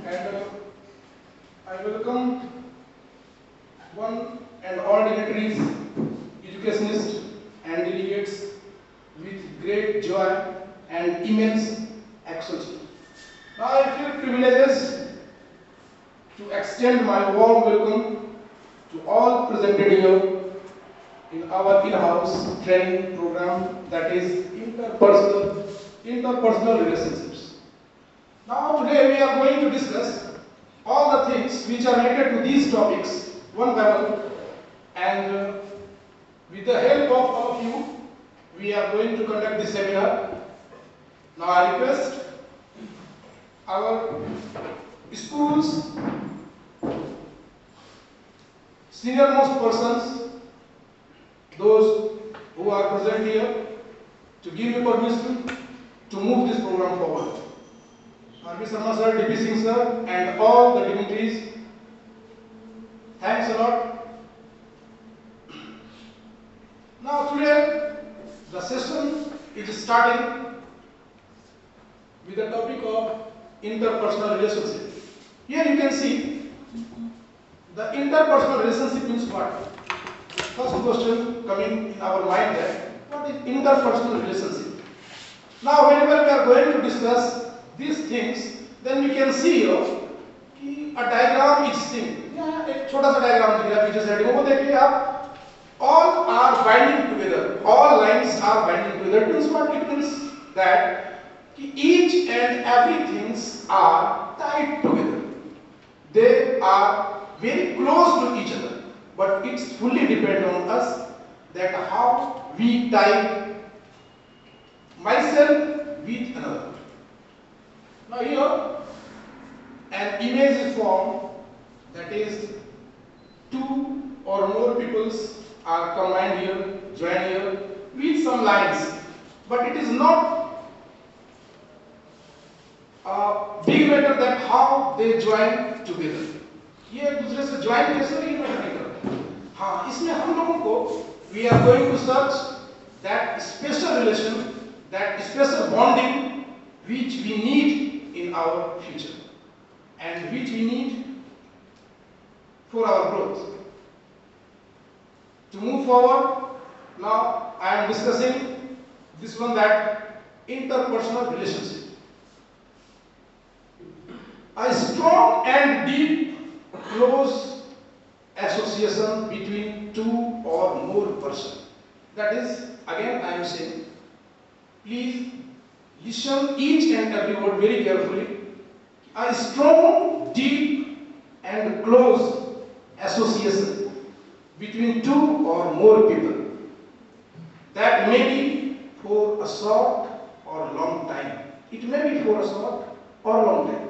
and I welcome one and all dignitaries, educationists and delegates with great joy and immense exultation. Now I feel privileged to extend my warm welcome to all presented here in our in-house training program, that is interpersonal relationships. Now today we are going to discuss all the things which are related to these topics one by one, and with the help of all of you we are going to conduct this seminar. Now I request our school's senior-most persons, those who are present here, to give me permission to move this program forward. R.B. Sharma sir, D.P. Singh sir, and all the dignitaries, thanks a lot. Now today, the session is starting with the topic of interpersonal relationship. Here you can see the interpersonal relationship means what? First question coming in our mind that what is interpersonal relationship? Now whenever we are going to discuss these things, then we can see here a diagram is seen. यहाँ एक छोटा सा diagram दिख रहा है पीछे side में, वो देखिए आप, all are binding together, all lines are binding together. It means what? It means that each and everything are tied together. They are very close to each other, but it's fully depend on us that how we tie myself with another. Now here an image is formed, that is two or more peoples are combined here, joined here with some lines, but it is not a big matter that how they join together. ये एक दूसरे से join कैसे नहीं करते? हाँ, इसमें हम लोगों को we are going to search that special relation, that special bonding which we need in our future and which we need for our growth. To move forward, now I am discussing this one, that interpersonal relationship. A strong and deep close association between two or more persons. That is, again I am saying, please listen each and every word very carefully. A strong, deep and close association between two or more people. That may be for a short or long time. It may be for a short or long time.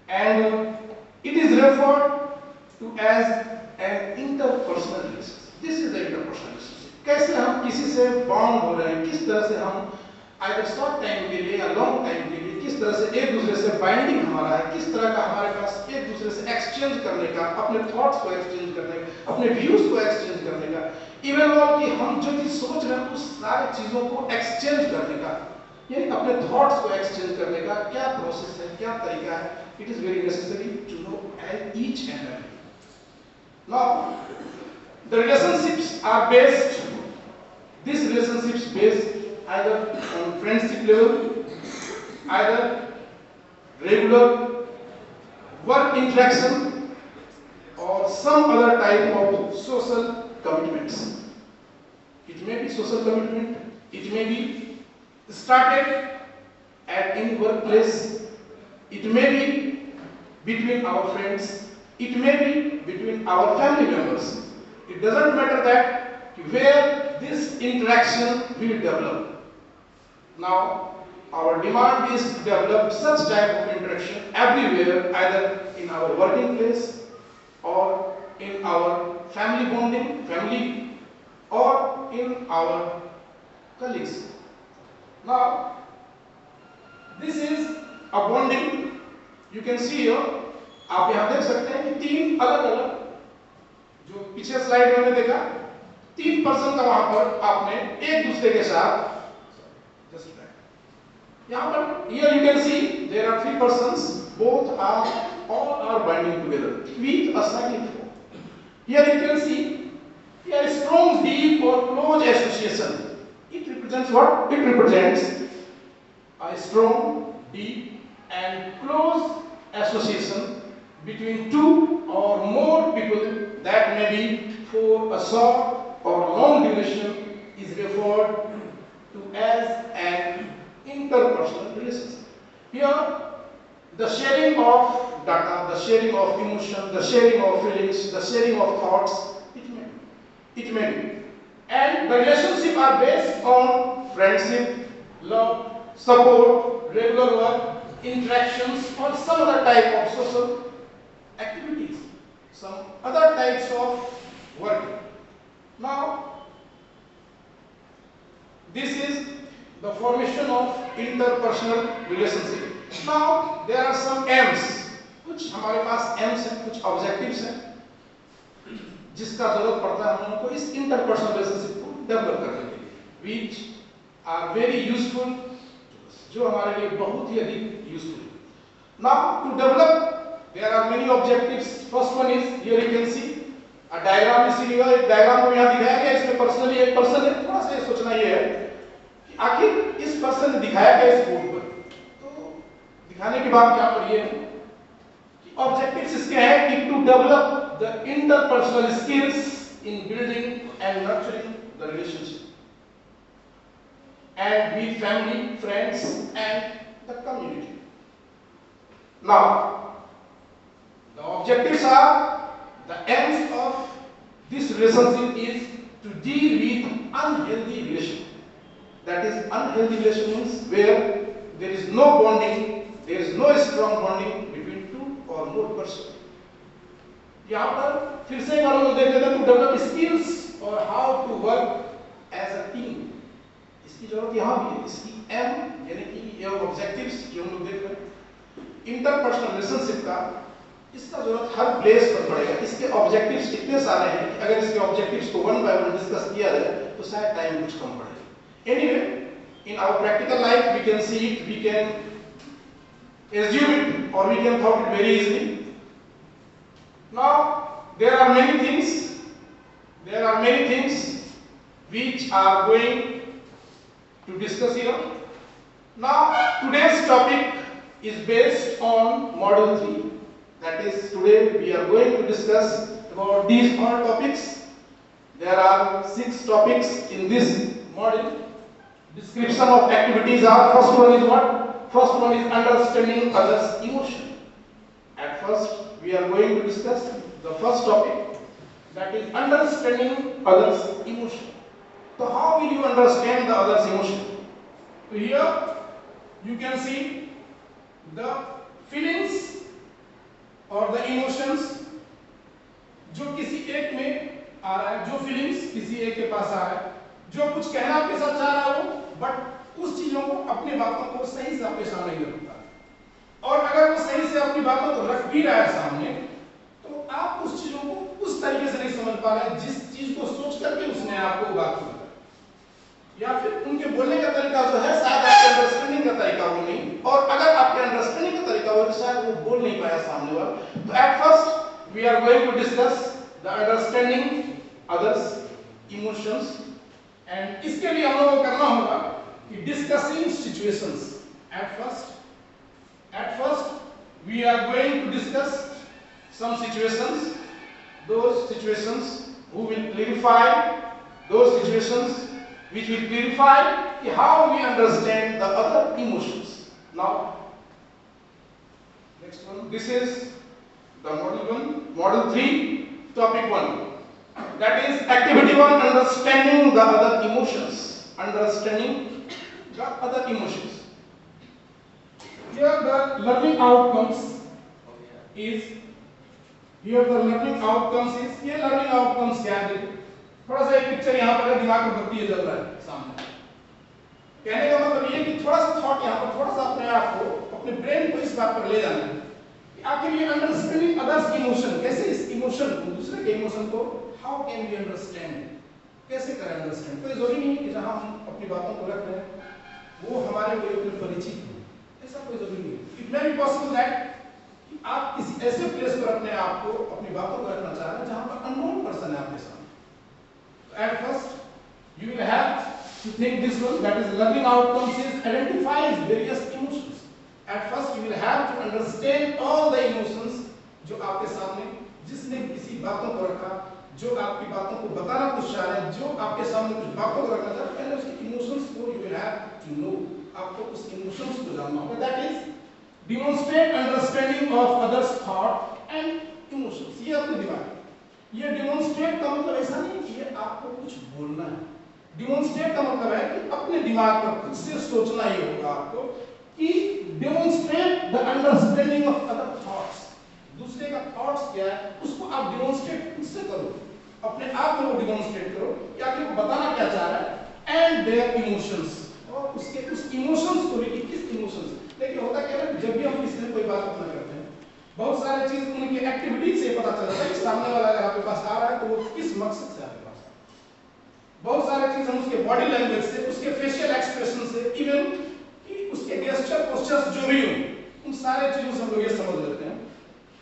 And it is referred to as an interpersonal relationship. This is the interpersonal relationship. कैसे हम किसी से bond हो रहे हैं, किस तरह से हम either short time के लिए या long time के लिए किस तरह से एक दूसरे से बाइंडिंग हमारा है, किस तरह का हमारे पास एक दूसरे से एक्सचेंज करने का, अपने थॉट्स को एक्सचेंज करने का, अपने व्यूज को एक्सचेंज करने का, इवन और कि हम जो चीज सोच रहे हैं उस सारी चीजों को एक्सचेंज करने का, यानी अपने थॉट्स को एक्सचेंज करने का क्या प्रोसेस है, क्या तरीका है. It is very necessary to know each and every. Now, the relationships are based, these relationships based either on friendship level, either regular work interaction, or some other type of social commitments. It may be social commitment, it may be started at any workplace, it may be between our friends, it may be between our family members. It doesn't matter that where this interaction will develop. Now, our demand is to develop such type of interaction everywhere, either in our working place or in our family bonding, or in our colleagues. Now, this is a bonding. You can see here, आप यहाँ देख सकते हैं कि तीन अलग अलग, जो पीछे स्लाइड में देखा, 3% का वहां पर आपने एक दूसरे के साथ, यहाँ पर here you can see there are 3 persons both are, all are binding together with a cyclic form. Here you can see, here a strong, deep or close association. It represents what? It represents a strong, deep and close association between two or more people that may be for a short or long duration is referred to as an interpersonal relationship. Here, the sharing of data, the sharing of emotion, the sharing of feelings, the sharing of thoughts, it may be. And the relationships are based on friendship, love, support, regular work, interactions, or some other type of social activities, some other types of work. Now, this is the formation of interpersonal relationship. Now, there are some aims, कुछ हमारे पास aims हैं, कुछ objectives हैं, जिसका जरूरत पड़ता है हम लोगों को इस interpersonal relationship को develop करने के लिए, which are very useful, जो हमारे लिए बहुत ही अधिक useful. Now, to develop, there are many objectives. First one is, here you can see a diagram is here. एक diagram को यहाँ दिखाया गया, इसमें personally एक person है. थोड़ा सा ये सोचना ये है कि आखिर इस person ने दिखाया क्या इस board पर? तो दिखाने के बाद यहाँ पर ये है कि objectives इसके हैं कि to develop the interpersonal skills in building and nurturing the relationship, and with family, friends, and the community. Now, the objectives are, the aims of this relationship is to deal with unhealthy relation. That is, unhealthy relation means where there is no bonding, there is no strong bonding between two or more persons. यहाँ पर फिर से एक और देख लेते हैं, to develop skills or how to work as a team. इसकी जरूरत यहाँ भी है, इसकी एम यानी कि ये ऑब्जेक्टिव्स जो हम लोग देख रहे हैं, इंटरपर्सनल रिलेशनशिप का, इसका जरूरत हर प्लेस पर पड़ेगा. इसके ऑब्जेक्टिव्स इतने सारे हैं कि अगर इसके ऑब्जेक्टिव्स को वन बाय वन डिस्कस किया जाए तो शायद टाइम कुछ कम पड़ेगा. Anyway, in our practical life we can see it, we can assume it, or we can thought it very easily. Now, there are many things which are going to discuss here. Now, today's topic is based on model 3. That is, today we are going to discuss about these all topics. There are 6 topics in this model. Description of activities are, first one is what? First one is understanding others' emotion. At first, we are going to discuss the first topic, that is understanding others' emotion. So how will you understand the other's emotion? So here you can see the feelings or the emotions जो किसी एक में आ रहा है, जो feelings किसी एक के पास आ रहा है, जो कुछ कहना आपके साथ चाह रहा है वो, बट उस चीजों को, अपनी बातों को सही से आपके सामने नहीं रखता, और अगर वो सही से अपनी बातों को रख भी रहा है सामने, तो आप उस चीजों को उस तरीके से नहीं समझ पा रहे हैं जिस चीज को सोच करके उसने आपको बात की, या फिर उनके बोलने का तरीका जो है शायद आपके अंडरस्टैंडिंग का तरीका वो नहीं, और अगर आपके अंडरस्टैंडिंग का तरीका हो तो शायद वो बोल नहीं पाया सामने वाला. तो at first we are going to discuss the understanding others emotions, and इसके लिए हम लोगों को करना होगा कि discussing situations. At first we are going to discuss some situations, those situations who will clarify, those situations which will clarify how we understand the other emotions. Now, next one, this is the model 1, model 3, topic 1. That is activity 1, understanding the other emotions. Understanding the other emotions. Here the learning outcomes is, here the learning outcomes is, ये learning outcomes क्या है? थोड़ा सा एक picture यहाँ पर दिमाग में बत्ती है जल रहा है सामने. कहने का मतलब ये कि थोड़ा सा थॉट यहाँ पर, थोड़ा सा अपने आप को, अपने ब्रेन को इस बात पर ले जाना है कि आखिर ये अंडरस्टैंडिंग अदर्स की इमोशन, कैसे इस इमोशन को, दूसरे के इमोशन को, हाउ कैन वी अंडरस्टैंड, कैसे करें अंडरस्टैंड. कोई जरूरी नहीं है कि जहाँ हम अपनी बातों को रख रहे हैं वो हमारे को परिचित हो, ऐसा कोई जरूरी नहीं. It may be possible that आप किसी ऐसे प्लेस पर अपने आप को, अपनी बातों को रखना चाह रहे हैं जहां पर अननोन पर्सन है आपके सामने। At first you will have to think this one, that is learning outcomes is identifies various emotions. At first you will have to understand all the emotions जो आपके सामने, जिसने किसी बातों को रखा, जो आपकी बातों को बताना कुछ चाह रहे हैं, जो आपके सामने कुछ बातों को रखना चाह रहे हैं, पहले उसके इमोशंस को you will have to know, आपको उस इमोशंस को जानना होगा। That is demonstrate understanding of others thought and emotions। ये अपने दिमाग, ये demonstrate का मतलब ऐसा नहीं कि ये आपको कुछ बोलना है। demonstrate का मतलब है कि अपने दिमाग पर खुद से सोचना ही होगा आपको कि demonstrate the understanding of other thoughts। दूसरे का thoughts क्या है उसको आप demonstrate खुद से करो, अपने आप में वो demonstrate करो कि आपको बताना क्या चाह रहा है, and their emotions, और उसके उस इमोशंस को लेकर, किस इमोशंस। देखिए होता क्या है, जब भी हम किसी से कोई बात अपना करते हैं, बहुत सारे चीज उनकी एक्टिविटी से पता चलता है कि सामने वाला अगर आपके पास आ रहा है तो वो किस मकसद से आपके पास आ रहा है। बहुत सारे चीज हम उसके बॉडी लैंग्वेज से, उसके फेशियल एक्सप्रेशन से, इवन कि उसके गेस्चर पोस्चर्स जो भी हो, उन सारे चीजों से हम लोग ये समझ लेते हैं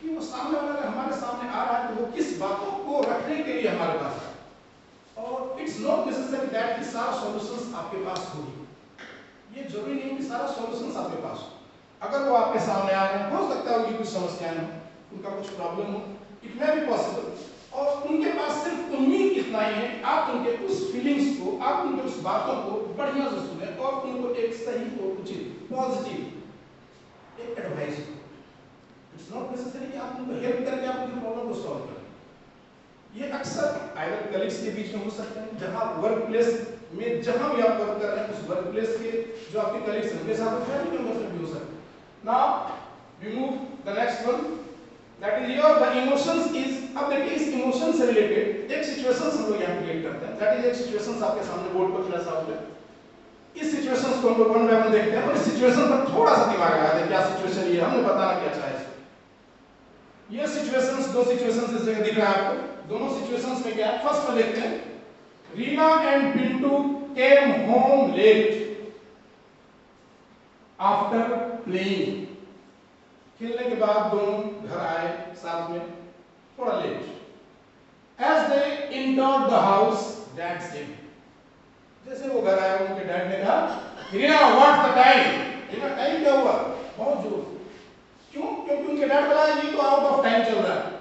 कि वो सामने वाला अगर हमारे सामने आ रहा है तो वो किस बातों को रखने के लिए हमारे पास है। और इट्स नॉट नेसेसरी दैट कि सारा सॉल्यूशंस आपके पास होगी, ये जरूरी नहीं कि सारा सॉल्यूशंस आपके पास हो। अगर वो आपके सामने आ रहे हैं, हो सकता है उनकी कुछ समस्याएं हो, उनका कुछ प्रॉब्लम हो, इट मे बी पॉसिबल, और उनके पास सिर्फ उम्मीद इतना ही है आप उनके उस फीलिंग्स को, आप उनके उस बातों को बढ़िया से सुने और उनको एक सही और उचित पॉजिटिव एक एडवाइस दो। इट्स नॉट नेसेसरी कि आप उनको हेल्प करके आप उनकी प्रॉब्लम को सॉल्व करें। ये अक्सर आइदर कलीग्स के बीच में हो सकते हैं, जहां वर्क प्लेस में जहां भी आप वर्क कर रहे हैं उस वर्क प्लेस के जो आपके कलीग्स हैं उनके साथ फैमिली मेंबर्स में भी हो सकते हैं। Now we move the next one, that is your the emotions is। अब देखिए इस इमोशन से रिलेटेड एक सिचुएशंस हम लोग यहाँ क्रिएट करते हैं, दैट इज एक सिचुएशंस आपके सामने बोर्ड पर फ्लैश आउट है। इस सिचुएशंस को हम लोग वन बाय वन देखते हैं और इस सिचुएशन पर थोड़ा सा दिमाग लगा दें, क्या सिचुएशन ये हमने बताना क्या चाहे इसको। ये सिचुएशंस, दो सिचुएशंस इस जगह दिख रहा है आपको, दोनों सिचुएशंस में क्या है। फर्स्ट में देखते हैं, Reena and Pintu came home late after playing. खेलने के बाद दोनों घर आए साथ में थोड़ा late. As they entered the house dad said, जैसे वो घर आए उनके डैड ने कहा, Reena what's the time. Reena time क्या हुआ, बहुत जोर। क्यों? क्योंकि उनके डैड बोला ये तो आउट ऑफ टाइम चल रहा है,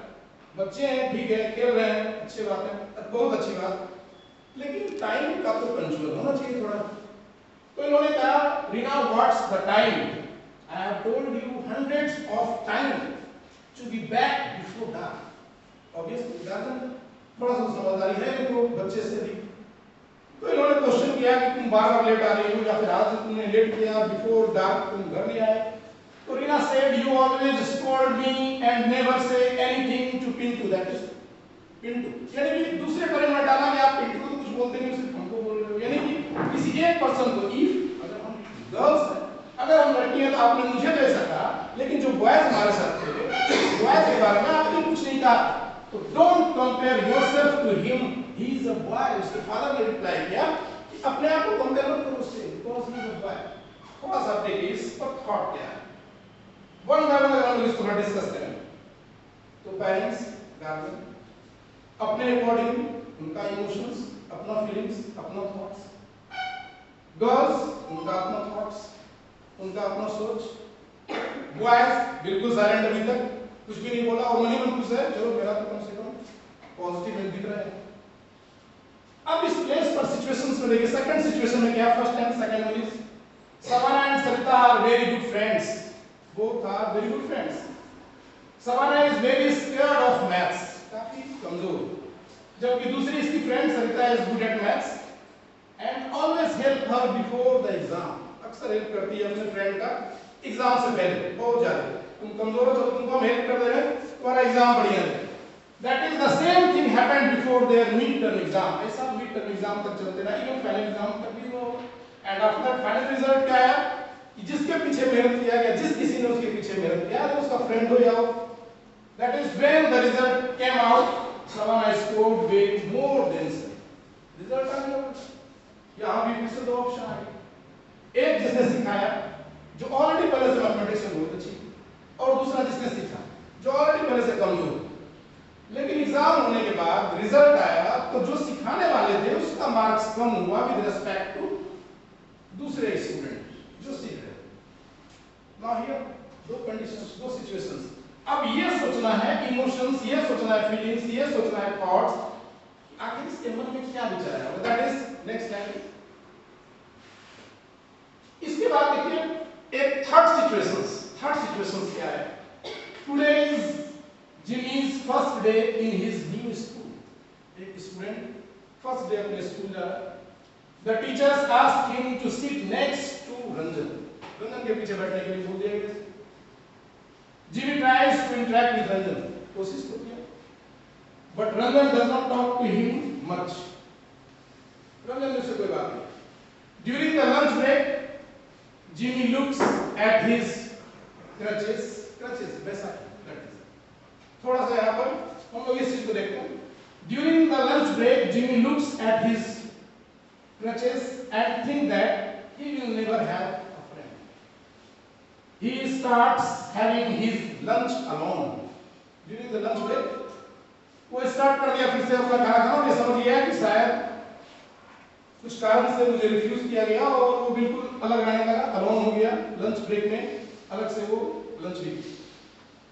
बच्चे हैं ठीक है खेल रहे हैं, अच्छी बात है, बहुत अच्छी बात, लेकिन टाइम का तो कंट्रोल होना चाहिए थोड़ा। तो इन्होंने कहा, Reena what's the time, I have told you hundreds of times to be back before dark। Obviously guardian थोड़ा सा समझदारी है इनको बच्चे से भी, तो इन्होंने क्वेश्चन किया कि तुम बार बार लेट आ रही हो या फिर आज तुमने लेट किया, बिफोर डार्क तुम घर नहीं आए। तो Reena said you always scold me and never say anything to Pintu, that is Pintu, यानी कि दूसरे पर इन्होंने डाला कि आप पिंटू को तो कुछ बोलते नहीं, सिर्फ हमको बोल रहे हो, यानी कि किसी एक पर्सन को। इफ अगर हम गर्ल्स हैं, अगर हम लड़की हैं तो आपने मुझे तो ऐसा कहा, लेकिन जो बॉयज हमारे साथ थे, बॉयज के बारे में आपने कुछ नहीं कहा, तो don't compare yourself to him, he is a boy. उसके फादर ने रिप्लाई किया कि अपने आप को कंपेयर मत करो उससे, because he is a boy. थोड़ा सा देखिए इस पर थॉट क्या है, वन बाय वन अगर हम इसको डिस्कस करें तो पेरेंट्स, गार्जियन अपने अकॉर्डिंग उनका इमोशंस, अपना फीलिंग्स, अपना थॉट्स, गर्ल्स उनका अपना थॉट्स, उनका अपना सोच, बॉयज बिल्कुल साइलेंट अभी तक कुछ भी नहीं बोला और वही मन खुश है, चलो मेरा तो कम से कम पॉजिटिव है दिख रहा है। अब इस प्लेस पर सिचुएशंस में देखिए, सेकंड सिचुएशन में क्या, first and second one is Savannah and Sarita are very good friends, both are very good friends। Savannah is very scared of maths, काफी कमजोर, जबकि दूसरी इसकी friend Sarita is good at maths and always help her before the exam। अक्सर help करती है अपने friend का एग्जाम से पहले, बहुत ज्यादा। तुम कमजोर हो तो तुमको हम हेल्प कर दे रहे हैं, तुम्हारा एग्जाम बढ़िया है। That is the same thing happened before their midterm exam। ऐसा midterm exam तक चलते रहा, even final exam तक भी हुआ। And after that final result क्या आया कि जिसके पीछे मेहनत किया गया, जिस किसी ने उसके पीछे मेहनत किया, तो उसका फ्रेंड हो या हो। That is when the result came out, Savannah scored way more than Sarita। Result आ गया, यहाँ भी फिर से दो ऑप्शन आ गए, एक जिसने सिखाया जो ऑलरेडी पहले से मैथमेटिक्स में बहुत अच्छी, और दूसरा जिसने सीखा कमजोर, लेकिन एग्जाम होने के बाद रिजल्ट आया तो जो सिखाने वाले थे उसका मार्क्स कम हुआ विद रिस्पेक्ट टू दूसरे स्टूडेंट जो सीख रहे। नाउ हियर दो कंडीशंस, दो सिचुएशंस। अब ये सोचना है इमोशंस, ये सोचना है फीलिंग्स, ये सोचना है थॉट्स, आखिर इसके मन में क्या विचार है। That is next line. इसके बाद देखिए एक थर्ड सिचुएशंस। थर्ड सिचुएशंस क्या है? Today is Jimmy's first day in his new school. एक स्टूडेंट फर्स्ट डे अपने स्कूल जा रहा है। The teachers asked him to sit next to Ranjan. Ranjan के पीछे बैठने के लिए बोल दिया गया। Jimmy tries to interact with Ranjan, कोशिश तो किया, but Ranjan does not talk to him much. Ranjan से कोई बात नहीं। During the lunch break, Jimmy looks at his crutches, वैसा थोड़ा सा यहाँ पर हम लोग इस चीज को देखते हैं। During the lunch break, Jimmy looks at his crutches and think that he will never have a friend. He starts having his lunch alone. During the lunch break, वो स्टार्ट कर दिया फिर से अपना खाना खाना। ये समझ गया कि शायद कुछ कारण से मुझे रिफ्यूज किया गया और वो बिल्कुल अलग रहने लगा, अलोन हो गया लंच ब्रेक में, अलग से वो लंच भी।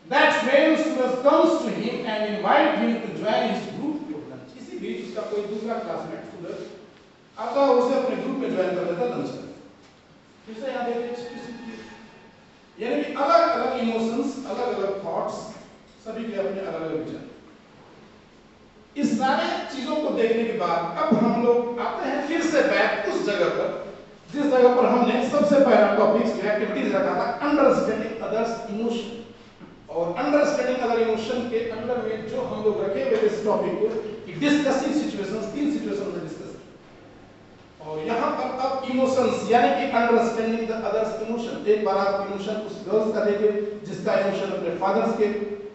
That friend student comes to him and invite him to join his group for lunch. इसी बीच उसका कोई दूसरा क्लासमेट स्टूडेंट आता है, उसे अपने ग्रुप में ज्वाइन कर लेता है लंच में। फिर से यहाँ देखिए, यानी कि अलग अलग इमोशंस, अलग अलग थॉट्स, सभी के अपने अलग अलग विचार। इस सारे चीजों को देखने के बाद अब हम लोग आते हैं फिर से बैक उस जगह पर जिस जगह पर हमने सबसे पहला टॉपिक जो एक्टिविटीज रखा था, अंडरस्टैंडिंग अदर्स इमोशन। और अंडरस्टैंडिंग अदर इमोशन के अंदर में जो हम लोग रखे हुए इस टॉपिक को कि डिस्कसिंग सिचुएशंस, 3 सिचुएशन में डिस्कस। और यहां पर अब इमोशंस यानी कि अंडरस्टैंडिंग द अदर्स इमोशन। एक बार आप इमोशन उस गर्ल्स का देखे जिसका इमोशन अपने फादर्स के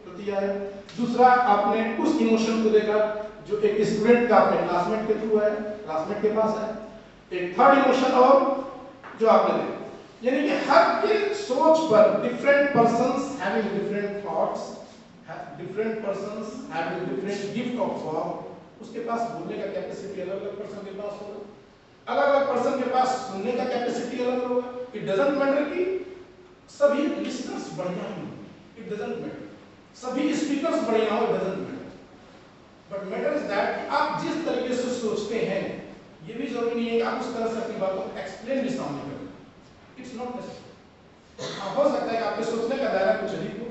प्रति आया। दूसरा आपने उस इमोशन को देखा जो एक स्टूडेंट का अपने क्लासमेट के थ्रू है, क्लासमेट के पास है। एक थर्ड इमोशन और जो आपने देखा, यानी कि हर के सोच पर different persons having different thoughts, different persons having different gift of form. उसके पास बोलने का कैपेसिटी अलग अलग पर्सन के पास होगा, अलग अलग पर्सन के पास सुनने का कैपेसिटी अलग होगा। इट डजंट मैटर कि सभी लिसनर्स बढ़िया हों, इट डजंट मैटर सभी स्पीकर्स बढ़िया हो, it doesn't matter, but matter is that आप जिस तरीके से सोचते हैं ये भी जरूरी नहीं है कि आप उस तरह से अपनी बात को एक्सप्लेन भी सामने करें। It's not necessary. हो सकता है कि आपके सोचने का दायरा कुछ अधिक हो,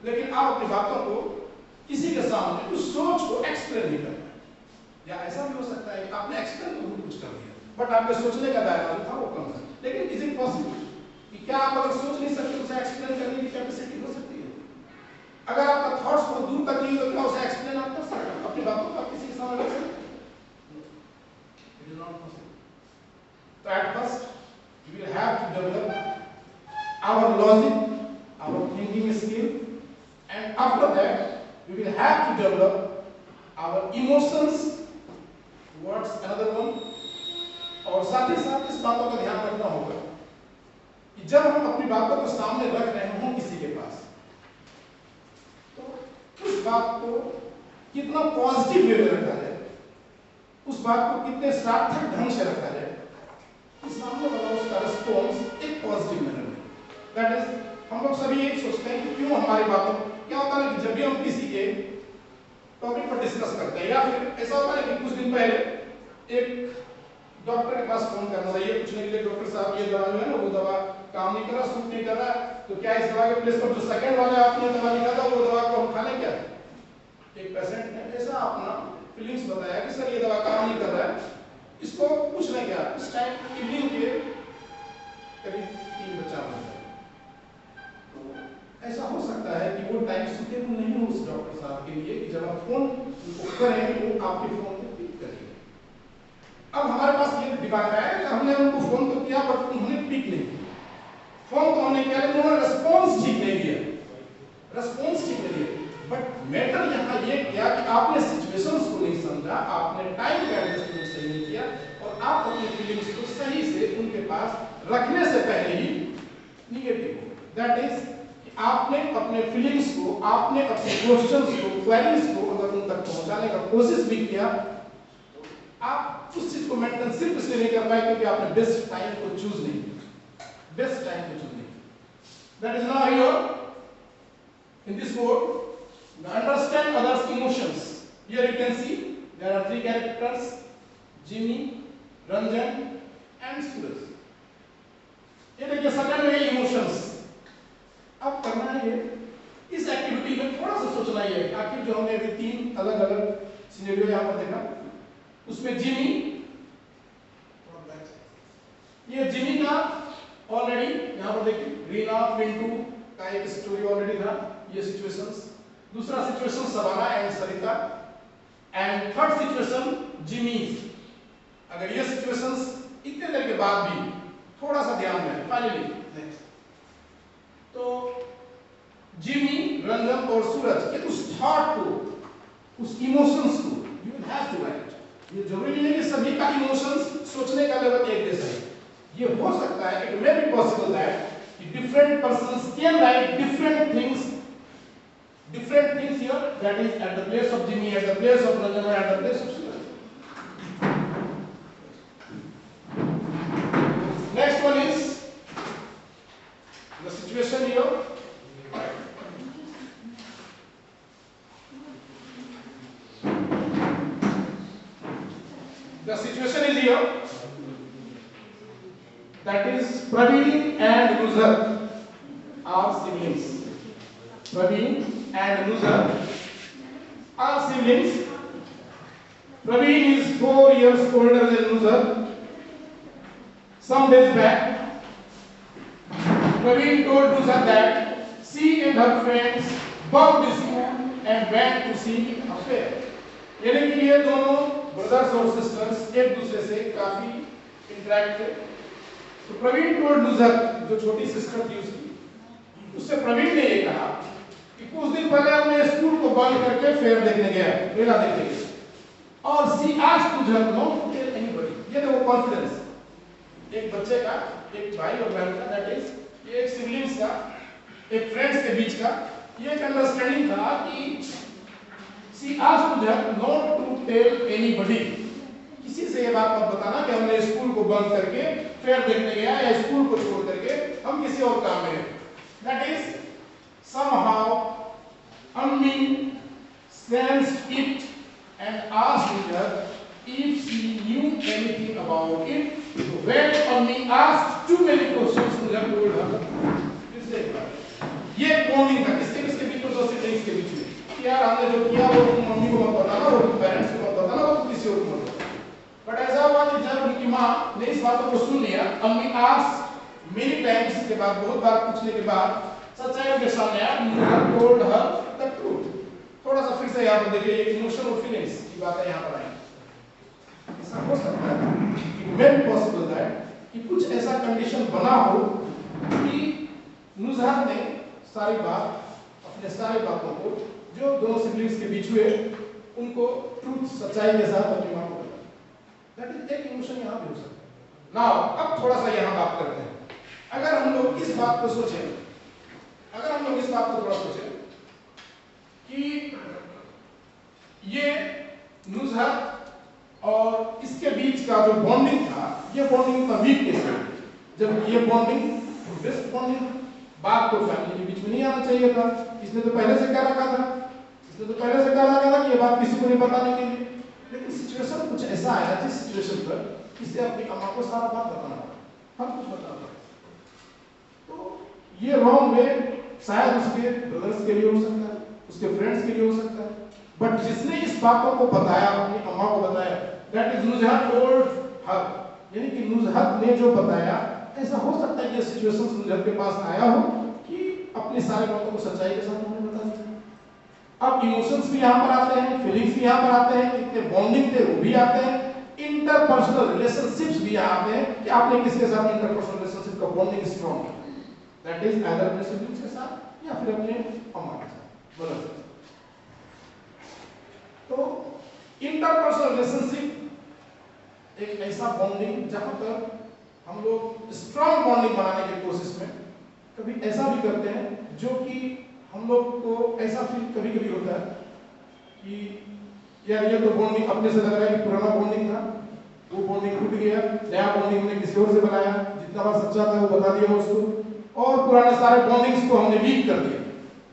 लेकिन आप अपनी बातों को किसी के सामने उस सोच को एक्सप्लेन नहीं कर पाए। या ऐसा भी हो सकता है कि आपने एक्सप्लेन तो बहुत कुछ कर दिया, बट आपके सोचने का दायरा जो था वो कम था। लेकिन इज इट पॉसिबल कि क्या आप अगर सोच नहीं सकते उसे एक्सप्लेन करने की कैपेसिटी हो सकती है? अगर आपका थॉट्स बहुत दूर तक नहीं हो तो क्या उसे एक्सप्लेन आप कर सकते हैं? अपनी बातों को आप किसी के सामने रख सकते हैं? It is not possible. तो at first we will have to develop our logic, our thinking skill, and after that we will have to develop our emotions towards another one। और साथ ही साथ इस बातों का ध्यान रखना होगा कि जब हम अपनी बातों को सामने रख रहे हों किसी के पास, तो उस बात को कितना पॉजिटिव वे में रखा जाए, उस बात को कितने सार्थक ढंग से रखा जाए, सामने वाला उसका रिस्पॉन्स एक पॉजिटिव मैनर में। दैट इज हम लोग सभी एक सोचते हैं कि क्यों हमारी बातों क्या होता है कि जब भी हम किसी के टॉपिक पर डिस्कस करते हैं या फिर ऐसा होता है कि कुछ दिन पहले एक डॉक्टर के पास फोन करना था ये पूछने के लिए, डॉक्टर साहब ये दवा जो है ना वो दवा काम नहीं कर रहा, सूट नहीं कर रहा, तो क्या इस दवा के प्लेस पर जो सेकंड वाला आपने दवा लिखा था वो दवा को हम खा लें क्या? एक पेशेंट ने ऐसा अपना फीलिंग्स बताया कि सर ये दवा काम नहीं कर रहा है, इसको पूछ रहे क्या? इस टाइम इवनिंग के करीब 3 बचा है। तो ऐसा हो सकता है कि वो टाइम सुटेबल नहीं हो उस डॉक्टर साहब के लिए कि जब आप फोन उनको करें वो आपके फोन में पिक करेंगे। अब हमारे पास ये दिमाग है कि हमने उनको फोन तो किया बट उन्होंने पिक नहीं किया। फोन तो हमने किया लेकिन उन्होंने रेस्पॉन्स ठीक नहीं दिया, रेस्पॉन्स ठीक नहीं दिया। बट मैटर यहाँ ये किया कि आपने सिचुएशंस को नहीं समझा, आपने टाइम का एडजस्टमेंट सही नहीं किया और आप अपनी फीलिंग्स को सही से उनके पास रखने से पहले ही निगेटिव हो। दैट इज आपने अपने फीलिंग्स को, आपने अपने क्वेश्चंस को, क्वेरीज को अगर उन तक पहुंचाने का कोशिश भी किया, आप उस चीज को मेंटेन सिर्फ इसलिए नहीं कर पाए क्योंकि आपने बेस्ट टाइम को चूज नहीं किया, बेस्ट टाइम को चूज नहीं किया। That is now here in this board, understand others emotions. Here you can see there are three characters: Jimmy, Ranjan and Suraj. ये देखिए सेकंड में इमोशंस। अब करना है ये, इस एक्टिविटी में थोड़ा सा सोचना ही है कि आखिर जो हमने अभी तीन अलग अलग सिनेरियो यहाँ पर देखा, उसमें जिमी, ये जिमी का ऑलरेडी यहाँ पर देखिए रीना पिंटू का एक स्टोरी ऑलरेडी था, ये सिचुएशंस। दूसरा situation Savana and Sarita, and third situation Jimmy. अगर ये सिचुएशंस इतने देर के बाद भी थोड़ा सा ध्यान में फाइनली नेक्स्ट, तो जिमी, रंजन और सूरज के उस थॉट को, उस इमोशंस को you will have to write. ये जरूरी नहीं है कि सभी का इमोशंस सोचने का लेवल एक जैसा है। ये हो सकता है, it may be possible that different persons can write different things here, that is at the place of Jimmy, at the place of Ranjan, at the place of Suraj. Next one is the situation here. The situation is here, that is Praveen and Nuzhat are siblings. Praveen and Nuzhat are siblings. Praveen is 4 years older than Nuzhat. Some days back, Praveen told Nuzhat that she and her friends bunked school and went to see a fair. यानी कि ये दोनों brothers और sisters एक दूसरे से काफी interact थे। तो प्रवीण टोल्ड नुज़हत, जो छोटी सिस्टर थी उसकी, उससे प्रवीण ने ये कहा कि कुछ दिन पहले हमने स्कूल को बंद करके फेयर देखने गया, मेला देखने गया, और she asked Nuzhat not to tell anybody. ये देखो कॉन्फिडेंस, एक बच्चे का, एक भाई और बहन का, दैट इज ये एक सिबलिंग्स का, एक फ्रेंड्स के बीच का ये एक अंडरस्टैंडिंग था कि she asked Nuzhat not to tell anybody, किसी से ये बात मत बताना कि हमने स्कूल को बंद करके फेयर देखने गया या स्कूल को छोड़ करके हम किसी और काम में हैं। That is somehow Ammi sensed it and asked her if she knew anything about it. So when Ammi asked too many questions, Nuzhat told her, ये बॉन्डिंग था किसके बीच में, दो सिबलिंग्स के बीच में, कि यार हमने जो किया वो तुम मम्मी को मत बताना, वो तुम पेरेंट्स को मत बताना, वो तुम किसी और को मत बताना। बट ऐसा हुआ कि जब उनकी माँ ने इस बातों को सुन लिया, अम्मी आस्क्ड मेनी टाइम्स के बाद, बहुत बार पूछने के बाद सच्चाई उनके सामने आया, Nuzhat told her the truth। थोड़ा सा फिर से यहाँ पर देखिए, एक इमोशन और फीलिंग्स की बातें यहाँ पर आई। ऐसा हो सकता है, it may be possible that कि कुछ ऐसा कंडीशन बना हो कि नुज़हत ने सारी बात, अपने सारी बातों को जो दोनों सिबलिंग्स के बीच हुए उनको ट्रूथ, सच्चाई के साथ अपनी माँ को बताया। दैट इज एक इमोशन यहाँ भी हो सकता है। नाउ अब थोड़ा सा यहाँ बात करते हैं। अगर हम लोग इस बात को सोचें, अगर हम लोग इस बात को थोड़ा सोचें कि ये नुज़हत और इसके बीच का जो बॉन्डिंग था, ये बॉन्डिंग का वीक कैसे, जब ये बॉन्डिंग बेस्ट बॉन्डिंग, बात तो फैमिली के बीच में नहीं आना चाहिए था। इसने तो पहले से क्या रखा था, इसने तो पहले से क्या रखा था कि ये बात किसी को नहीं बताने के लिए, लेकिन सिचुएशन कुछ ऐसा आया जिस सिचुएशन पर इसे अपनी अम्मा को सारा बात बताना पड़ा, हम कुछ बताना पड़ा। तो ये रॉन्ग वे शायद उसके ब्रदर्स के लिए हो सकता है, उसके फ्रेंड्स के लिए हो सकता है, बट जिसने इस बातों को बताया, अपनी अम्मा को बताया, that is Nuzhat told her, यानी कि नुज़हत ने जो बताया, ऐसा हो सकता है कि सिचुएशन नुज़हत के पास आया हो कि अपनी सारी बातों को सच्चाई के साथ उन्होंने बता दिया। अब इमोशंस भी यहाँ पर आते हैं, फीलिंग्स भी यहाँ पर आते हैं, कितने बॉन्डिंग थे वो भी आते हैं, इंटरपर्सनल रिलेशनशिप्स भी यहाँ आते हैं कि आपने किसके साथ इंटरपर्सनल रिलेशनशिप का बॉन्डिंग स्ट्रॉन्ग है, दैट इज आइदर अपने सिबलिंग्स के साथ या फिर अपने अम्मा के साथ, ब्रदर। तो इंटरपर्सनल रिलेशनशिप एक ऐसा बॉन्डिंग जहां पर हम लोग स्ट्रॉन्ग बॉन्डिंग बनाने की कोशिश में कभी ऐसा भी करते हैं जो कि हम लोग को ऐसा फील कभी कभी होता है कि यार ये तो बॉन्डिंग अपने से लग रहा है कि पुराना बॉन्डिंग था, वो बॉन्डिंग टूट गया, नया बॉन्डिंग हमने किसी और से बनाया, जितना बार सच्चा था वो बता दिया उसको, और पुराने सारे बॉन्डिंग्स को हमने वीक कर दिया।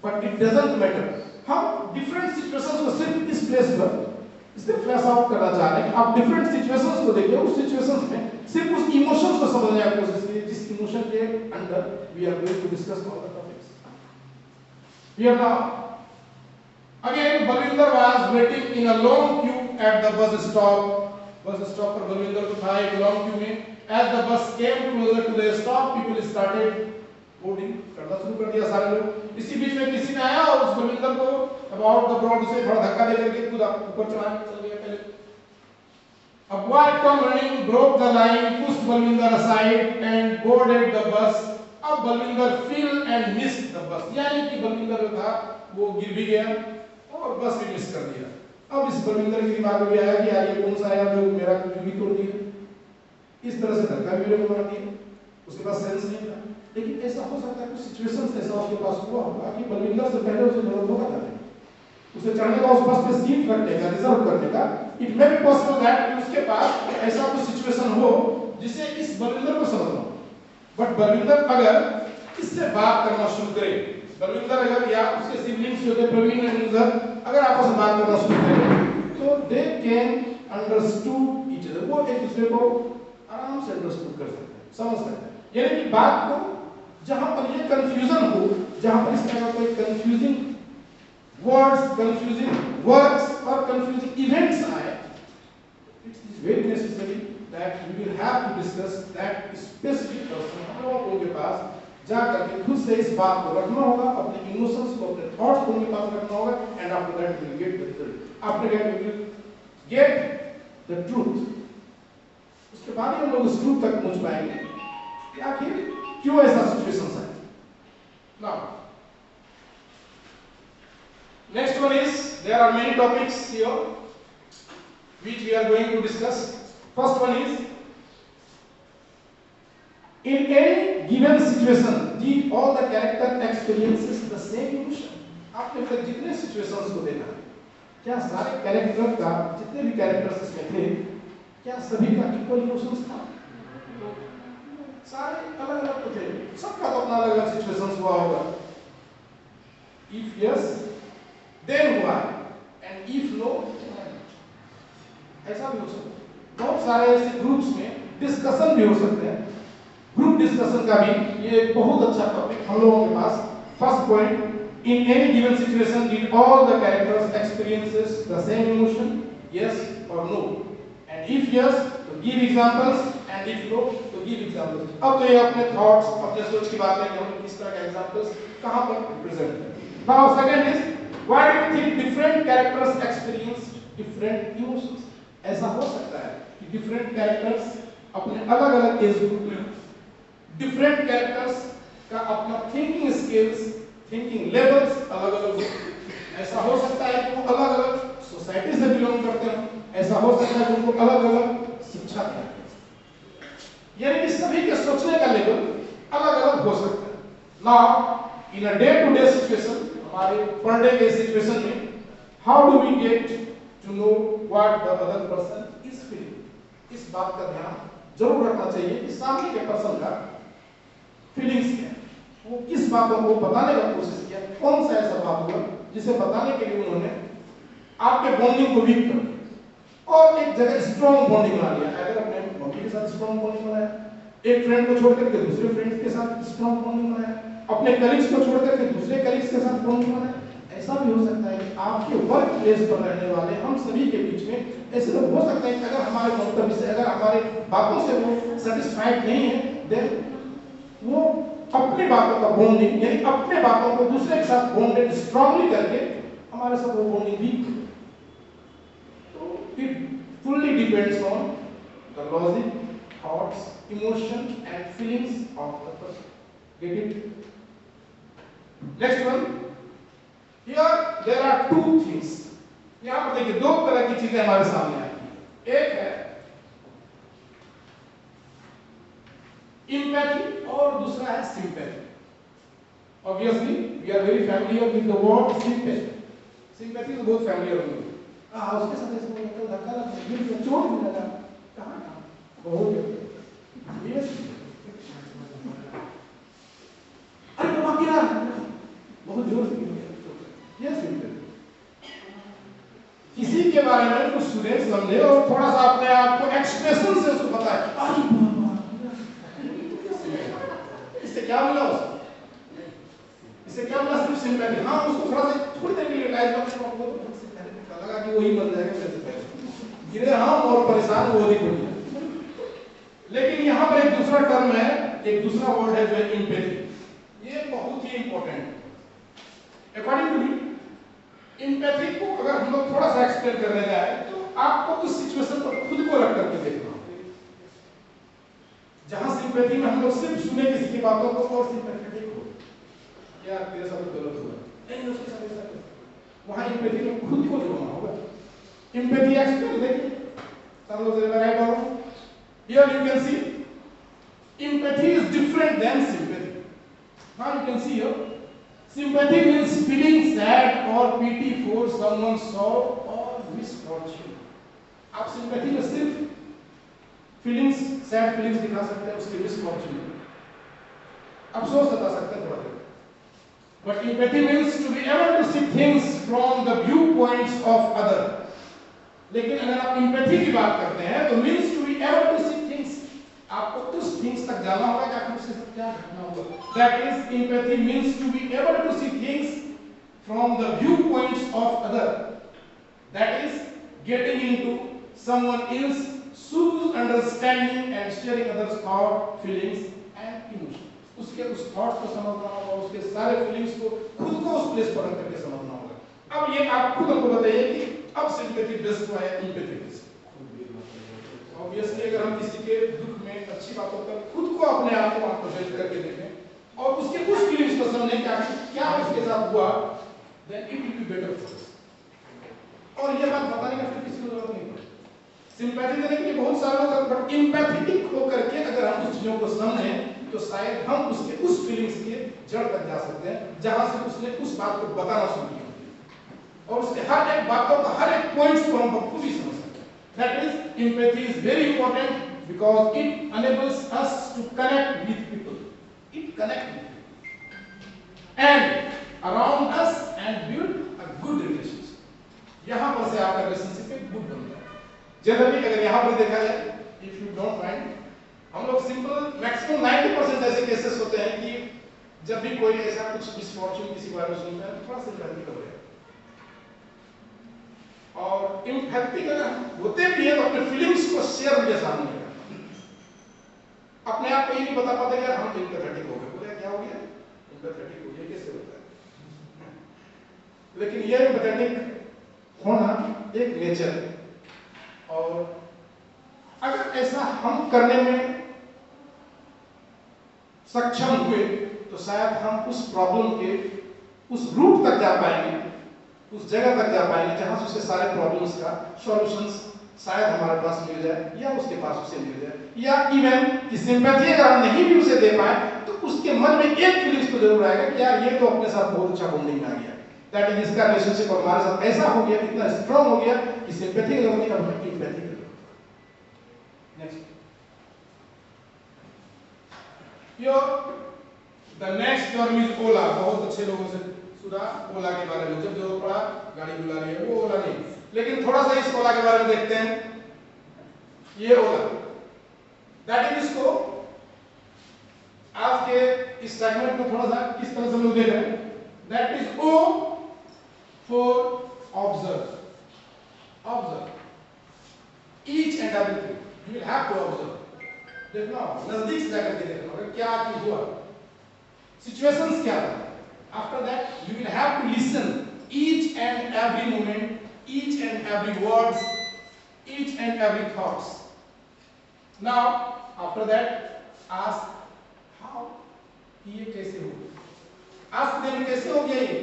But it doesn't matter. हम डिफरेंट सिचुएशंस को सिर्फ इस प्लेस पर इससे फ्लैश आउट करना चाह रहे हैं। आप डिफरेंट सिचुएशंस को देखिए, उस सिचुएशंस में सिर्फ उस इमोशंस को समझने की कोशिश कीजिए जिस इमोशन के under we are going to discuss all the topics. Here now again Balwinder was waiting in a long queue at the bus stop. Bus stop पर बलविंदर को था एक long queue में। As the bus came closer to the stop, people started boarding, करना शुरू कर दिया सारे लोग। इसी बीच में किसी ने आया और उस बलविंदर को about the broad से थोड़ा धक्का देकर के कूदा ऊपर चढ़ा चल गया पहले। A boy come running, broke the line, pushed Balwinder aside and boarded the bus. अब Balwinder fell and missed the bus, यानी कि बलविंदर जो था वो गिर भी गया और बस भी मिस कर दिया। अब इस बलविंदर के दिमाग में आया कि यार ये कौन सा आया जो मेरा क्यों भी तोड़ दिया, इस तरह से धक्का भी मेरे को मार दिया। उसके पास सेंस नहीं था। लेकिन ऐसा हो सकता है कुछ सिचुएशंस ऐसा उसके पास हुआ होगा कि बलविंदर से पहले उसे जरूरत होगा था उसे चढ़ने का, उस बस पे सीट रखने का, रिजर्व करने का। It may be possible that उसके पास ऐसा कुछ सिचुएशन हो जिसे इस बलविंदर को समझना हो। बट बलविंदर अगर इससे बात करना शुरू करे, बलविंदर अगर या उसके सिबलिंग्स जो थे प्रवीण एंड नुजर अगर आपस में बात करना शुरू करें तो they can understood each other, वो एक दूसरे को आराम से अंडरस्टूड कर सकते हैं, समझ सकते हैं। यानी कि बात को जहां पर ये कंफ्यूजन हो, जहां पर इस तरह का कोई कंफ्यूजिंग वर्ड्स, कंफ्यूजिंग वर्ड्स और कंफ्यूजिंग इवेंट्स आए, it is very necessary that we will have to discuss that specific person. हम लोगों के पास जाकर के खुद से इस बात को रखना होगा, अपने इमोशंस को, अपने थॉट्स को उनके पास रखना होगा and after that we will get the result, after that we will get the truth. उसके बाद ही हम लोग उस ट्रूथ तक पहुंच पाएंगे कि आखिर क्यों ऐसा सिचुएशन है। Now next one is there are many topics here which we are going to discuss. First one is in any given situation did all the character experiences the same emotion. आपने तक जितने situations को देखा, क्या सारे character का जितने भी कैरेक्टर्स इसमें थे क्या सभी का इक्वल इमोशंस था? सारे अलग अलग तो थे, सबका तो अपना अलग अलग सिचुएशंस हुआ होगा। If yes then why and if no ऐसा भी हो सकता है। बहुत सारे ऐसे ग्रुप्स में डिस्कशन भी हो सकते हैं, ग्रुप डिस्कशन का भी ये एक बहुत अच्छा टॉपिक हम लोगों के पास। First point, in any given situation did all the characters experiences the same emotion, yes or no, and if yes to give examples and if no to give examples। अब तो ये अपने thoughts, अपने सोच की बात है कि हम किस तरह के examples कहां पर present करें। Now second is why do you think different characters experience different emotions? ऐसा हो सकता है कि different characters अपने अलग अलग एज ग्रुप में, different characters का अपना thinking skills, thinking levels अलग अलग हो। ऐसा हो सकता है कि वो अलग अलग सोसाइटी से बिलोंग करते हो, ऐसा हो सकता है कि उनको अलग अलग शिक्षा दी, यानी कि सभी के सोचने का लेवल अलग अलग हो सकता है। Now in a day to day situation, हमारे पर डे के सिचुएशन में how do we get to know what the other person is feeling? इस बात का ध्यान जरूर रखना चाहिए कि सामने के पर्सन का फीलिंग्स क्या है, वो किस बातों को बताने का कोशिश किया, कौन सा ऐसा बात हुआ जिसे बताने के लिए उन्होंने आपके बॉन्डिंग को वीक कर दिया और एक जगह स्ट्रॉन्ग बॉन्डिंग बना लिया। अगर अपने मम्मी के साथ स्ट्रॉन्ग बॉन्डिंग बनाया, एक फ्रेंड को छोड़ करके दूसरे फ्रेंड्स के साथ स्ट्रॉन्ग बॉन्डिंग बनाया, अपने कलीग्स को छोड़ करके दूसरे कलीग्स के साथ बॉन्डिंग बनाया। ऐसा भी हो सकता है कि आपके वर्क प्लेस पर रहने वाले हम सभी के बीच में ऐसे लोग हो सकते हैं कि अगर हमारे मंतव्य से, अगर हमारे बातों से वो सेटिस्फाइड नहीं है, देन वो अपनी बातों का बॉन्डिंग, यानी अपने बातों को दूसरे के साथ बॉन्डेड स्ट्रांगली करके हमारे साथ वो बॉन्डिंग वीक। तो it fully depends on the logic, thoughts, emotion and feelings of the person. Get it? Next one, here there are two things. यहां पर देखिए दो तरह की चीजें हमारे सामने आती है, एक है इम्पैथी और दूसरा है sympathy. Obviously, we are very familiar with the word sympathy. Sympathy is बहुत familiar होगी। उसके साथ ऐसे बोला धक्का लगा, दिल को चोट भी लगा, कहाँ बहुत ये अरे बाबा गिरा, बहुत जोर से गिरा, ये sympathy। किसी के बारे में कुछ सुने समझे और थोड़ा सा अपने आप को एक्सप्रेशन से उसको बताए, अरे बाबा, इससे क्या मिला उसको? इससे क्या मिला? सिर्फ सिंपैथी। हाँ, उसको थोड़ा सा थोड़ी देर के लिए रियलाइज लगा कि वही मर जाएगा मेरे से पहले, गिरे हम और परेशान वो अधिक हो गया। लेकिन यहाँ पर एक दूसरा टर्म है, एक दूसरा वर्ड है जो है एम्पैथी। ये बहुत ही इंपॉर्टेंट है। अकॉर्डिंग टू मी, एम्पैथी को अगर हम लोग थोड़ा सा एक्सप्लेन करने जाए तो आपको उस सिचुएशन पर खुद को रख करके देखना होगा। जहां सिंपैथी में हम लोग सिर्फ सुने किसी की बातों को और सिंपैथेटिक हो, यार तेरे साथ गलत हुआ, नहीं उसके साथ ऐसा कर, वहां एम्पैथी में खुद को जोड़ना होगा। एम्पैथी एक्सप्लेन देखिए, सब लोग जरा राइट और here you can see empathy is different than sympathy. Now you can see here sympathy means feeling sad or pity for someone's sorrow or misfortune. आप sympathy में सिर्फ feelings, sad feelings दिखा सकते हैं उसके misfortune, अफसोस बता सकते हैं थोड़ा देर। But empathy means to be able to see things from the viewpoints of other. लेकिन अगर आप empathy की बात करते हैं तो means to be able to see things, आपको उस things तक जाना होगा कि आपको उसके साथ क्या घटना होगा। That is, empathy means to be able to see things from the viewpoints of other. That is, getting into someone else's shoes, understanding and sharing others' thoughts, feelings and emotions. उसके उस thoughts को समझना होगा, उसके सारे feelings को खुद को उस place पर रख करके समझना होगा। अब ये आप खुद हमको बताइए कि अब sympathy based हुआ है empathy based। Obviously, अगर हम किसी के दुख में अच्छी बातों पर खुद को अपने आप को प्रोजेक्ट करके देखें और उसके उस फीलिंग्स को समझें कि क्या उसके साथ हुआ, then it will be better for us। और ये बात बताने का फिर किसी को जरूरत नहीं पड़ती। सिंपैथी देने के लिए बहुत सारे लोग, बट एम्पैथेटिक होकर के अगर हम उस चीजों को समझें तो शायद हम उसके उस फीलिंग्स के जड़ तक जा सकते हैं जहां से उसने उस बात को बताना शुरू किया और उसके हर एक बातों का हर एक पॉइंट्स को हम बखूबी समझ सकते हैं। That is, empathy is very important because it enables us to connect with people. It connects with people and around us and build a good relationship. यहाँ पर से आपका relationship एक good बनता है। Generally अगर यहाँ पर देखा जाए, if you don't mind, हम लोग simple maximum 90% ऐसे cases होते हैं कि जब भी कोई ऐसा कुछ misfortune किसी बारे में सुनता है तो थोड़ा सा empathy कर रहे हैं और एम्पैथी अगर होते भी है तो अपने फीलिंग्स को शेयर उनके सामने करना। अपने आप को ये नहीं बता पाते यार हम एम्पैथेटिक हो गए, बोले क्या हो गया, एम्पैथेटिक हो गया, कैसे होता है? लेकिन ये एम्पैथेटिक होना एक नेचर है और अगर ऐसा हम करने में सक्षम हुए तो शायद हम उस प्रॉब्लम के उस रूट तक जा पाएंगे, उस जगह तक जा पाएंगे जहां से उसके सारे प्रॉब्लम्स का सॉल्यूशंस शायद हमारे पास मिल जाए या उसके पास उसे मिल जाए, या इवन कि सिंपैथी अगर हम नहीं भी उसे दे पाए तो उसके मन में एक फीलिंग्स तो जरूर आएगा कि यार ये तो अपने साथ बहुत अच्छा बॉन्डिंग आ गया, दैट इज इसका रिलेशनशिप हमारे साथ ऐसा हो गया, इतना स्ट्रांग हो गया कि सिंपैथी की जरूरत नहीं, अब हमें एम्पैथी की जरूरत। Next your the next term is ओला। बहुत अच्छे लोगों से सुना ओला के बारे में, जब जरूरत पड़ा गाड़ी बुला रही है, वो ओला नहीं। लेकिन थोड़ा सा इस ओला के बारे में देखते हैं। ये ओला दैट इज, इसको आज के इस सेगमेंट में थोड़ा सा किस तरह से लोग देख रहे हैं। That is O for observe. Observe each and everything, you will have to observe. देखना, नजदीक से जाकर के देखना होगा क्या चीज हुआ, सिचुएशंस क्या था। After that, you will have to listen each and every moment, each and every words, each and every thoughts. Now, after that, ask how ये कैसे हो, ask them कैसे हो गया ये।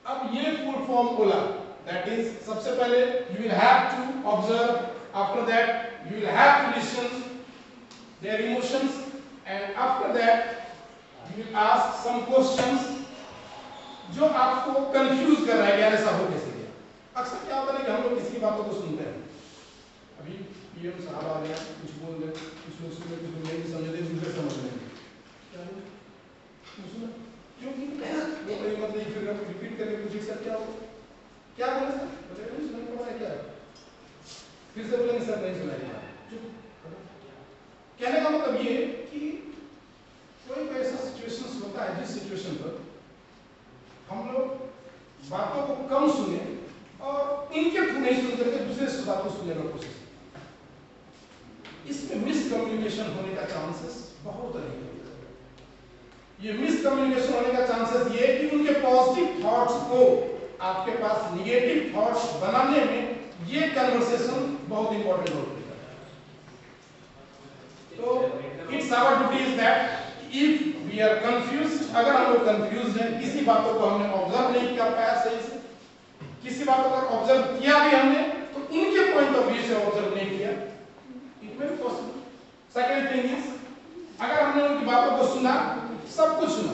अब ये full form बोला, that is सबसे पहले you will have to observe, after that you will have to listen their emotions, and after that you will ask some questions जो आपको कंफ्यूज कर रहा है यार ऐसा हो कैसे गया। अक्सर क्या होता है कि हम लोग किसी की बातों को सुनते हैं, अभी पीएम साहब आ गया, कुछ बोल रहे, कुछ लोग सुने, कुछ लोग नहीं समझते, दूसरे समझ लेंगे क्या सुना, क्योंकि वो कहीं मतलब फिर रिपीट करके पूछे सर क्या हो, क्या बोले सर, बोले नहीं सुना पड़ा क्या, फिर से बोलेंगे सर नहीं सुना क्या। कहने का मतलब ये कि कोई ऐसा सिचुएशंस होता है जिस सिचुएशन पर हम लोग बातों को कम सुने और उनके थ्रू नहीं सुन करके दूसरे से बातों सुनने का कोशिश, इसमें मिसकम्युनिकेशन होने का चांसेस बहुत अधिक है। ये मिसकम्युनिकेशन होने का चांसेस ये कि उनके पॉजिटिव थॉट्स को आपके पास निगेटिव थॉट्स बनाने में ये कन्वर्सेशन बहुत इंपॉर्टेंट रोल प्ले करता है। तो it's our duty is that if we are confused, अगर हम लोग कंफ्यूज्ड हैं, किसी बातों को हमने ऑब्जर्व नहीं कर पाया सही से, किसी बातों को ऑब्जर्व किया भी हमने तो उनके पॉइंट ऑफ व्यू से ऑब्जर्व नहीं किया, it may be possible. Second thing is, अगर हमने उनकी बातों को सुना, सब कुछ सुना,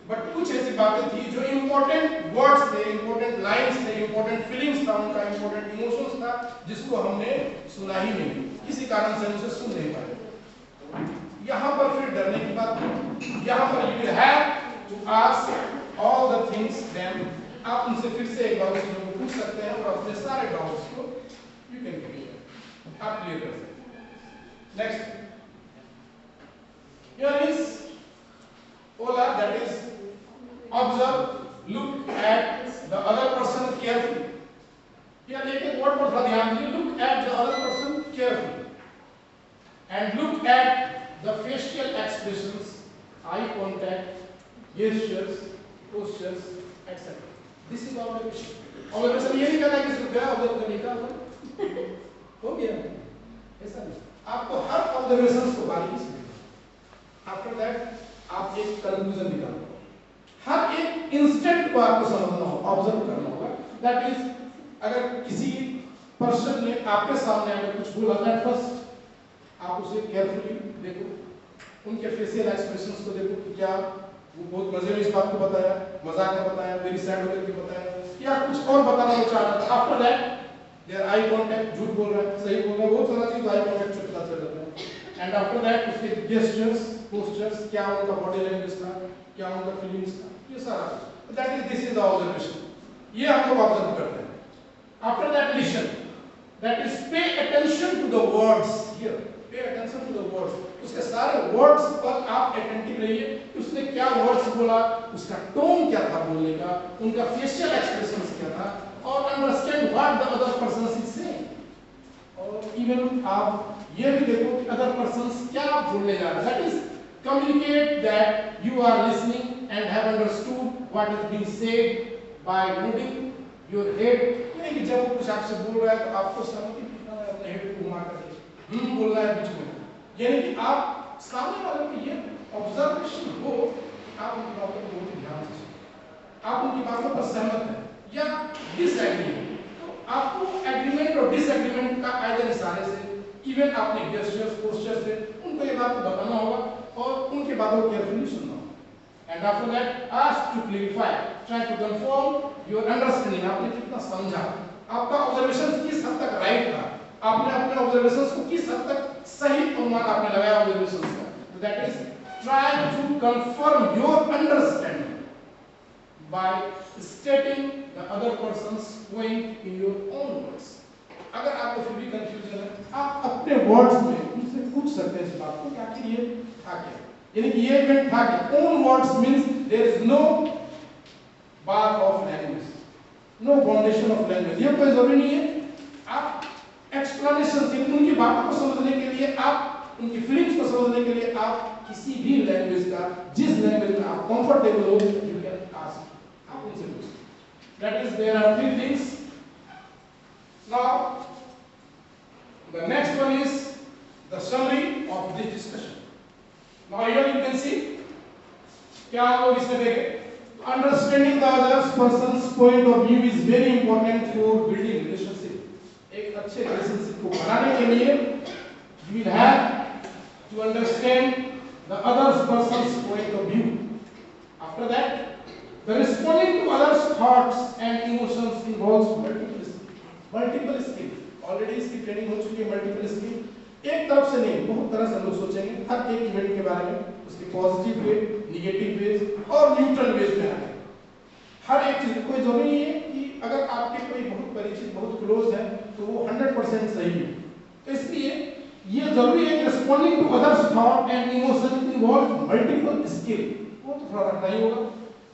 बट कुछ ऐसी बातें थी जो इंपॉर्टेंट वर्ड्स थे, इंपॉर्टेंट लाइंस थे, इंपॉर्टेंट फीलिंग्स था उनका, इंपॉर्टेंट इमोशंस था, जिसको हमने सुना ही नहीं, किसी कारण से हम उसे सुन नहीं पाए। यहाँ पर फिर डरने की बात नहीं, यहाँ पर you will have to ask all the things then आप उनसे फिर से एक बार उस चीजों को पूछ सकते हैं और अपने सारे डाउट्स को you can clear, आप क्लियर कर सकते हैं। Next, here is Ola, that is observe, look at the other person carefully. Here एक वर्ड पर थोड़ा ध्यान दीजिए, look at the other person carefully and look at the facial expressions, eye contact, gestures, postures, etc. This is observation. Observation ये नहीं कहना कि सिर्फ गया ऑब्जर्व करने का हो गया, ऐसा नहीं। आपको हर ऑब्जर्वेशन को बारीकी से देखना, आफ्टर दैट आप एक कंक्लूजन निकालो, हर एक इंस्टेंट को आपको समझना होगा, ऑब्जर्व करना होगा। दैट इज, अगर किसी पर्सन ने आपके सामने अगर कुछ बोला, दैट फर्स्ट आप उसे केयरफुली देखो, उनके फेशियल एक्सप्रेशंस को देखो कि क्या वो बहुत मजे में इस बात को बताया, मजाक में बताया, वेरी सैड होकर के बताया, या कुछ और बताना वो चाह रहा था। After that there I contact, झूठ बोल रहा है, सही बोल रहा है, वो समझ लीजिए तो आई कांटेक्ट से पता चल जाता है। एंड आफ्टर दैट उसके जेस्चर्स, पोस्चर्स, क्या उनका बॉडी लैंग्वेज था, क्या उनका फीलिंग्स था, ये सारा। That is, this is the observation, ये हम लोग ऑब्जर्व करते हैं। After that listen, that is pay attention to the words here, pay attention to the words, उसके सारे वर्ड्स पर आप अटेंटिव रहिए, उसने क्या वर्ड्स बोला, उसका टोन क्या था बोलने का, उनका फेशियल एक्सप्रेशंस क्या था, और understand what the other person is saying. और इवन आप ये भी देखो कि अदर पर्सन्स क्या बोलने जा रहे हैं, that is communicate that you are listening and have understood what is being said by nodding your head। यानी कि जब वो कुछ आपसे बोल रहा है तो आपको समझ के अपने हेड को घुमा करके बोल रहा है बीच में, यानी कि आप सामने वाले को ये ऑब्जर्वेशन हो, आप उनकी बातों को बहुत ध्यान से सुनो, आप उनकी बातों पर सहमत हैं या डिसएग्री, तो आपको एग्रीमेंट और डिसएग्रीमेंट का आइदर इशारे से, इवन अपने जेस्चर्स, पोस्चर्स से उनको ये बात बताना होगा और उनकी बातों को केयरफुली सुनना होगा। And after that ask to clarify, try to confirm your understanding, आपने कितना समझा, आपका ऑब्जर्वेशन किस हद तक राइट था, आपने अपने ऑब्जर्वेशंस को किस हद तक सही अनुमान आपने लगाया ऑब्जर्वेशंस का। तो that is try to confirm your understanding by stating the other person's point in your own words. अगर आपको फिर भी कंफ्यूजन है, आप अपने वर्ड्स में उनसे पूछ सकते हैं इस बात को कि आखिर ये था क्या, यानी कि ये इवेंट था क्या। Own words means there is no bar of language, no foundation of language, ये कोई जरूरी नहीं है। आप एक्सप्लेनेशन से उनकी बातों को समझने के लिए, आप उनकी फीलिंग्स को समझने के लिए आप किसी भी लैंग्वेज का, जिस लैंग्वेज में आप कंफर्टेबल हो, यू कैन आस्क, आप उनसे पूछिए। That is, there are three things. Now, the next one is the summary of this discussion. Now here you can see, क्या आप लोग इसमें देखें, understanding the other person's point of view is very important for building relationship. एक अच्छे relationship को बनाने के लिए you will have to understand the other person's point of view. After that, The responding to others' thoughts and emotions involves multiple skills. Already इसकी training हो चुकी है multiple skill. एक तरफ से नहीं, बहुत तरह से हम लोग सोचेंगे हर एक इवेंट के बारे में, उसके पॉजिटिव वे, निगेटिव वेज और न्यूट्रल वेज में आए. हर एक चीज कोई जरूरी नहीं है कि अगर आपके कोई बहुत परिचित, बहुत क्लोज है तो वो 100% सही है. तो इसलिए ये जरूरी है कि responding to others' thought and emotion involves multiple skill. वो तो थोड़ा रखना ही होगा.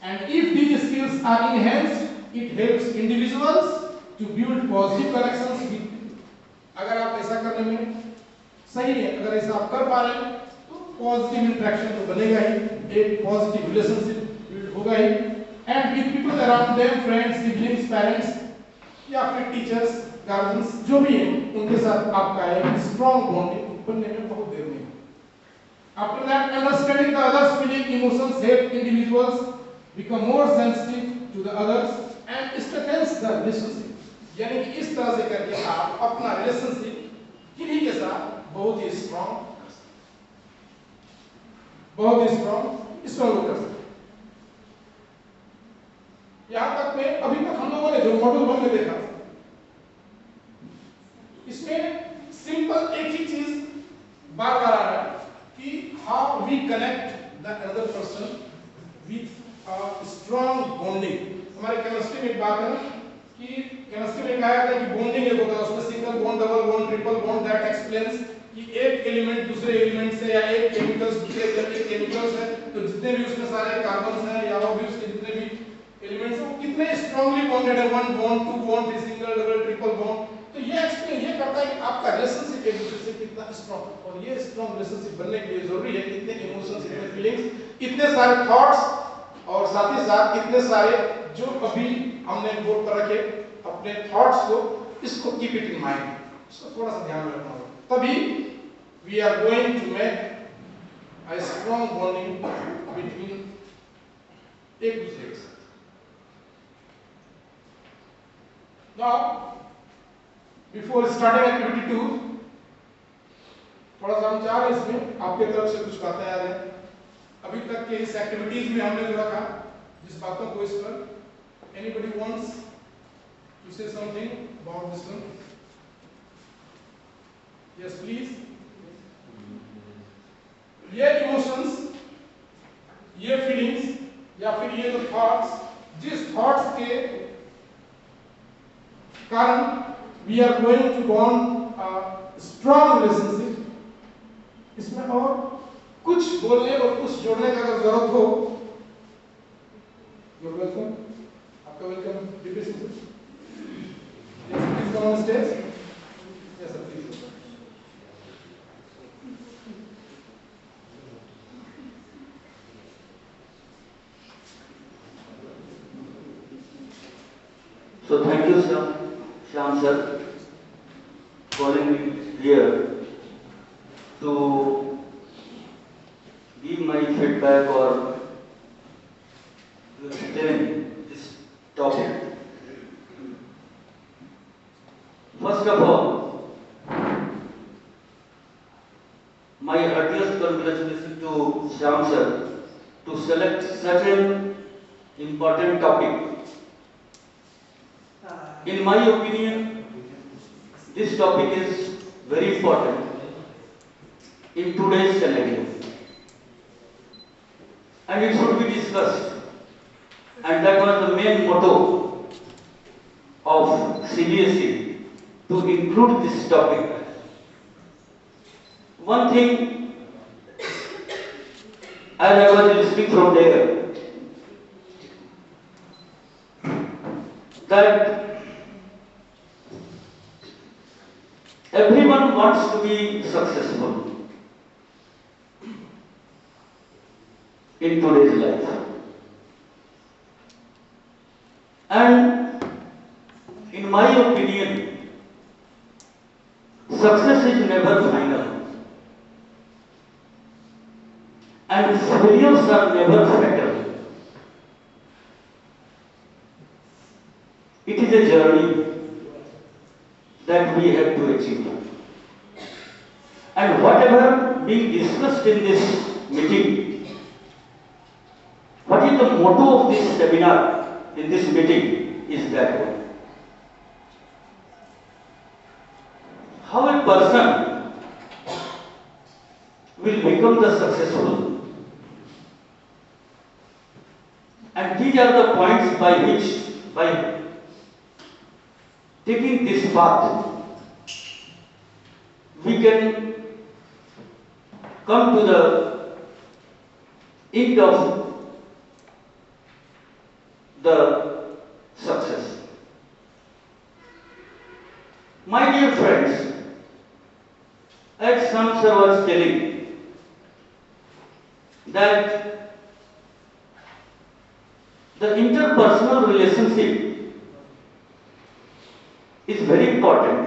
And if these skills are enhanced, it helps individuals to build positive connections with people. अगर आप ऐसा करने में सही है, अगर ऐसा आप कर पा रहे हैं तो पॉजिटिव इंटरेक्शन तो बनेगा ही, एक पॉजिटिव रिलेशनशिप बिल्ड होगा ही. And with people around them, friends, siblings, parents, या फिर टीचर्स, गार्जियंस जो भी हैं, उनके साथ आपका एक स्ट्रॉन्ग बॉन्डिंग बनने में बहुत देर नहीं. After that, understanding the others' feeling, emotions help individuals become more sensitive to the others and strengthens the relationship. यानी कि इस तरह से करके आप अपना रिलेशनशिप किन्हीं के साथ बहुत ही स्ट्रॉन्ग कर सकते. यहां तक में अभी तक हम लोगों ने जो मॉड्यूल 1 में देखा, इसमें सिंपल एक ही चीज बार बार आ रहा है कि how we connect the other person with a strong bonding. हमारे केमिस्ट्री में एक बात है कि केमिस्ट्री में कहा जाता है कि बॉन्डिंग एक होता है, उसमें single bond, double bond, triple bond. That explains कि एक एलिमेंट दूसरे एलिमेंट से या एक केमिकल्स दूसरे केमिकल्स है तो जितने भी उसमें सारे कार्बन्स हैं या और भी उसके जितने भी एलिमेंट्स हैं वो कितने स्ट्रांगली बॉन्डेड है, one bond, two bond, three single, double, triple bond. तो ये एक्सप्लेन ये करता है कि आपका रिलेशनशिप एक दूसरे से कितना स्ट्रांग, और ये स्ट्रांग रिलेशनशिप बनने के लिए जरूरी है कितने इमोशंस, इतने फीलिंग्स, इतने सारे थॉट्स और साथ ही साथ इतने सारे जो अभी हमने बोर्ड पर रखे अपने थॉट्स को, इसको कीप इट इन माइंड, इसको थोड़ा सा ध्यान में रखना होगा. तभी we are going to make a strong bonding between एक दूसरे के साथ. Now, before starting activity 2, थोड़ा सा हम चाह रहे हैं इसमें आपके तरफ से कुछ बातें याद हैं अभी तक के इस एक्टिविटीज में हमने जो रखा, जिस बातों को इस पर. Anybody wants to say something about this one? Yes, please. ये इमोशंस, ये फीलिंग्स या फिर ये जो थॉट्स, जिस थॉट्स के कारण we are going to bond a strong relationship, इसमें और कुछ बोलने और कुछ जोड़ने का अगर जरूरत हो, you're welcome. आपका welcome. Yes, please come on stage. Yes, sir, please. So thank you, Shyam sir, calling me here to give my feedback or to explain this topic. First of all, my heartiest congratulations to Shyam sir to select such an important topic. In my opinion, this topic is very important in today's scenario, and it should be discussed, and that was the main motto of CBSE to include this topic. One thing, as I was listening from there, that everyone wants to be successful in today's life, and in my opinion, success is never final and failures are never fatal. It is a journey that we have to achieve. And whatever being discussed in this meeting, what is the motto of this seminar, in this meeting, is that one. How a person will become the successful, and these are the points by which, by taking this path, we can come to the end of the success. My dear friends, as some sir was telling that the interpersonal relationship is very important,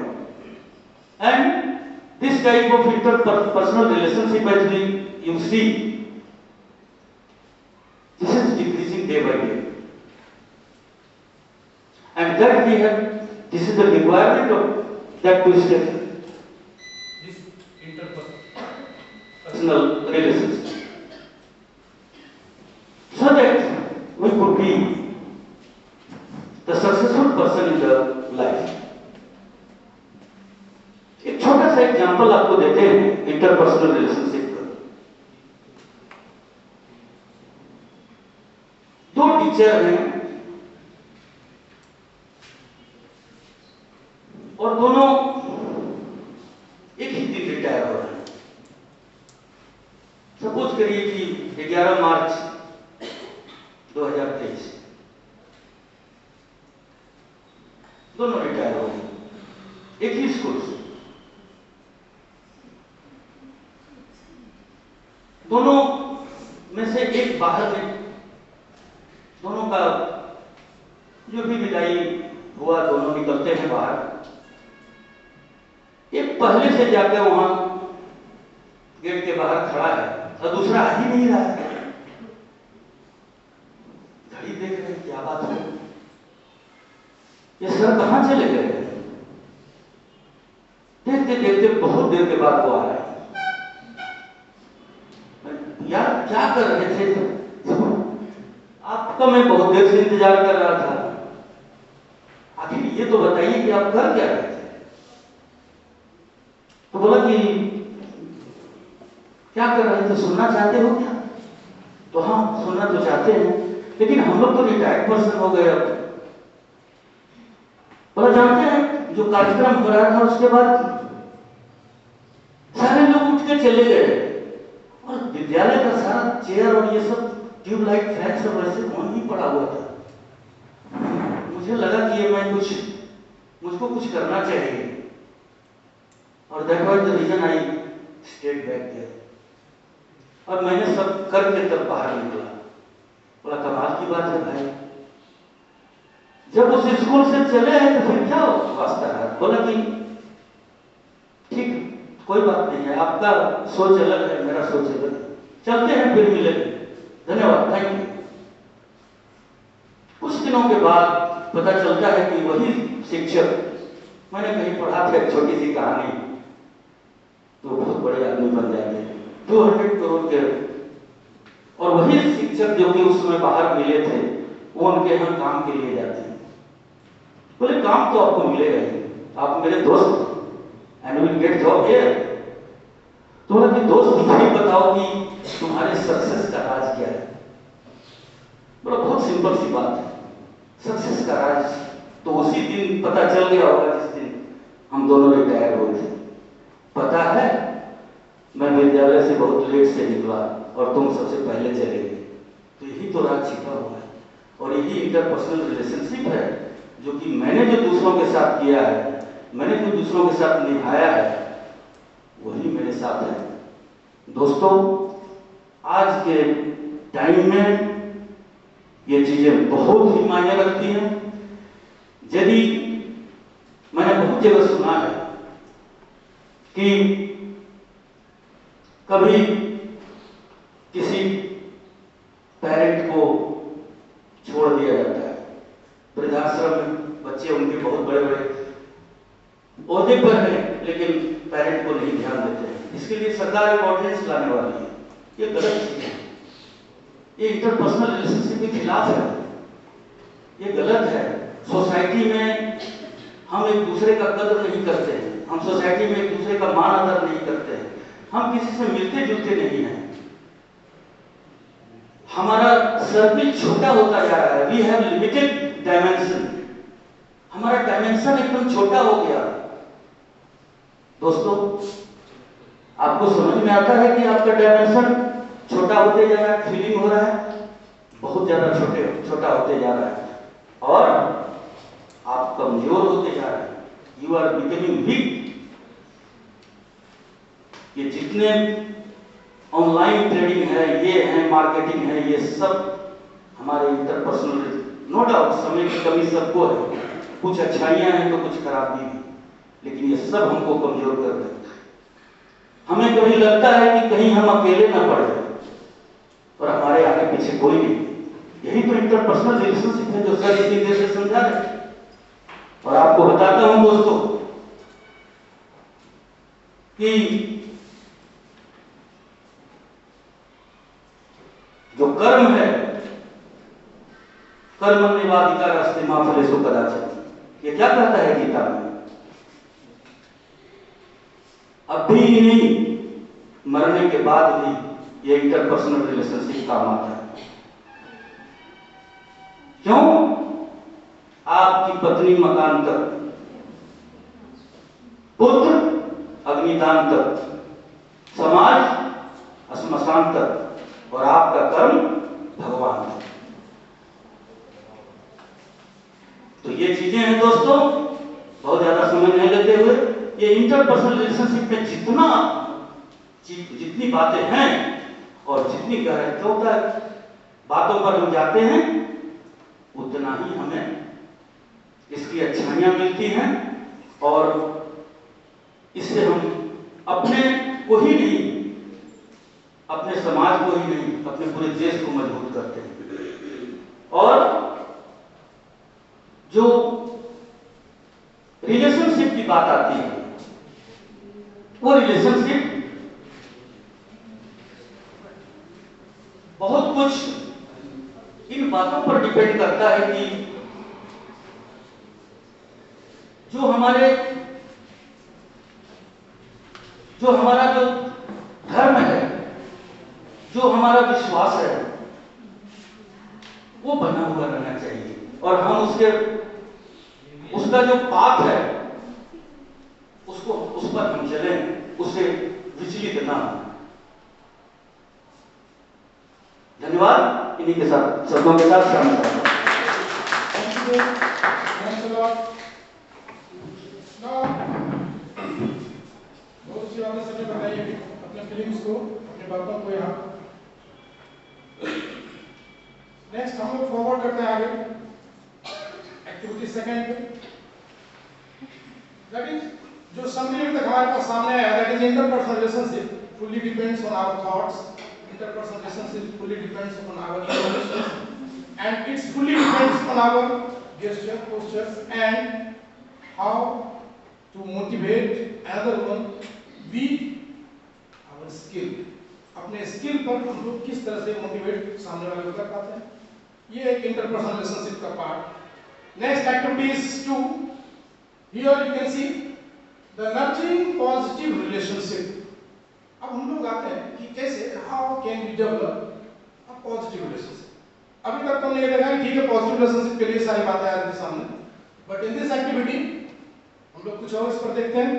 and this type of interpersonal relationship, as you see, this is decreasing day by day, and that we have, this is the requirement of that to step This interpersonal personal relationship, so that we could be the successful person in the life. एक छोटा सा example आपको देते हैं interpersonal relationship का। दो teacher हैं और दोनों एक ही दिन रिटायर हो रहे हैं। सपोज करिए कि 11 मार्च 2023 दोनों रिटायर हो गए एक ही स्कूल से। दोनों में से एक बाहर में, दोनों का जो भी विदाई हुआ, दोनों निकलते हैं बाहर। एक पहले से जाकर वहां गेट के बाहर खड़ा है और दूसरा आ ही नहीं रहा है। घड़ी देख रहे हैं, क्या बात है, ये सर कहां चले गए? देखते देखते बहुत देर के बाद वो आ रहा है। यार क्या कर रहे थे? आपका मैं बहुत देर से इंतजार कर रहा था, आखिर ये तो बताइए कि आप कर क्या रहे थे? तो बोला कि क्या कर रहे थे, सुनना चाहते हो क्या? तो हाँ, सुनना तो चाहते हैं, लेकिन हम लोग तो रिटायर्ड पर्सन हो गए अब। बोला जानते हैं जो कार्यक्रम हो रहा था उसके बाद सारे लोग उठ के चले गए और विद्यालय का सारा चेयर और ये सब ट्यूबलाइट फैन सब वैसे वहीं ही पड़ा हुआ था। मुझे लगा कि ये मैं मुझको कुछ करना चाहिए, और that was the reason I stayed back there. और मैंने सब करके तब बाहर निकला। बोला कमाल की बात है भाई, जब उस स्कूल से चले हैं तो फिर क्या वास्ता है? बोला कि ठीक, कोई बात नहीं है, आपका सोच अलग है, मेरा सोच अलग है, चलते हैं फिर मिलेंगे, धन्यवाद, थैंक यू। कुछ दिनों के बाद पता चलता है कि वही शिक्षक, मैंने कहीं पढ़ा था एक छोटी सी कहानी, तो बहुत बड़े आदमी बन जाएंगे, 200 करोड़ के, और वही शिक्षक जो कि उस समय बाहर मिले थे वो उनके यहाँ काम के लिए जाते हैं। बोले काम तो आपको मिलेगा ही, आप मेरे दोस्त and will get job here. तो बोला कि दोस्त मुझे बताओ कि तुम्हारे सक्सेस का राज क्या है? बोला बहुत सिंपल सी बात है, सक्सेस का राज तो उसी दिन पता चल गया होगा जिस दिन हम दोनों रिटायर हुए थे। पता है, मैं विद्यालय से बहुत लेट से निकला और तुम सबसे पहले चले गए, तो यही तो राज छिपा हुआ है, और यही इंटरपर्सनल रिलेशनशिप है जो कि मैंने जो दूसरों के साथ किया है, मैंने जो दूसरों के साथ निभाया है, वही मेरे साथ है। दोस्तों, आज के टाइम में ये चीजें बहुत ही मायने रखती हैं। यदि मैंने बहुत जगह सुना है कि कभी किसी पेरेंट को छोड़ दिया जाता है, वृद्धाश्रम में बच्चे उनके बहुत बड़े बड़े ओहदे पर हैं, लेकिन पेरेंट को नहीं ध्यान देते हैं। इसके लिए सरकार एक ऑर्डिनेंस लाने वाली है, ये गलत चीज है, ये इंटरपर्सनल रिलेशनशिप के खिलाफ है। ये गलत है। सोसाइटी में हम एक दूसरे का कदर नहीं करते हैं, हम सोसाइटी में एक दूसरे का मान आदर नहीं करते हैं, हम किसी से मिलते जुलते नहीं हैं, हमारा सर्किल छोटा होता जा रहा है। वी हैव लिमिटेड डायमेंशन, हमारा डायमेंशन एकदम छोटा हो गया। दोस्तों, आपको समझ में आता है कि आपका डायमेंशन छोटा होते जा रहा है, फीलिंग हो रहा है, बहुत ज्यादा छोटा होते जा रहा है और आप कमजोर होते जा रहे हैं। You are becoming weak. ये जितने ऑनलाइन ट्रेडिंग है, ये है मार्केटिंग है, ये सब हमारे इंटरपर्सनल, नो डाउट समय की कमी सबको है, कुछ अच्छाइयां हैं तो कुछ खराबी भी, लेकिन ये सब हमको कमजोर कर देता है। हमें कभी लगता है कि कहीं हम अकेले ना पड़ जाए और हमारे आगे पीछे कोई नहीं। यही तो इंटरपर्सनल रिलेशनशिप है जो सर इसी देर से समझा रहे हैं। और आपको बताता हूं दोस्तों कि जो कर्म है, कर्मण्येवाधिकारस्ते मा फलेषु कदाचन, ये क्या कहता है गीता में? अब भी नहीं, मरने के बाद भी ये इंटरपर्सनल रिलेशनशिप काम आता है। क्यों? आपकी पत्नी मकान तक, पुत्र अग्निदान तक, समाज श्मशान तक और आपका कर्म भगवान तक। तो ये चीजें हैं दोस्तों, बहुत ज्यादा समय नहीं लेते हुए, ये इंटरपर्सनल रिलेशनशिप में जितनी बातें हैं और जितनी गहराइयों तक बातों पर हम जाते हैं, उतना ही हमें इसकी अच्छाइयां मिलती हैं और इससे हम अपने को ही नहीं, अपने समाज को ही नहीं, अपने पूरे देश को मजबूत करते हैं। और जो रिलेशनशिप की बात आती है, वो रिलेशनशिप बहुत कुछ इन बातों पर डिपेंड करता है कि जो हमारा जो धर्म है, जो हमारा विश्वास है, वो बना हुआ रहना चाहिए और हम उसका जो पाथ है उस पर हम चलें, उससे विचलित ना हो। धन्यवाद। इन्हीं के साथ, शब्दों के साथ शाम बताइए अपने फीलिंग्स को, अपनी बातों को यहाँ। नेक्स्ट हम लोग फॉरवर्ड करते हैं आगे एक्टिविटी सेकंड पे। दैट इज जो समरी तक हमारे पास सामने आया, that is interpersonal relationship fully depends on our thoughts, interpersonal relationship fully depends upon our emotions, and it fully depends on our gesture, postures, and how to motivate another one with our skill. अपने skill पर हम लोग किस तरह से motivate सामने वाले को कर पाते हैं, ये एक इंटरपर्सनल रिलेशनशिप का part. Next activity is 2. Here you can see the nurturing positive relationship. अब हम लोग आते हैं कि कैसे, how can we develop a positive relationship. अभी तक हमने ये देखा कि ठीक है, पॉजिटिव रिलेशनशिप के लिए सारी बातें आ रही थी सामने, बट इन दिस एक्टिविटी हम लोग कुछ और इस पर देखते हैं।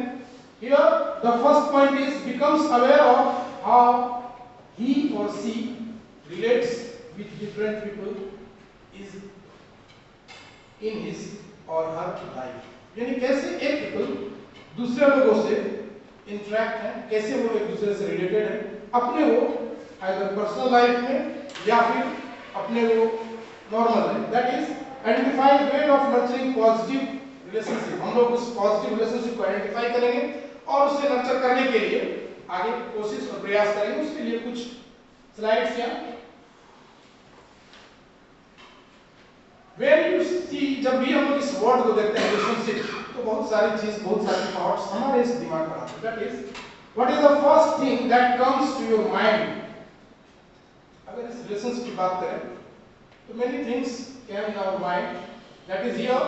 Here the first point is becomes aware of how he or she relates with different people is in his or her life. यानी कैसे एक पीपल दूसरे लोगों से इंटरैक्ट है, कैसे वो एक दूसरे से रिलेटेड है, अपने वो आइदर पर्सनल लाइफ में या फिर अपने वो normal life. That is identified way of nurturing positive relationship. हम लोग उस पॉजिटिव रिलेशनशिप को आइडेंटिफाई करेंगे और उसे नर्चर करने के लिए आगे कोशिश और प्रयास करेंगे। उसके लिए कुछ स्लाइड्स या When you see, जब भी हम लोग इस वर्ड को देखते हैं रिलेशनशिप, तो बहुत सारी चीज, बहुत सारे थॉट्स हमारे इस दिमाग पर आते हैं। That is what is the first thing that comes to your mind. अगर इस रिलेशनशिप की बात करें तो many things came in our mind. That is here.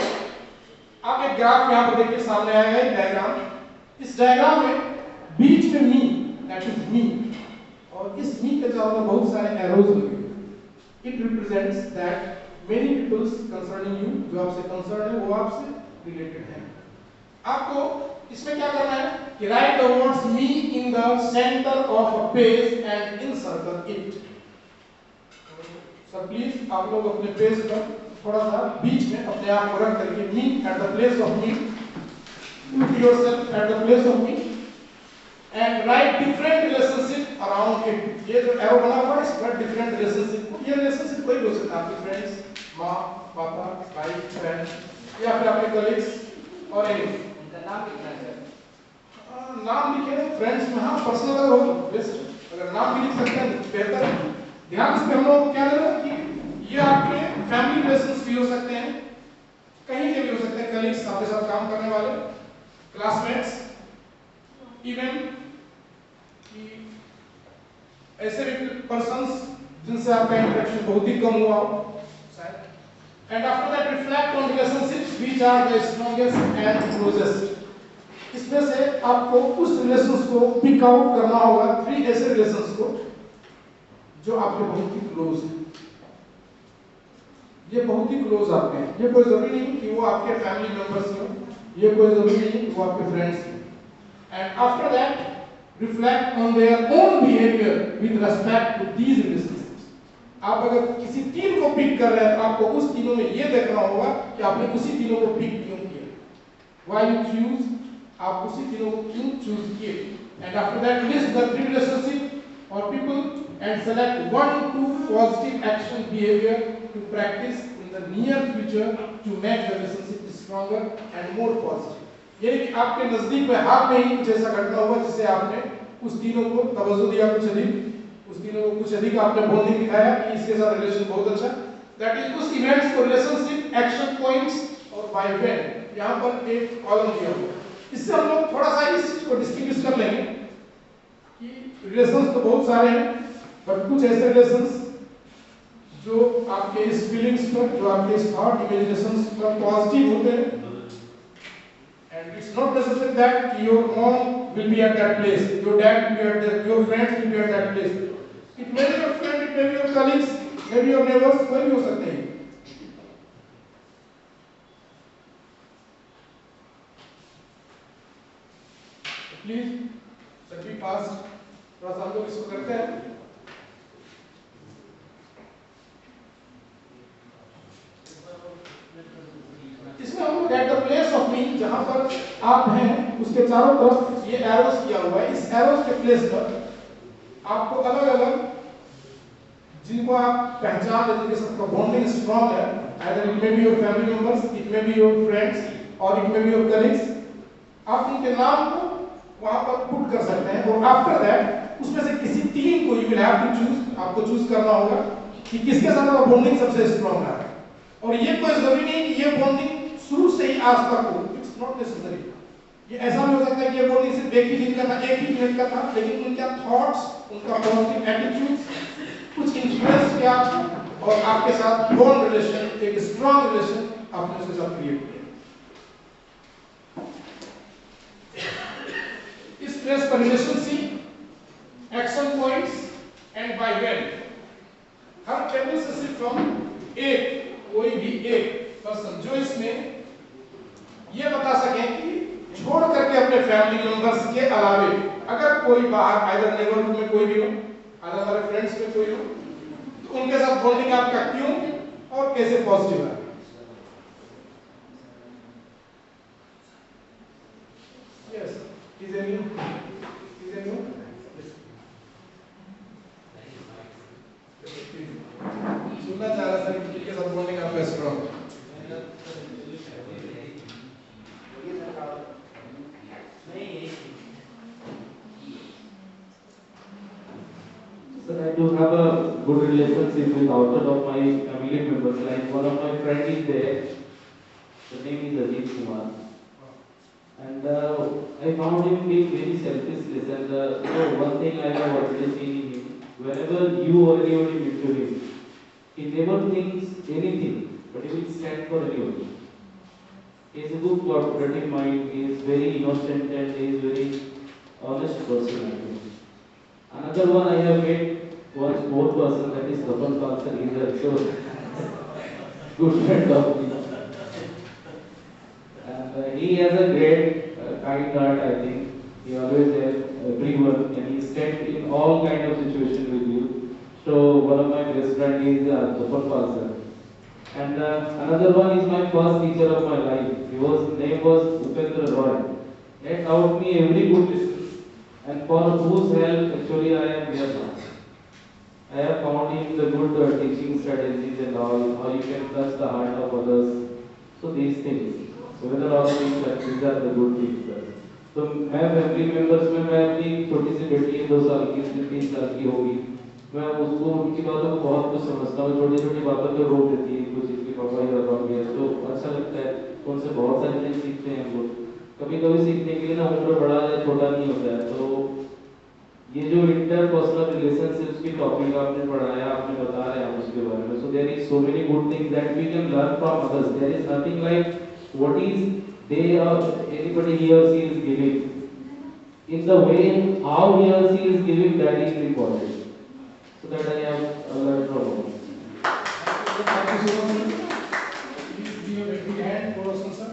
आप एक ग्राफ यहाँ पर देखिए, सामने आएगा एक डायग्राम। इस डायग्राम में बीच में मी, दैट इज मी, और इस मी के चारों में बहुत सारे एरोज लगे। It represents that many peoples concerning you, जो आपसे कंसर्न है वो आपसे रिलेटेड है। आपको इसमें क्या करना है कि right the words me in the centre of a page and encircle it. Sir please आप लोग अपने पेज पर थोड़ा सा बीच में अपने आप को रख करके me at the place of me, put yourself at the place of me and write different relationship around it। ये जो एरो बना हुआ है इस पर डिफरेंट रिलेशनशिप, ये रिलेशनशिप कोई भी हो सकता है, आपके फ्रेंड्स, माँ पापा भाई फ्रेंड, या फिर आपके कलीग्स और एनी। नाम लिखना है नाम लिखे फ्रेंड्स में, हाँ पर्सनल अगर हो बेस्ट, अगर नाम भी लिख सकते हैं तो बेहतर है। ध्यान से हम लोग क्या लेना कि ये आपके फैमिली रिलेशंस भी हो सकते हैं, कहीं के भी हो सकते हैं, कलीग्स, आपके साथ काम करने वाले, क्लासमेट्स, इवन ऐसे भी पर्सन्स जिनसे आपका इंटरेक्शन बहुत ही कम हुआ हो शायद। And after that reflect on relationships which are the strongest and closest. इसमें से आपको उस रिलेशंस को पिक आउट करना होगा, 3 ऐसे रिलेशंस को जो आपके बहुत ही क्लोज हैं। ये बहुत ही क्लोज आपके हैं, ये कोई जरूरी नहीं कि वो आपके फैमिली मेंबर्स हो, ये कोई जरूरी नहीं कि वो आपके फ्रेंड्स हैं। And after that reflect on their own behaviour with respect to these relationships. आप अगर किसी 3 को पिक कर रहे हैं तो आपको उस तीनों में ये देखना होगा कि आपने उसी तीनों को पिक क्यों किया, व्हाई यू चूज, आप उसी तीनों को क्यों चूज किए। And after that list the 3 relationship और people and select 1 to 2 positive action behavior to practice in the near future to make the relationship stronger and more positive। यानी कि आपके नजदीक में हाथ में ही कुछ ऐसा घटना हुआ जिससे आपने उस तीनों को तवज्जो दिया, कुछ अधिक, उस तीनों को कुछ अधिक आपने बॉन्डिंग दिखाया कि इसके साथ रिलेशन बहुत अच्छा, दैट इज उस इवेंट्स को रिलेशनशिप एक्शन पॉइंट्स और बाय व्हेन, यहां पर एक कॉलम दिया हुआ है। इससे हम लोग थोड़ा सा इस चीज को डिस्टिंग्विश कर लेंगे कि रिलेशंस तो बहुत सारे हैं, बट कुछ ऐसे रिलेशंस जो आपके इस फीलिंग्स पर, जो आपके इस थॉट इमेजिनेशंस पर पॉजिटिव होते हैं। And it's not necessary that your mom will be at that place, your dad will be at that, your friends will be at that place, it may be your friend, it may be your colleagues, may be your neighbours, कोई भी हो सकते हैं। Please सभी पास थोड़ा सा हम लोग इसको करते हैं। इसमें हम लोग at the place of me, जहां पर आप हैं उसके चारों तरफ ये एरोस किया हुआ है, इस एरोस के प्लेस पर आपको अलग अलग जिनको आप पहचान लेते, जिनके साथ बॉन्डिंग स्ट्रांग है, either it may be your family members, it may be your friends or it may be your colleagues, आप उनके नाम को वहां पर पुट कर सकते हैं। और आफ्टर दैट उसमें से किसी 3 को you will have to choose, आपको चूज करना होगा कि किसके साथ आपका बॉन्डिंग सबसे स्ट्रांग है। और ये कोई जरूरी नहीं कि ये बॉन्डिंग शुरू से ही आज तक हो, इट्स नॉट नेसेसरी। ये ऐसा भी हो सकता है कि ये बॉन्डिंग सिर्फ एक ही दिन का था, एक ही मिनट का था, लेकिन उनका थॉट्स, उनका पॉजिटिव एटीट्यूड्स कुछ इन्फ्लुएंस किया आपको और आपके साथ बॉन्ड रिलेशन, एक स्ट्रांग रिलेशन आपने उसके साथ क्रिएट किया। इस प्लेस पर relationship, action points and by when, her table से सिर्फ हम एक, कोई भी एक पर्सन जो इसमें ये बता सके कि छोड़ करके अपने फैमिली मेंबर्स के अलावे अगर कोई बाहर आइदर नेबरहुड में कोई भी हो, आइदर हमारे फ्रेंड्स में कोई हो, तो उनके साथ बॉन्डिंग आपका क्यों और कैसे पॉजिटिव है। यस, इज एनी सुनना चाह रहा सर किनके साथ बॉन्डिंग आपका strong. Sir, I do have a good relationship with outside of my family members. Like one of my friend is there. The name is Kumar. And I found him being very selfless. And one thing I have already seen in him, whenever you or anybody meet to him, he never thinks anything but he will stand for anybody. He is a good cooperative mind, he is very innocent and he is very honest person, I think. Another one I have met one more person, that is Tapan Palsar. He is also good friend of me. And he has a great kind heart, I think. He always helps everyone and he stands in all kind of situations with you. So one of my best friends is Tapan Palsar. And another one is my first teacher of my life. His name was Upendra Roy. He taught me every good lesson. And for whose help actually I am here now. I have found him the good teaching strategies and all, how you can touch the heart of others. So these things. So whether all things that these are the good things. तो मैं family members में मैं अपनी छोटी सी बेटी है 2 साल की 3 साल की होगी मैं उसको उनकी बातों को बहुत कुछ समझता हूँ छोटी छोटी बातों पे रो देती है कुछ इसकी पापा या रॉन्ग है तो अच्छा लगता है उनसे बहुत सारी चीज़ सीखते हैं हम लोग कभी कभी सीखने के लिए ना उम्र बड़ा या छोटा नहीं होता है तो ये जो इंटरपर्सनल रिलेशनशिप्स की टॉपिक आपने पढ़ाया आपने बता रहे हैं उसके बारे में so there is so many good things that we can learn from others there is nothing like what is they or anybody he or she is giving in the way how he or she is giving that is important so that I have learned from him. Thank you so much. Please give a big hand for us sir.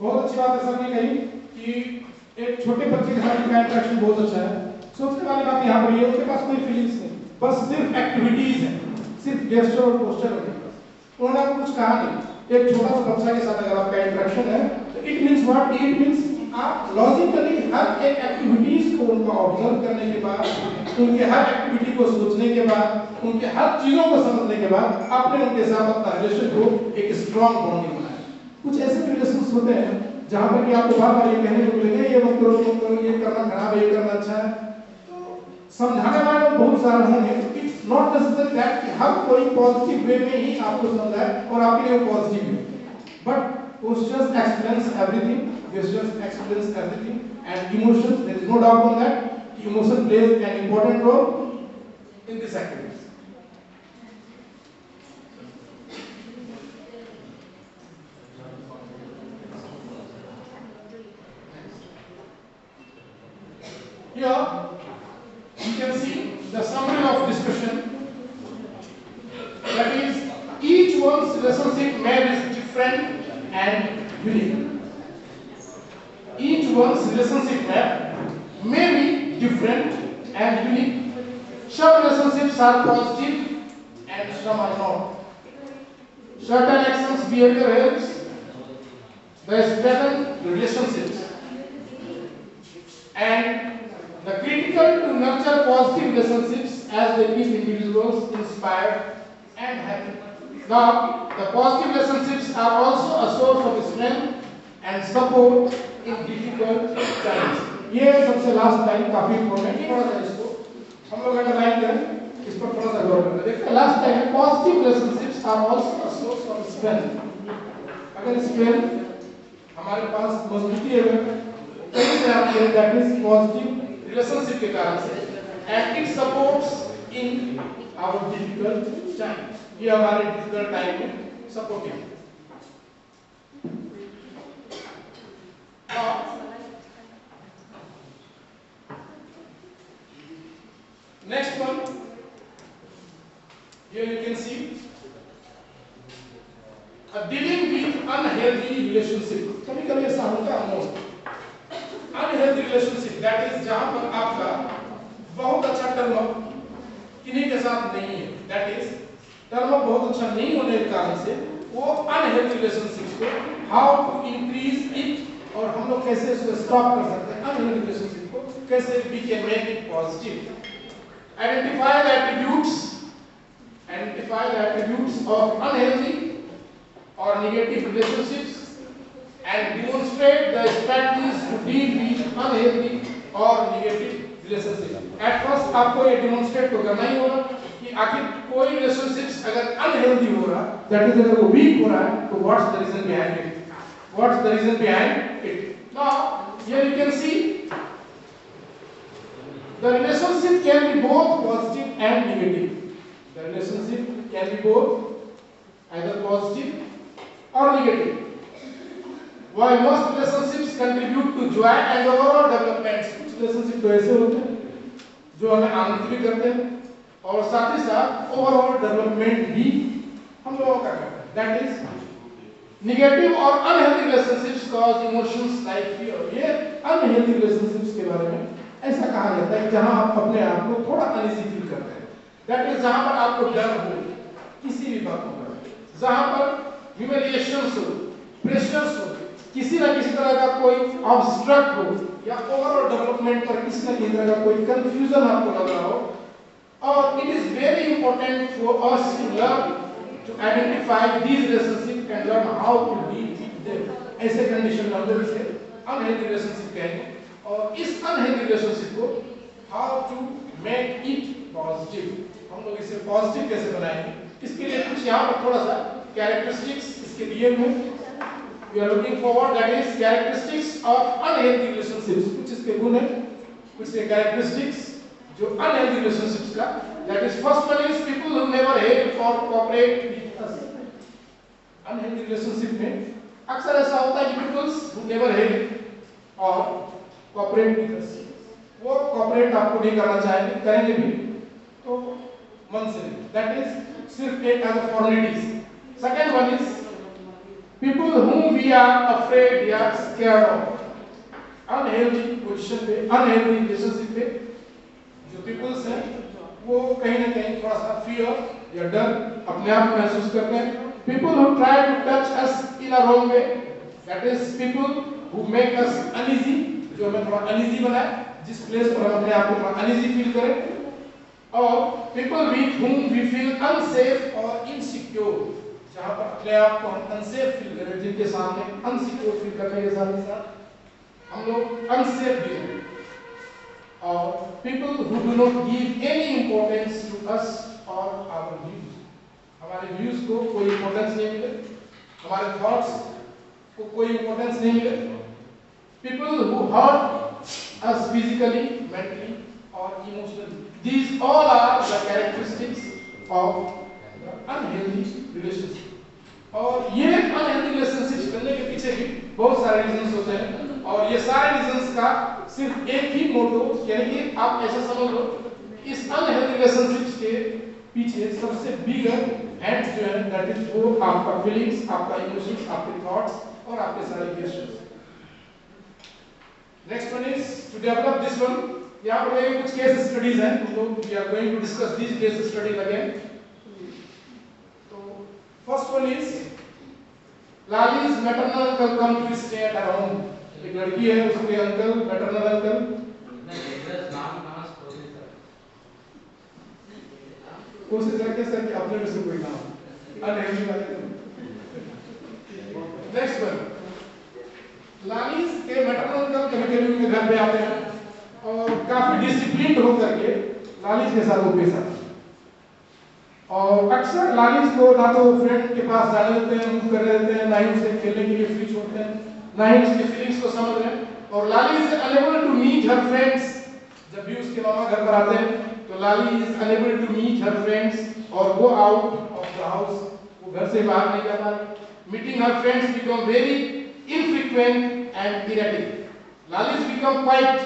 बहुत अच्छी बात है sir ने कही कि एक छोटे बच्चे के साथ का इंटरेक्शन बहुत अच्छा है सोचने वाली बात यहाँ पर ये उसके पास कोई फीलिंग्स नहीं बस सिर्फ एक्टिविटीज है सिर्फ गेस्चर और पोस्टर है उन्होंने आपको कुछ कहा नहीं एक छोटा सा बच्चा के साथ अगर आपका इंटरेक्शन है तो it means what it means आप लॉजिकली हर एक एक्टिविटीज को उनको ऑब्जर्व करने के बाद उनके हर एक्टिविटी को सोचने के बाद उनके हर चीजों को समझने के बाद आपने उनके साथ अपना रिलेशन को एक स्ट्रांग बॉन्डिंग बनाया कुछ ऐसे रिलेशंस होते हैं जहां पर कि आपको बार-बार ये कहने को मिलेगा ये मत करो ये करना खराब है ये करना अच्छा है तो समझाने वाले बहुत सारे होंगे इट्स नॉट नेसेसरी दैट कि हर कोई पॉजिटिव वे में ही आपको समझाए और आपके लिए पॉजिटिव है but questions explains everything questions explains everything and emotions there is no doubt on that emotion plays an important role in this activity here you can see the summary of discussion that is each one's relationship may be different and unique. Each one's relationship map may be different and unique. Some relationships are positive and some are not. Certain actions behavior helps the strengthen relationships. And the critical to nurture positive relationships as they keep individuals inspired and happy. Now, the positive relationships are also a source of strength and support in difficult times. ये सबसे last line काफी important है थोड़ा सा इसको हम लोग underline करें इस पर थोड़ा सा गौर करें देखिए लास्ट लाइन है positive relationships are also a source of strength अगर स्ट्रेंथ हमारे पास मजबूती है कहीं से आप ये दैट इज पॉजिटिव रिलेशनशिप के कारण से and it supports in our difficult time ये हमारे डिफिकल्ट टाइम में supportive next one here you can see dealing with unhealthy relationship कभी-कभी ऐसा होता है unhealthy relationship that is जहां पर आपका बहुत अच्छा टर्म किन्हीं के साथ नहीं है that is टर्म बहुत अच्छा नहीं होने के कारण से वो अनहेल्दी रिलेशनशिप को हाउ टू इंक्रीज इट और हम लोग कैसे इसको स्टॉप कर सकते हैं अनहेल्दी रिलेशनशिप को कैसे we can make it positive identify the attributes of unhealthy or negative relationships and demonstrate the strategies to deal with unhealthy or negative relationship at first आपको ये डेमोंस्ट्रेट तो करना ही होगा कि आखिर कोई रिलेशनशिप्स अगर अनहेल्दी हो रहा दैट इज अगर वो वीक हो रहा है तो what's the reason behind it now here you can see the relationship can be both positive and negative the relationship can be both either positive or negative? While most relationships contribute to joy and overall development, कुछ relationship तो ऐसे होते हैं जो हमें आनंद भी करते हैं और साथ ही साथ ओवरऑल डेवलपमेंट भी हम लोगों का करते हैं. That is negative और unhealthy relationships cause emotions like fear. ये unhealthy relationships के बारे में ऐसा कहा जाता है जहां आप अपने आप को थोड़ा अनईजी फील करते हैं. That is जहां पर आपको डर हो किसी भी बात को, जहां पर ह्यूमिलिएशंस हो, प्रेशर्स हो, किसी न किसी तरह का कोई ऑब्स्ट्रक्ट हो या ओवरऑल डेवलपमेंट पर किसी न किसी तरह का कोई कंफ्यूजन आपको लग रहा हो. और it is very important for us to learn to identify these relationships and learn how to deal with them. ऐसे कंडीशन में हम लोग इसे unhealthy relationship कहेंगे और इस unhealthy relationship को how to make it positive. हम लोग इसे पॉजिटिव कैसे बनाएंगे इसके लिए कुछ यहाँ पर थोड़ा सा characteristics इसके लिए में we are looking forward, that is characteristics of unhealthy relationships. कुछ इसके गुण हैं, कुछ इसके characteristics जो unhealthy relationships का. That is first one is people who never help or cooperate with us. Unhealthy relationship में अक्सर ऐसा होता है कि people who never help or cooperate with us, वो cooperate आपको नहीं करना चाहेंगे, करेंगे भी तो मन से नहीं. That is सिर्फ एक as a formalities. Second one is people whom we are afraid या scared of. Unhealthy position पे, unhealthy relationship पे जो peoples हैं वो कहीं ना कहीं थोड़ा सा फियर या डर अपने आप महसूस करते हैं. People who try to touch us in a wrong way, that is people who make us uneasy, जो हमें थोड़ा uneasy बनाए, जिस प्लेस पर हम अपने आप को थोड़ा uneasy फील करें. और people with whom we feel unsafe or insecure, जहाँ पर अपने आप को हम unsafe फील करें, जिनके सामने unsecure फील करने के साथ साथ हम लोग unsafe भी हैं. Or people who do not give any importance to us or our views. हमारे views को कोई importance नहीं मिले, हमारे thoughts को कोई importance नहीं मिले. People who hurt us physically, mentally or emotionally. These all are the characteristics of the unhealthy relationship. और ये unhealthy relationships बनने के पीछे भी बहुत सारे reasons होते हैं और ये सारे reasons का सिर्फ एक ही मोटो, यानी कि आप ऐसा समझ लो इस अनहेल्दी रिलेशनशिप्स के पीछे सबसे बिगर हैंड जो है दैट इज वो आपका फीलिंग्स, आपका इमोशंस, आपके थॉट्स और आपके सारे gestures. Next one is to develop this one. यहाँ पर कुछ केस स्टडीज हैं, तो we are going to discuss these case studies again. तो first one is Lali's maternal uncle come to stay at her home. एक लड़की है, उसके अंकल, मैटरनल अंकल कोशिश करके सर कि अपने में से कोई नाम अनहेल्दी वाले. नेक्स्ट वन, लालीज के मैटरनल अंकल कभी-कभी उनके घर पे आते हैं और काफी डिसिप्लिन्ड होकर के लालीज के साथ वो पेश आते हैं. और अक्सर लालीज को ना तो फ्रेंड के पास जाने देते हैं, मूव करने देते हैं, ना ही उसे खेलने के लिए फ्री छोड़ते हैं, ना ही उसकी फीलिंग्स को समझ रहे हैं. और Lali is unable to meet her friends. जब भी उसके मामा घर पर आते हैं तो Lali is unable to meet her friends और go out of the house. वो घर से बाहर नहीं जा पा रही. Meeting her friends become very infrequent and erratic. Lali is become quiet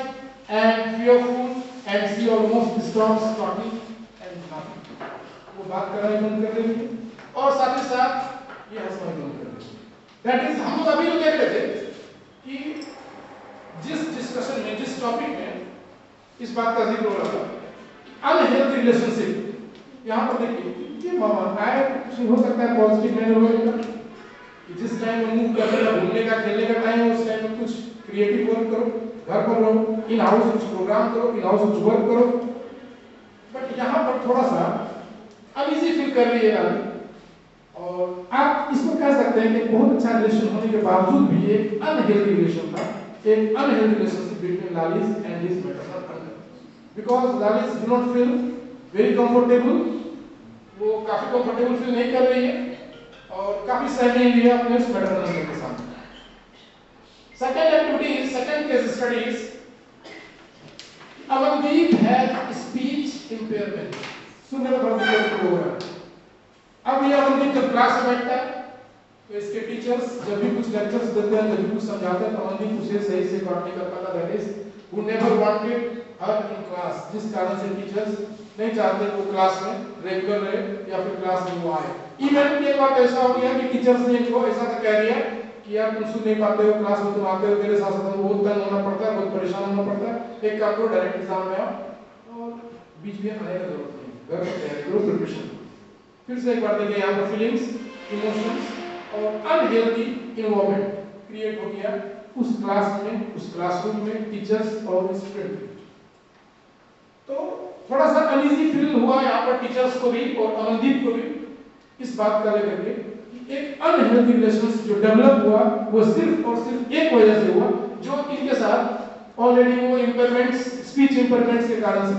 and fearful and she almost stops talking and laughing. वो बात करना बंद कर देती है और साथ ही साथ ये हंसना बंद कर देती है. दैट इज हम लोग अभी जो देख रहे थे कि जिस डिस्कशन में, जिस टॉपिक में इस बात का जिक्र हो रहा था अनहेल्दी रिलेशनशिप. यहाँ पर देखिए ये मामा आए हो सकता है पॉजिटिव मैनर होगा कि जिस टाइम में मूव करने का, घूमने का, खेलने का टाइम है उस टाइम में कुछ क्रिएटिव वर्क करो, घर पर रहो, इन हाउस कुछ प्रोग्राम करो, इन हाउस कुछ वर्क करो. बट यहाँ पर थोड़ा सा अनईजी फील कर रही है लाली. और आप इसको कह सकते हैं कि बहुत अच्छा रिलेशन होने के बावजूद भी एक अनहेल्दी रिलेशन था, एक unhealthy relationship between Lali's and his maternal uncle. Because Lali's do not feel very comfortable. वो काफी कंफर्टेबल फील नहीं कर रही है और काफी सहमी हुई है अपने उस मैटरनल अंकल के साथ. Second activity, second case study is Amandeep had speech impairment. सुनने में बहुत दिक्कत हो रहा है. अब ये अमनदीप जब क्लास में बैठता है तो इसके टीचर्स जब भी कुछ लेक्चर्स देते हैं, जब भी कुछ समझाते हैं तो अमनदीप उसे सही से कॉपी कर पाता, that is who never wanted her in class, जिस कारण से टीचर्स नहीं चाहते वो क्लास में रेगुलर रहे या फिर क्लास में वो आए। इवन एक बार ऐसा हो गया कि टीचर्स ने इनको ऐसा कह दिया कि यार तुम सुन नहीं पाते हो, क्लास में तुम आते हो, तेरे साथ साथ बहुत तंग होना पड़ता है, बहुत परेशान होना पड़ता है, एक काम करो डायरेक्ट एग्जाम में आओ और बीच में आने की जरूरत नहीं, घर में तैयारी करो, प्रिपरेशन। फिर से एक बार देखिए यहाँ पर फीलिंग्स, इमोशंस और अनहेल्दी इन्वायरमेंट क्रिएट हो गया उस क्लास में, उस क्लासरूम में, टीचर्स और स्टूडेंट। तो थोड़ा सा अनईजी फील हुआ यहाँ पर टीचर्स को भी और अमनदीप को भी इस बात का लेकर के कि एक अनहेल्दी रिलेशंस जो डेवलप हुआ वो सिर्फ और सिर्फ एक वजह से हुआ, जो इनके साथ ऑलरेडी वो इंपेयरमेंट्स, स्पीच इंपेयरमेंट्स के कारण से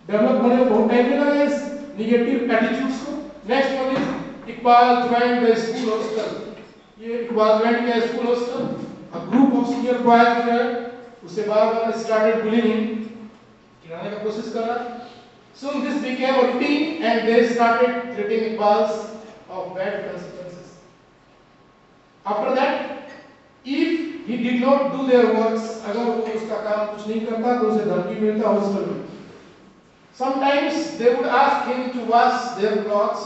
डेवलप होने में बहुत टाइम लगा इस निगेटिव एटीट्यूड्स को। Next one is Iqbal joined the school hostel. ये इकबाल ज्वाइंड किया school hostel, a group of senior boys जो है उससे बार-बार स्टार्टेड बुलिंग हिम, गिराने का कोशिश कर रहा। Soon this became a routine and they started treating Iqbal's of bad consequences. After that, if he did not do their works, अगर वो उसका काम कुछ नहीं करता तो उसे धमकी मिलता हॉस्टल में। Sometimes they would ask him to wash their clothes,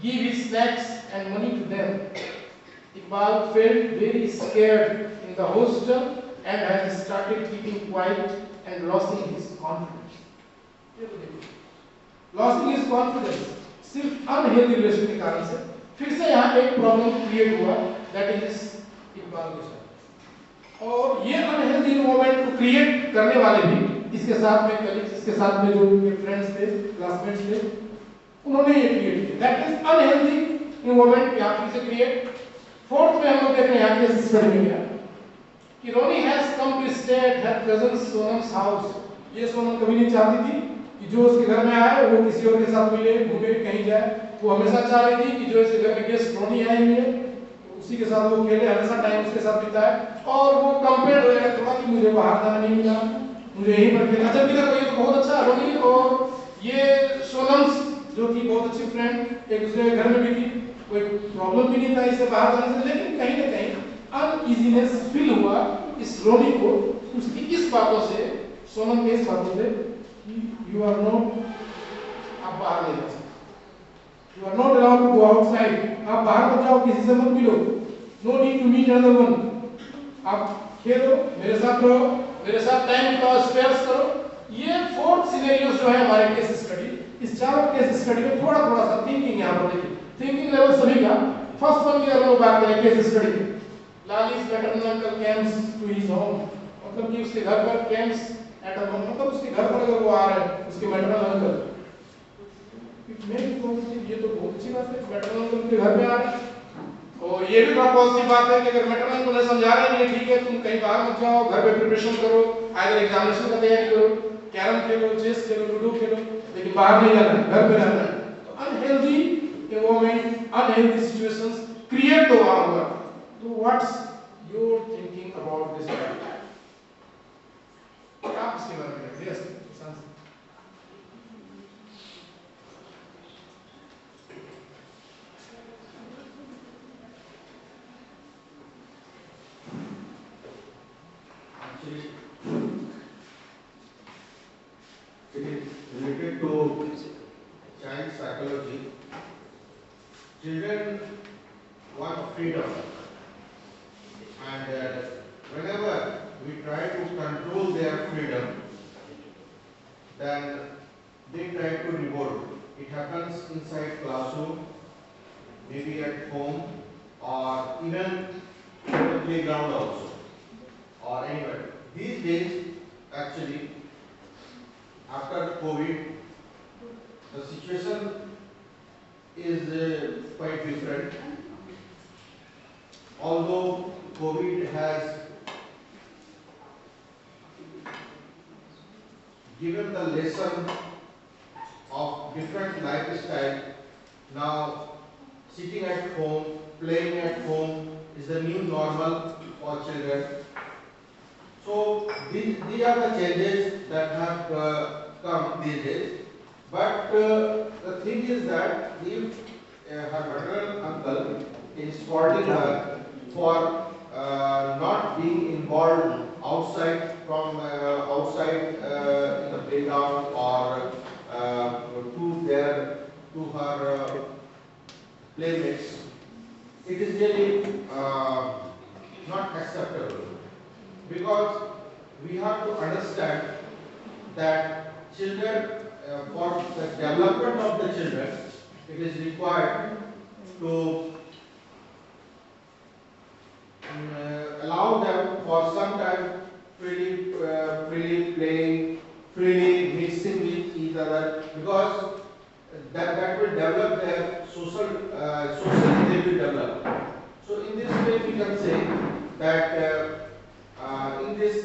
give his snacks and money to them. Iqbal felt very scared in the hostel and had started keeping quiet and losing his confidence. Losing his confidence सिर्फ unhealthy relation के कारण से फिर से यहाँ एक problem create हुआ, that is Iqbal के साथ। और ये अनहेल्दी इन्वायरमेंट को क्रिएट करने वाले भी इसके साथ में कलीग्स, इसके साथ में जो उनके फ्रेंड्स थे, क्लासमेट्स थे, उन्होंने ये क्रिएट किया, दैट इज अनहेल्दी इन्वायरमेंट यहाँ फिर से क्रिएट। फोर्थ में हम लोग देख रहे हैं यहाँ के स्टडी में क्या कि Roni has come to stay at her cousin Sonam's house. ये सोनम कभी नहीं चाहती थी कि जो उसके घर में आए वो किसी और के साथ मिले, घूमे, कहीं जाए। वो हमेशा चाह रही थी कि जो इसके घर में गेस्ट रोनी आई हुई है उसी के साथ वो खेले, हमेशा टाइम उसके साथ बिताए। और वो कंपेयर हो जाएगा थोड़ा कि मुझे बाहर जाना नहीं मिला, मुझे यहीं पर खेलना। जब देखो ये तो बहुत अच्छा रोनी और ये सोनम्स जो थी बहुत अच्छी फ्रेंड, एक दूसरे के घर में भी थी, कोई प्रॉब्लम भी नहीं था इससे बाहर जाने से, लेकिन कहीं ना कहीं अनईजीनेस फील हुआ इस रोनी को उसकी इस बातों से, सोनम के इस बातों से You are not, आप बाहर नहीं जा सकते, You are not allowed to go outside, आप बाहर मत जाओ, किसी से मत मिलो, No need to meet another one, आप खेलो, मेरे साथ रहो, मेरे साथ टाइम बिताओ, स्पेयर्स करो। ये फोर्थ सिनेरियोस जो है हमारे केस स्टडी, इस चारों केस स्टडी में थोड़ा थोड़ा सा थिंकिंग यहाँ पर देखिए, थिंकिंग लेवल सभी का। फर्स्ट वन की अगर हम बात करें केस स्टडी में, Lali's maternal uncle comes to his home, मतलब कि उसके घर पर केम्स एट होम, मतलब उसके घर पर अगर वो आ रहे हैं उसके मैटरनल अंकल, ये तो बहुत अच्छी बात है, मैटरनल अंकल के घर में आ रहे हैं। और ये भी बहुत पॉजिटिव बात है कि अगर मैटरनल अंकल उन्हें समझा रहे हैं ठीक है तुम कहीं बाहर मत जाओ, घर पे प्रिपरेशन करो, आइदर एग्जामिनेशन का तैयारी करो, कैरम खेलो, चेस खेलो, लूडो खेलो, लेकिन बाहर नहीं जाना है, घर पे रहना है। तो unhealthy environment, unhealthy situations create तो वहां होगा। तो what's your thinking about this? आप इसके बारे में yes actually it is related to child psychology. Children want freedom, and whenever we try to control their freedom, then they try to revolt. It happens inside classroom, maybe at home, or even in the playground also, or anywhere. These days, actually, after COVID, the situation is quite different. Although COVID has given the lesson of different lifestyle, now sitting at home, playing at home is the new normal for children. So these are the changes that have come these days. But the thing is that if her maternal uncle is scolding her for not being involved outside in the playground or to her playmates. It is really not acceptable, because we have to understand that children, for the development of the children, it is required to allow them for some time freely playing, freely mixing with each other, because that will develop their socially they will develop. So in this way we can say that in this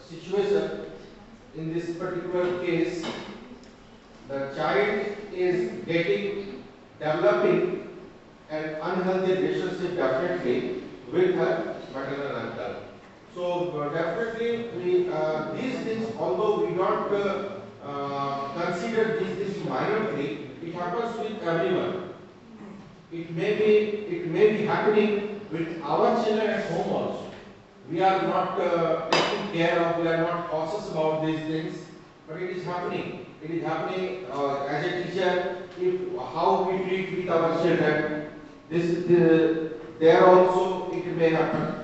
situation, in this particular case, the child is developing an unhealthy relationship definitely with her maternal uncle. So definitely these things, although we don't consider these things minorly, it happens with everyone. It may be happening with our children at home also. We are not taking care of, we are not cautious about these things, but it is happening. It is happening as a teacher, how we treat with our children. There also it may happen.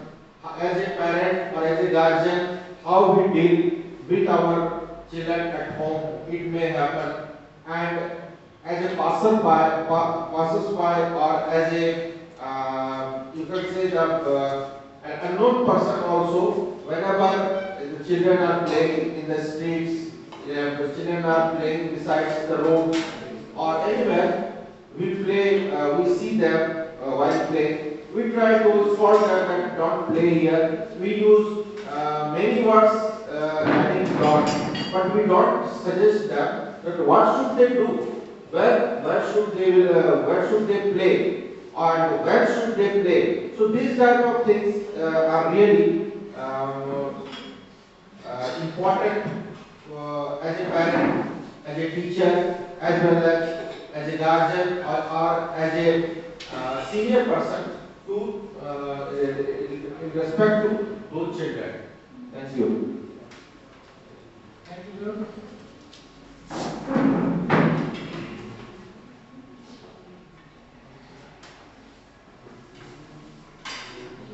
As a parent or as a guardian, how we deal with our children at home, it may happen. And as a passerby or as a you can say an unknown person also, whenever the children are playing in the streets, the children are playing besides the road or anywhere, we see them while playing. We try to scold them and don't play here. We use many words adding dot, but we don't suggest them that what should they do, where should they play, and when should they play. So these type of things are really important as a parent, as a teacher, as well as a guardian or as a senior person to in respect to those children. Thank you. Thank you.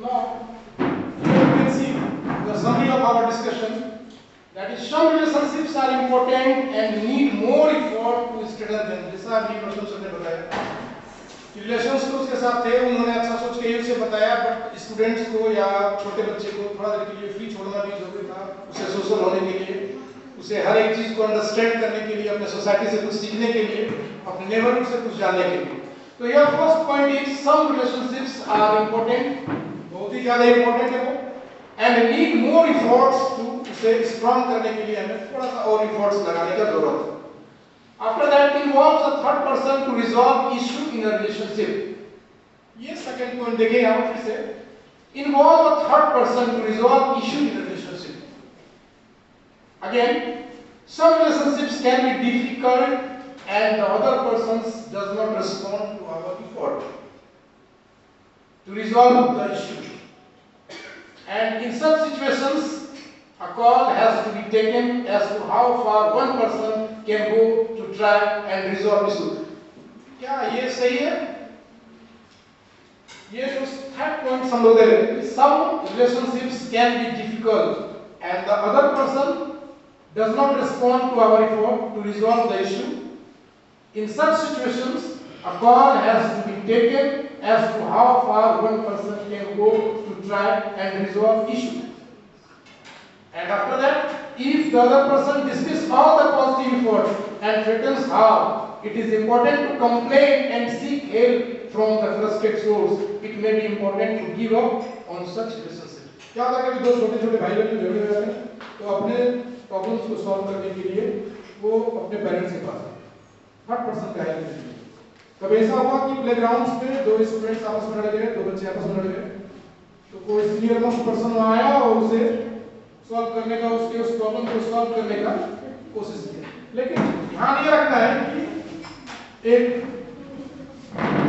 Now, here you can see the summary of our discussion. That is, some relationships are important and need more effort to strengthen them. जैसा अभी professor ने बताया कि relations तो उसके साथ थे, उन्होंने अच्छा सोच के उसे बताया, बट स्टूडेंट्स को या छोटे बच्चे को थोड़ा देर के लिए फ्री छोड़ना भी जरूरी था, उसे सोशल होने के लिए, उसे हर एक चीज को अंडरस्टैंड करने के लिए, अपने सोसाइटी से कुछ सीखने के लिए, अपने नेबरहुड से कुछ जानने के लिए. तो यह first point is some relationships are important, बहुत ही ज्यादा इंपॉर्टेंट है वो, and need more efforts to उसे स्ट्रॉन्ग करने के लिए हमें थोड़ा सा और एफर्ट्स लगाने का जरूरत है. After that, involves a third person to resolve issue in a relationship. ये second point देखिए यहाँ फिर से, involve a third person to resolve issue in a relationship. Again, some relationships can be difficult and the other person does not respond to our effort to resolve the issue. And in such situations, a call has to be taken as to how far one person can go to try and resolve issue. क्या ये सही है? ये जो third point हम लोग दे रहे हैं, some relationships can be difficult and the other person does not respond to our effort to resolve the issue. In such situations, a call has to be taken as to how far one person can go to try and resolve issue. And after that, if the other person dismisses all the positive efforts and threatens harm, it is important to complain and seek help from the trusted source. It may be important to give up on such relationship. क्या होता है कि दो छोटे-छोटे भाई बहन झगड़े हो जाते हैं, तो अपने प्रॉब्लम्स को सॉल्व करने के लिए वो अपने पेरेंट्स के पास आते हैं, थर्ड पर्सन का हेल्प लेते हैं. कभी ऐसा हुआ कि प्लेग्राउंड्स पे दो स्टूडेंट्स आपस में लड़ गए, दो बच्चे आपस में लड़ गए, तो कोई सीनियर मोस्ट पर्सन आया और उसे सॉल्व करने का, उसके उस प्रॉब्लम को सॉल्व करने का कोशिश की. लेकिन ध्यान ये रखना है कि एक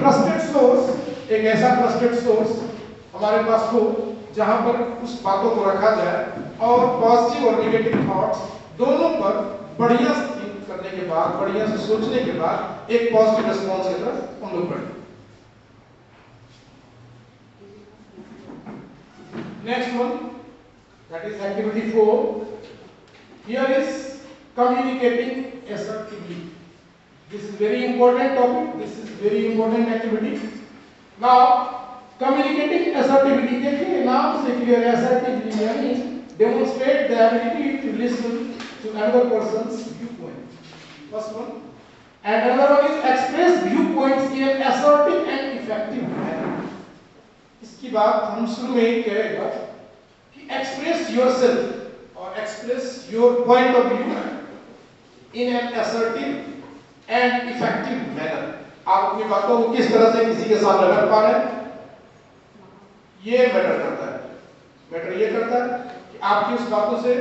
ट्रस्टेड सोर्स, एक ऐसा ट्रस्टेड सोर्स हमारे पास हो जहां पर उस बातों को रखा जाए और पॉजिटिव और नेगेटिव थॉट्स दोनों पर बढ़िया से थिंक करने के बाद, बढ़िया से सोचने के बाद एक पॉजिटिव रिस्पॉन्स की तरफ हम लोग बढ़े। Next one, that is activity 4. Here is communicating assertively. This is very important topic. This is very important activity. Now, communicating assertively. देखिए नाम से clear, assertively यानी demonstrate the ability to listen to another person's viewpoint. First one. And another one is express viewpoints in an assertive and effective manner. इसकी बात हम शुरू में ही कहेगा कि express yourself or express your point of view in an assertive and effective manner. आप अपनी बातों को किस तरह से किसी के सामने रख पा रहे हैं, ये मैटर करता है। मैटर ये करता है कि आपकी उस बातों से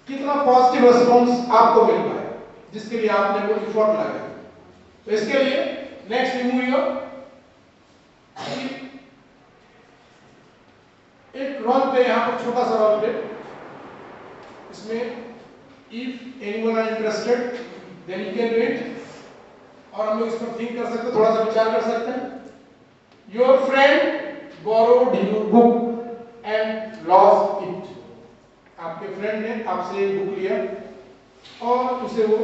कितना पॉजिटिव रिस्पॉन्स आपको मिल पाए, जिसके लिए आपने वो एफर्ट लगाया। तो इसके लिए नेक्स्ट रिमूव एक रोल प्ले, यहाँ पर छोटा सा रोल प्ले, इसमें if anyone are interested then you can read, और हम लोग इस पर थिंक कर सकते हैं, थोड़ा सा विचार कर सकते हैं। Your friend borrowed your book and lost it. आपके फ्रेंड ने आपसे एक बुक लिया और उसे वो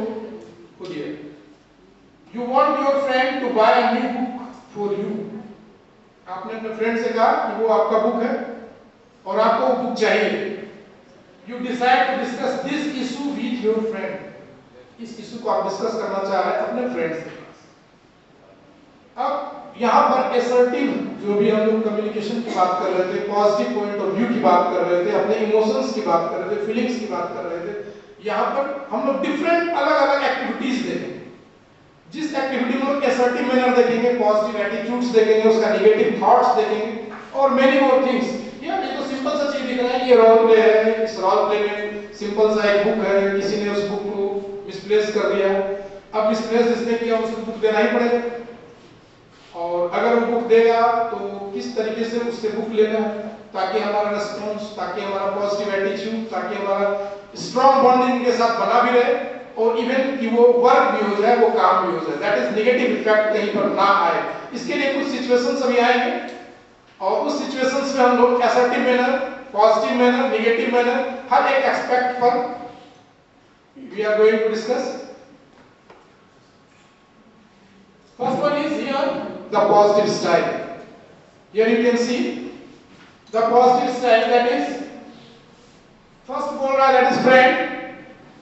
खो दिया। You want your friend to buy a new book for you. आपने अपने फ्रेंड से कहा कि वो आपका बुक है और आपको वो बुक चाहिए। You decide to discuss this issue with your friend। इस इशू को आप डिस्कस करना चाह रहे हैं अपने फ्रेंड से। अब यहाँ पर असर्टिव जो भी हम लोग कम्युनिकेशन की बात कर रहे थे, पॉजिटिव पॉइंट ऑफ व्यू की बात कर रहे थे, अपने इमोशंस की बात कर रहे थे, फीलिंग्स की बात कर रहे थे, यहाँ पर हम लोग डिफरेंट अलग अलग एक्टिविटीज देखेंगे। जिस एक्टिविटी में लोग असर्टिव मैनर देखेंगे, पॉजिटिव एटीट्यूड्स देखेंगे, उसका नेगेटिव थॉट्स देखेंगे और मेनी मोर थिंग्स। यार ये तो सिंपल सा चीज दिख रहा है, ये रोल प्ले है। इस रोल प्ले में सिंपल सा एक बुक है, किसी ने उस बुक को मिसप्लेस कर दिया। अब मिसप्लेस जिसने किया उसको बुक देना ही पड़ेगा, और अगर वो बुक देगा तो किस तरीके से उससे बुक लेना है ताकि हमारा रिस्पॉन्स, ताकि हमारा पॉजिटिव एटीट्यूड, ताकि हमारा स्ट्रॉन्ग बॉन्डिंग के साथ बना भी रहे और इवन कि वो वर्क भी हो जाए, वो काम भी हो जाए, दैट इज नेगेटिव इफेक्ट कहीं पर ना आए। इसके लिए कुछ सिचुएशंस अभी आएंगे और उस सिचुएशंस में हम लोग assertive manner, positive manner, negative manner, हर एक एस्पेक्ट पर we are going to discuss. First one is here the positive style. Here you can see the positive style, that is first बोल रहा है that is friend,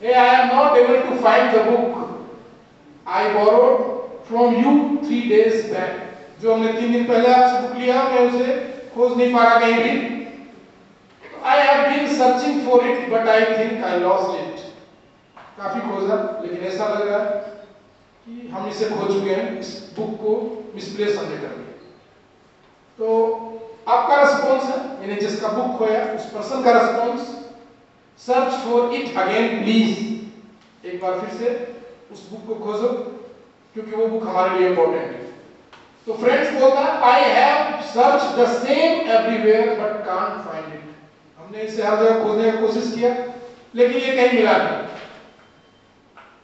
hey I am not able to find the book I borrowed from you 3 days back। जो हमने 3 दिन पहले आपसे book लिया, मैं उसे खोज नहीं पा रहा कहीं भी। I have been searching for it but I think I lost it। काफी खोजा लेकिन ऐसा लग रहा है कि हम इसे खो चुके हैं, इस बुक को मिसप्लेस हमने कर दिया। तो आपका रिस्पॉन्स है, यानी जिसका बुक खोया उस पर्सन का response, search for it again please. एक बार फिर से उस बुक को खोजो क्योंकि वो बुक हमारे लिए इंपॉर्टेंट है। तो फ्रेंड्स बोलता है आई have search the same everywhere but can't find it. हमने इसे हर जगह खोजने की कोशिश किया लेकिन ये कहीं मिला नहीं।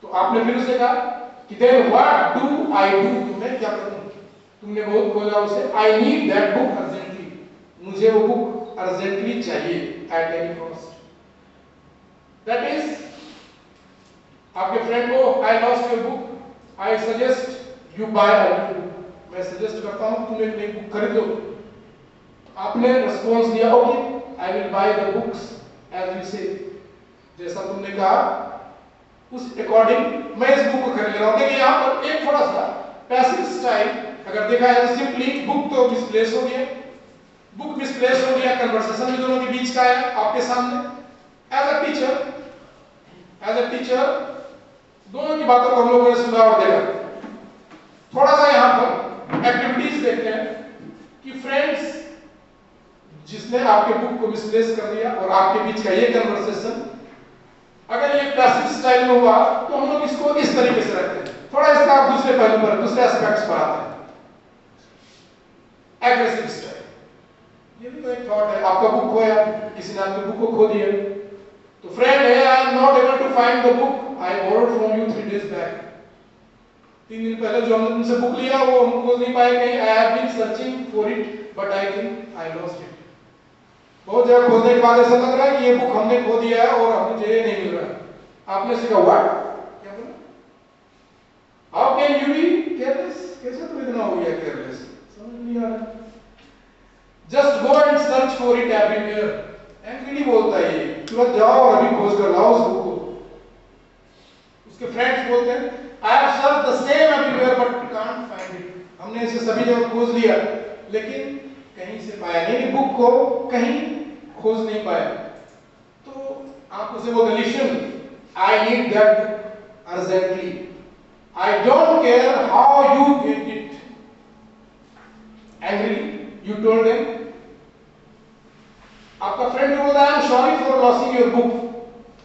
तो आपने फिर उसे कहा कि then what do I do? मैं क्या करूं? तुमने बहुत खोजा उसे, I need that book urgently। मुझे वो बुक अर्जेंटली चाहिए at any cost। That is आपके फ्रेंड को I lost your book, I suggest you buy a new book। मैं सजेस्ट करता हूं तुम एक नई बुक खरीद लो। आपने रिस्पॉन्स दिया okay I will buy the books as you say। जैसा तुमने कहा उस अकॉर्डिंग मैं इस बुक को खरीद रहा हूं। देखिए यहाँ पर एक थोड़ा सा पैसिव स्टाइल अगर देखा जाए तो सिंपली बुक तो मिसप्लेस हो गया, बुक मिसप्लेस हो गया, कन्वर्सेशन भी दोनों के बीच का है आपके सामने। एज अ टीचर दोनों की बातों को हम लोगों ने सुना और देखा। थोड़ा सा यहाँ पर एक्टिविटीज देखते हैं कि फ्रेंड्स जिसने आपके बुक को मिसप्लेस कर दिया और आपके बीच का ये कन्वर्सेशन, अगर ये पैसिव स्टाइल में हुआ तो हम लोग इसको इस तरीके से रखते हैं। थोड़ा इसका आप दूसरे पहलू पर, दूसरे एस्पेक्ट्स पर आते हैं। Aggressive style. ये भी तो एक थॉट है। आपका बुक खोया, किसी ने आपके बुक को खो दिया, तो फ्रेंड है, I am not able to find the book I borrowed from you 3 days back. 3 दिन पहले जो हमने तुमसे बुक लिया वो हम खोज नहीं पाए कहीं। I have been searching for it but I think I lost it. बहुत जगह खोजने के बाद ऐसा लग रहा है कि ये बुक हमने खो दिया है और अब मुझे ये नहीं मिल रहा है। आपने सीखा व्हाट, क्या बोला? How can you be careless? कैसे तुम इतना हो गया केयरलेस? समझ नहीं आ रहा। Just go and search for it everywhere. Angry बोलता है ये, तुरंत जाओ और अभी खोज कर लाओ उस बुक को। उसके फ्रेंड्स बोलते हैं I have search the same everywhere but can't find it. हमने इसे सभी जगह खोज लिया लेकिन कहीं से पाया नहीं, बुक को कहीं खोज नहीं पाया। तो आप उसे बोलते हैं listen, I need that book urgently, I don't care how you get it. Angry you told them. आपका फ्रेंड बोलता है I am sorry for losing your book,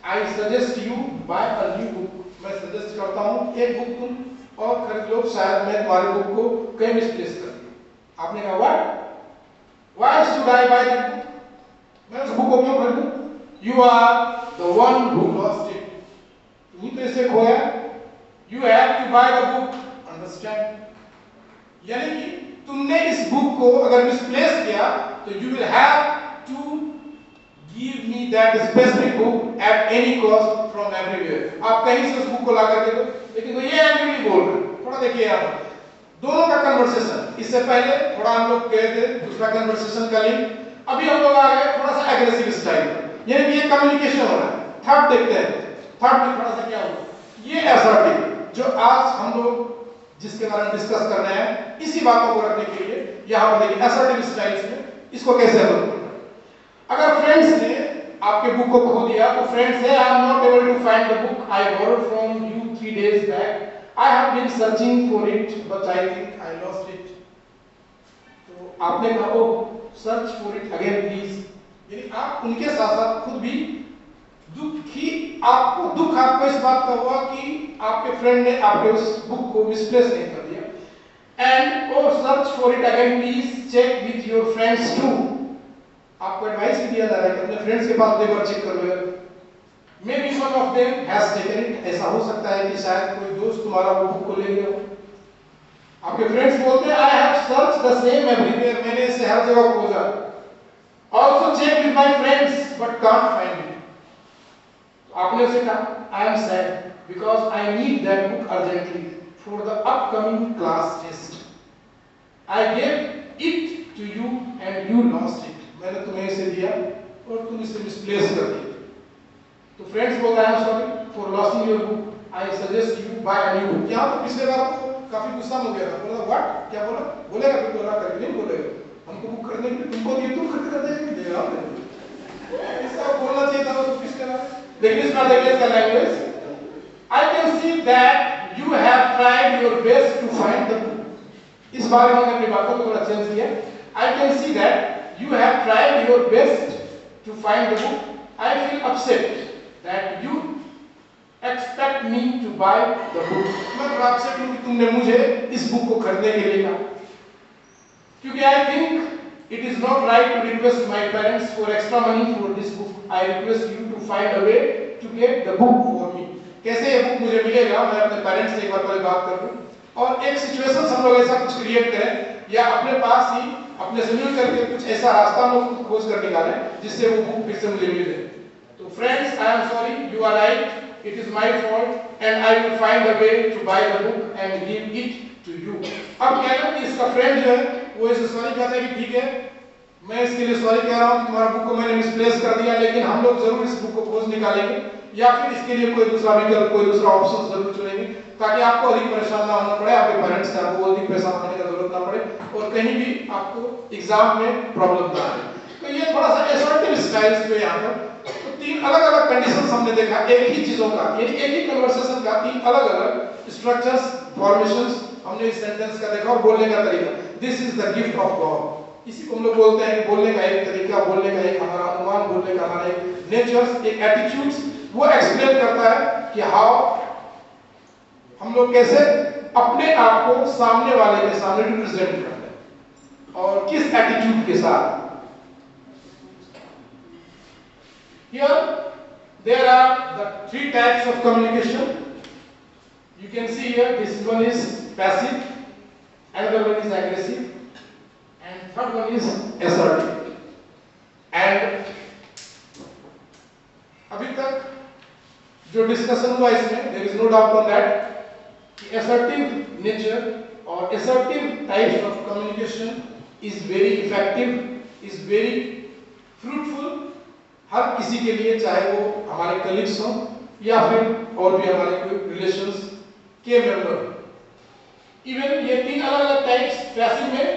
I suggest you buy a new book. मैं suggest करता हूं एक book तुम और खरीद लो, शायद मैं तुम्हारी बुक को कहीं मिसप्लेस कर दिया। आपने कहा what, why should I buy that book? मैं उस बुक को क्यों खरीदूं? You are the one who lost it. तुम ही तो इसे खोया। You have to buy the book, understand? यानी कि तुमने इस बुक को अगर मिसप्लेस किया तो you will have to give me that specific book at any cost from everywhere। आप कहीं से उस बुक को ला करके दो। लेकिन वो ये एंग्री बोल रहे हैं। थोड़ा देखिए यहाँ पर दोनों का कन्वर्सेशन। इससे पहले थोड़ा हम लोग गए थे दूसरा कन्वर्सेशन का लिंक, अभी हम लोग आ गए थोड़ा सा एग्रेसिव स्टाइल, यानी कि ये कम्युनिकेशन हो रहा है। थर्ड देखते हैं, थर्ड में थोड़ा सा क्या हुआ, ये असर्टिव जो आज हम लोग जिसके बारे में डिस्कस कर रहे हैं, इसी बातों को रखने के लिए यहाँ पर देखिए असर्टिव स्टाइल्स में इसको कैसे हल करना। अगर फ्रेंड्स ने आपके बुक को खो दिया तो फ्रेंड्स है I am not able to find the book I borrowed from you 3 days back, I have been searching for it but I think I lost it. तो आपने कहा oh search for it again please, यानी आप उनके साथ साथ खुद भी आपको इस बात का हुआ कि आपके फ्रेंड ने आपके उस बुक को मिसप्लेस नहीं कर दिया। And oh search for it again please, check with your friends too. आपको एडवाइस भी दिया जा रहा है कि अपने फ्रेंड्स के पास एक बार चेक कर लो। Maybe one of them has taken it. ऐसा हो सकता है कि शायद कोई दोस्त तुम्हारा वो बुक को ले गया हो। आपके फ्रेंड्स बोलते हैं I have search the same everywhere, मैंने इसे हर जगह खोजा। Also check with my friends but can't find it. आपने उसे कहा I am sad because I need that book urgently for the upcoming class test, I gave it to you and you lost it. मैंने तुम्हें इसे दिया और तुम इसे मिसप्लेस कर दिया। तो फ्रेंड्स बोल रहा है sorry for losing your book, I suggest you buy a new book. यहाँ तो पिछले बार तो काफी गुस्सा हो गया था, बोला व्हाट, क्या बोला, बोलेगा फिर बोला करके नहीं बोलेगा, हमको बुक खरीदने के लिए तुमको दिए, तुम खरीद कर देगा ऐसा बोलना चाहिए था तो पिछले बार। लेकिन इस बार देखिए इसका language, I can see that you have tried your best to find the book. इस बार हमने अपनी बातों को थोड़ा चेंज किया। I can see that you have tried your best to find the book, I feel upset that you expect me to buy the book। मैं थोड़ा upset हूँ कि तुमने मुझे इस बुक को खरीदने के लिए कहा, क्योंकि I think it is not right to request my parents for extra money for this book, I request you to find a way to get the book for me। कैसे ये बुक मुझे मिलेगा, मैं अपने पेरेंट्स से एक बार पहले बात कर लूँ और एक सिचुएशन हम लोग ऐसा कुछ क्रिएट करें या अपने पास ही अपने से मिल करके कुछ ऐसा रास्ता हम लोग खोज कर निकालें जिससे वो बुक फिर से मुझे मिले। तो friends I am sorry, you are right, it is my fault and I will find a way to buy the book and give it to you. अब क्या है कि इसका फ्रेंड जो है वो इसे सॉरी कहता है कि ठीक है मैं इसके लिए सॉरी कह रहा हूँ, तुम्हारा बुक को मैंने मिसप्लेस कर दिया, लेकिन हम लोग जरूर इस बुक को खोज निकालेंगे या फिर इसके लिए कोई दूसरा विकल्प, कोई दूसरा ऑप्शन जरूर चुनेंगे ताकि आपको अधिक परेशान ना होना पड़े, आपके पेरेंट्स से आपको अधिक पैसा मांगने का जरूरत ना पड़े और कहीं भी आपको एग्जाम में प्रॉब्लम ना आए। तो ये थोड़ा सा असर्टिव स्टाइल्स पे यहाँ पर तो 3 अलग-अलग कंडीशंस हमने देखा एक ही चीजों का, यानी एक ही कन्वर्सेशन का 3 अलग-अलग स्ट्रक्चर्स, फॉर्मेशंस हमने इस सेंटेंस का देखा और बोलने का तरीका। This is the gift of God. इसी को हम लोग बोलते हैं कि बोलने का एक तरीका, बोलने का एक हमारा अनुमान, बोलने का हमारा एक नेचर, एक एटीट्यूड्स, वो एक्सप्लेन करता है कि हाउ हम लोग कैसे अपने आप को सामने वाले के सामने रिप्रेजेंट करते हैं। और किस एटीट्यूड के साथ. Here there are the three types of communication. You can see here, this one is passive, another one is aggressive, and third one is assertive. And अभी तक जो डिस्कशन हुआ इसमें, there is no doubt on that, कि assertive nature or assertive types of communication is very effective, is very fruitful. हर किसी के लिए, चाहे वो हमारे कलीग्स हों या फिर और भी हमारे कोई रिलेशंस के मेंबर. इवन ये तीन अलग अलग टाइप्स पैसिव में,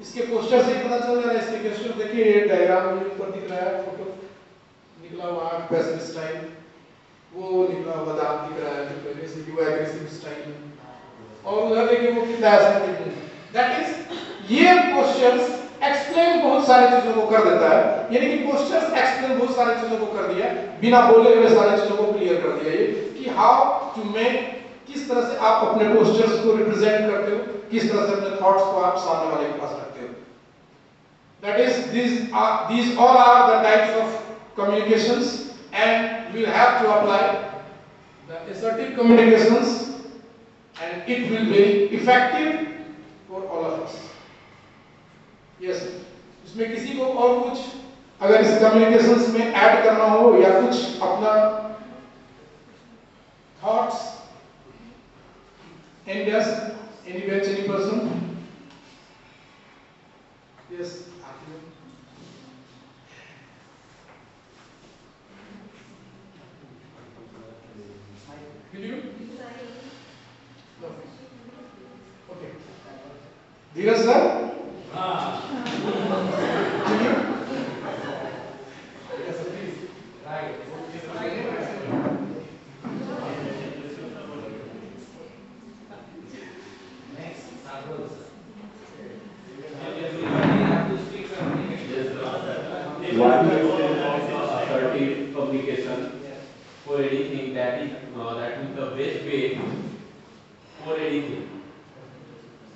इसके पोस्टर से पता चल जा रहा है. इसके गेस्चर देखिए, ये डायग्राम में ऊपर दिख रहा है, फोटो निकला हुआ है पैसिव स्टाइल, वो निकला हुआ दांत दिख रहा है जो पहले से वो एग्रेसिव स्टाइल, और उधर देखिए वो कितना असर्टिव. दैट इज ये पोस्चर्स एक्सप्लेन बहुत सारी चीजों को कर देता है. यानी कि पोस्चर्स एक्सप्लेन बहुत सारी चीजों को कर दिया, बिना बोले हुए सारी चीजों को क्लियर कर दिया. ये कि हाउ टू मेक, किस तरह से आप अपने पोस्चर्स को रिप्रेजेंट करते हो, किस तरह से अपने थॉट्स को आप सामने वाले के पास रखते हो. That is these all are the types of communications, and we will have to apply the assertive communications, and it will be effective for all of us. Yes, इसमें किसी को और कुछ अगर इस कम्युनिकेशंस में ऐड करना हो या कुछ अपना thoughts, and does any person? Yes. Will you? No. Okay. Dheeraj sir? Will you? Yes, sir, please. Right. One is assertive communication for anything, that is the best way for anything.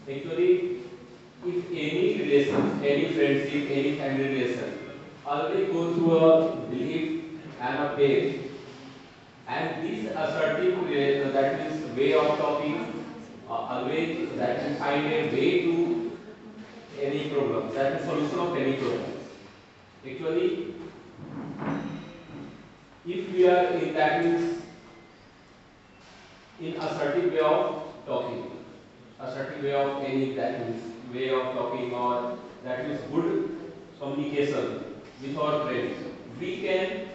Actually, if any relation, any friendship, any family relation always go through a belief and a faith, and this assertive relation, that means way of talking, always that will find a way to any problem, that is solution of any problem. Actually, if we are in, that means in assertive way of talking, assertive way of any, that means way of talking, or that is good communication with our friends, we can,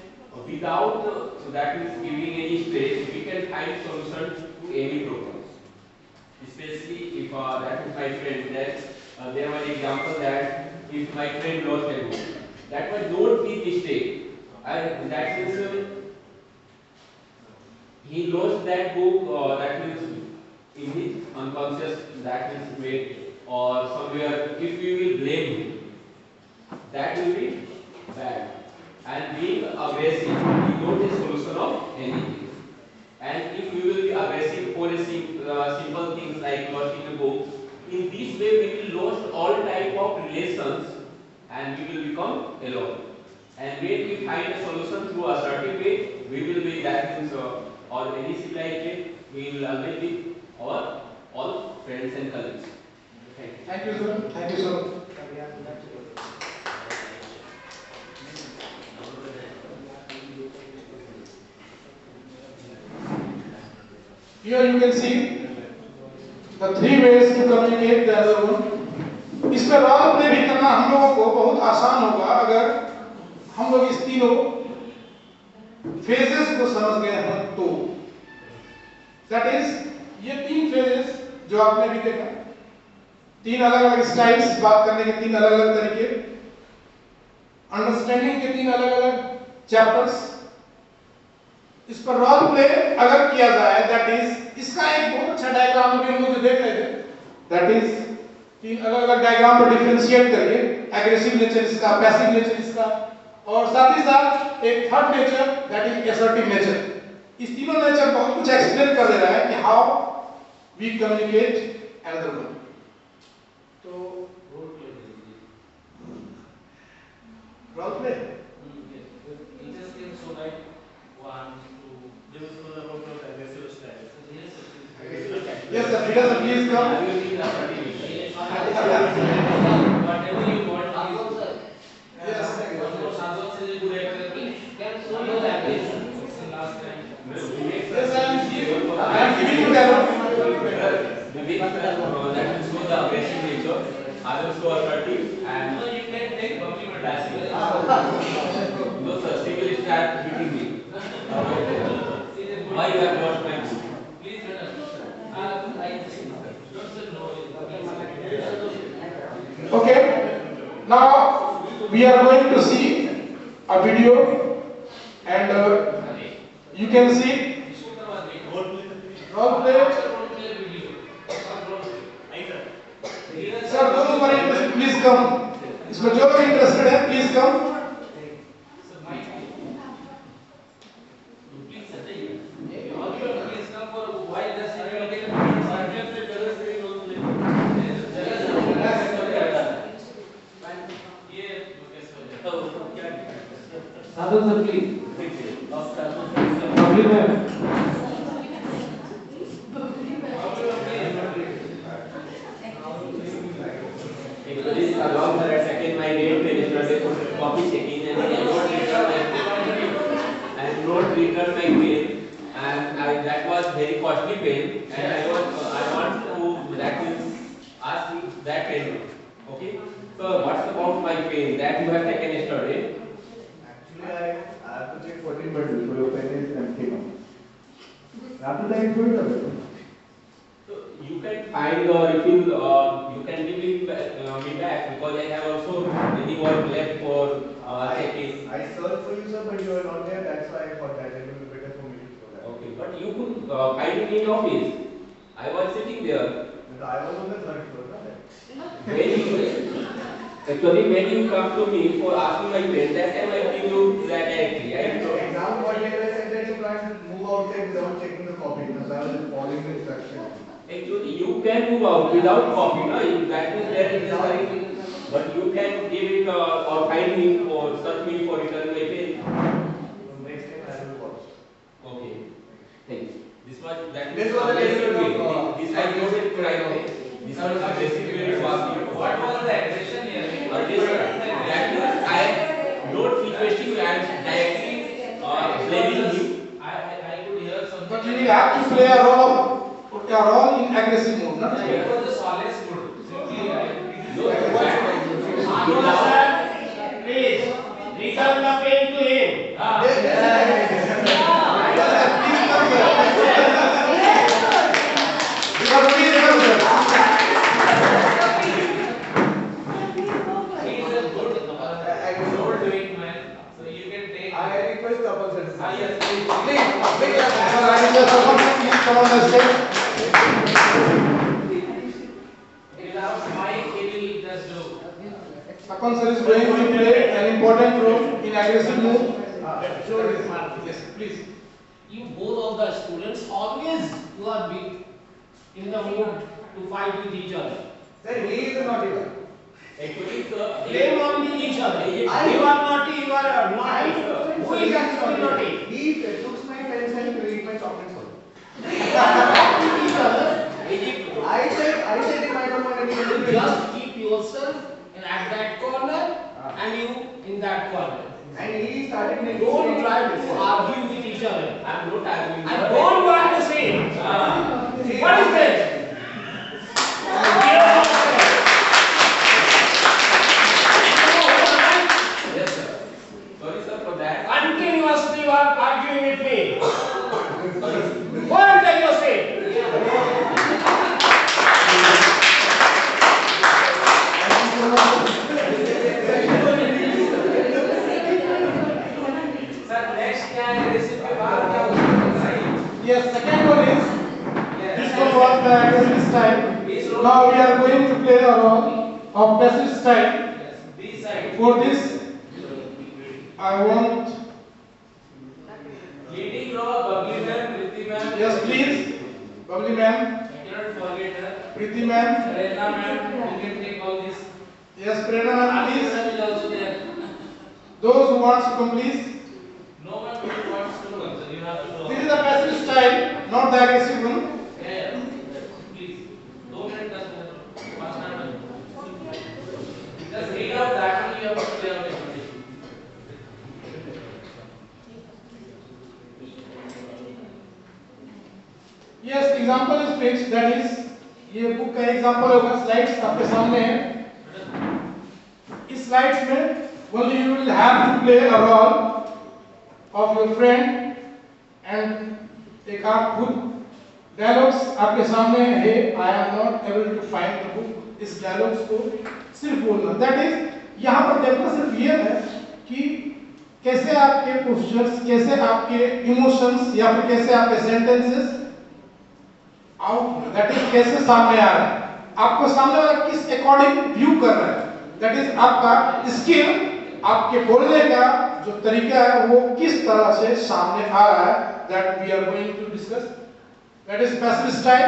without that means giving any stress, we can find solution to any problem. Especially if that is my friend, that there was an example that if my friend lost a book, that was not be mistake. That means he lost that book, that means in his unconscious, that means way, or somewhere. If we will blame him, that will be bad. And being aggressive is not a solution of anything. And if we will be aggressive for a simple things like losing a book, in this way we will lose all type of relations, and we will become alone. And when we find a solution through a certain way, we will be, that means, or any civilization, we will always be our all friends and colleagues. Thank you, sir. Thank you, sir. Here you can see the three ways to communicate the other one. इसमें role play भी करना हम लोगों को बहुत आसान होगा अगर हम लोग इस तीनों फेजेस को समझ गए हैं तो. दैट इज ये तीन फेजेस जो आपने अभी देखा, तीन अलग अलग स्टाइल्स, बात करने के तीन अलग अलग तरीके, अंडरस्टैंडिंग के तीन अलग अलग चैप्टर्स. इस पर रोल प्ले अगर किया जाए, दैट इज इसका एक बहुत अच्छा डायग्राम अभी हम लोग जो देख रहे थे, दैट इज तीन अलग अलग डायग्राम को डिफरेंशिएट करके एग्रेसिव नेचर इसका, पैसिव नेचर इसका, और साथ ही साथ एक third nature that is assertive nature. इस तीनों नेचर बहुत कुछ एक्सप्लेन कर दे रहा है कि how we communicate another one. तो Role play. Teachers can show like 1, 2. They will show the about aggressive style. Yes, sir. Because please come. Whatever you want. Yes. Sadhguru is a good actor. Can show you the aggression. Last time. Yes, I am giving you dialogue. That will show the aggressive nature. I will show assertive and no, you can take compliment passive. No sir, she will start beating me. Why you have lost my book? Please madam. I just don't know. Okay. Now we are going to see a video and you can see role play. Sir, those who are interested, please come. इसमें जो लोग interested है, please come. Sadhu sir, please. Lovely ma'am. Please allow her a second. My date when yesterday copy checking and I not return my mail and that was very costly pain and I want to that means ask you that pain. Okay. So what's about my pain that you have taken yesterday? Actually, I have to take 14 bundles, so your pen is empty now. After that, it's going to be. So you can find or if you can give me back because I have also many work left for checking. I searched for you, sir, but you are not there. That's why I thought that it will be better for me to show that. Okay, but you could find me in office. I was sitting there. But I was on the third floor, not there. Actually, when you come to me for asking my pen, that time I give you that directly. So, exam coordinator said that you can't move outside without checking the copy, because I was following the instructions. Actually, you can move out without copy, no? That is there in the side. But you can give it or find me or search me for return my pen. Next time I will watch. Okay. Thanks. This was that. This was the aggressive way. this This was your right way. This was aggressive way to ask you. What was the aggression here? That is I am not requesting you. I am directly blaming you. I could hear something. But you will have to play a role in aggressive mode, no? It was a solace mood. Simply I. Please, return the pen to him. Because please come here. He is a good role doing man. So you can take. I request couple sentences. Yes, please. Please, big Sir, I request someone please come on the stage. Without mic, he will just do. Sapan sir is going to play an important role in aggressive move. Yes, please. You both of the students always you are in the mood to fight with each other. Sir, he is a naughty one. Actually, sir, Blame on each other. You are naughty, you are naughty. Who is actually naughty? He took my pens and will eat my chocolates for Each other. I said if I don't want anything to do. Just keep yourself at that corner and you in that corner. And he started making. Don't try to argue with each other. I am not arguing. I don't want to say. What is this? Yes, sir. Sorry, sir, for that. Continuously you are arguing with me. Go and take your seat. Sir, next can receive Yes, second one is this one was the aggressive style. Now we are going to play a role of passive style. this side. For this, I want Leading role, bubbly man, Priti ma'am. yes, please, Bubbly ma'am, I cannot forget her. Priti ma'am, Rena ma'am, you can take all this. yes, Prerna ma'am, Ashish please. sir is also there. Those who wants to come, please. No one who wants to come, so you have to show. This is the passive style, not the aggressive one. Yeah, please. 2 minutes, 10 minutes. Just read out that one, you have to clear out information. Yes, example is fixed. That is, ये book का example होगा. Slides आपके सामने है. इस slides में only you will have to play a role of your friend and एक आप खुद डायलॉग्स आपके सामने है. I am not able to find the book. इस डायलॉग्स को सिर्फ बोलना. दैट इज यहाँ पर देखना सिर्फ ये है कि कैसे आपके पोस्चर्स, कैसे आपके इमोशंस या फिर कैसे आपके सेंटेंसेस आउट, दैट इज कैसे सामने आ रहा है. आपको सामने वाला किस अकॉर्डिंग व्यू कर रहा है. दैट इज आपका स्किल, आपके बोलने का जो तरीका है वो किस तरह से सामने आ रहा है. That we are going to discuss. That is passive style.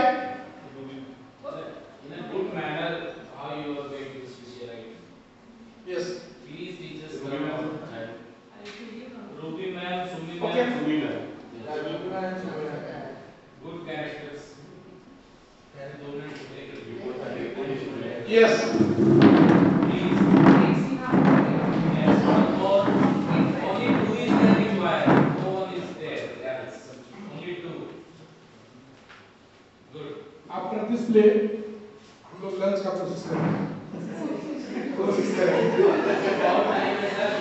In a good manner, how you are going to speak, right? Yes. Please teach us Ruby ma'am, Sumi ma'am, Okay. Sumi ma'am. Good characters. Yes. Please. Yes, one more. Only 2 is there required. No one is there. Yes. Only 2. Good. After this play हम लोग lunch का कोशिश करेंगे. कोशिश करेंगे. About time is up.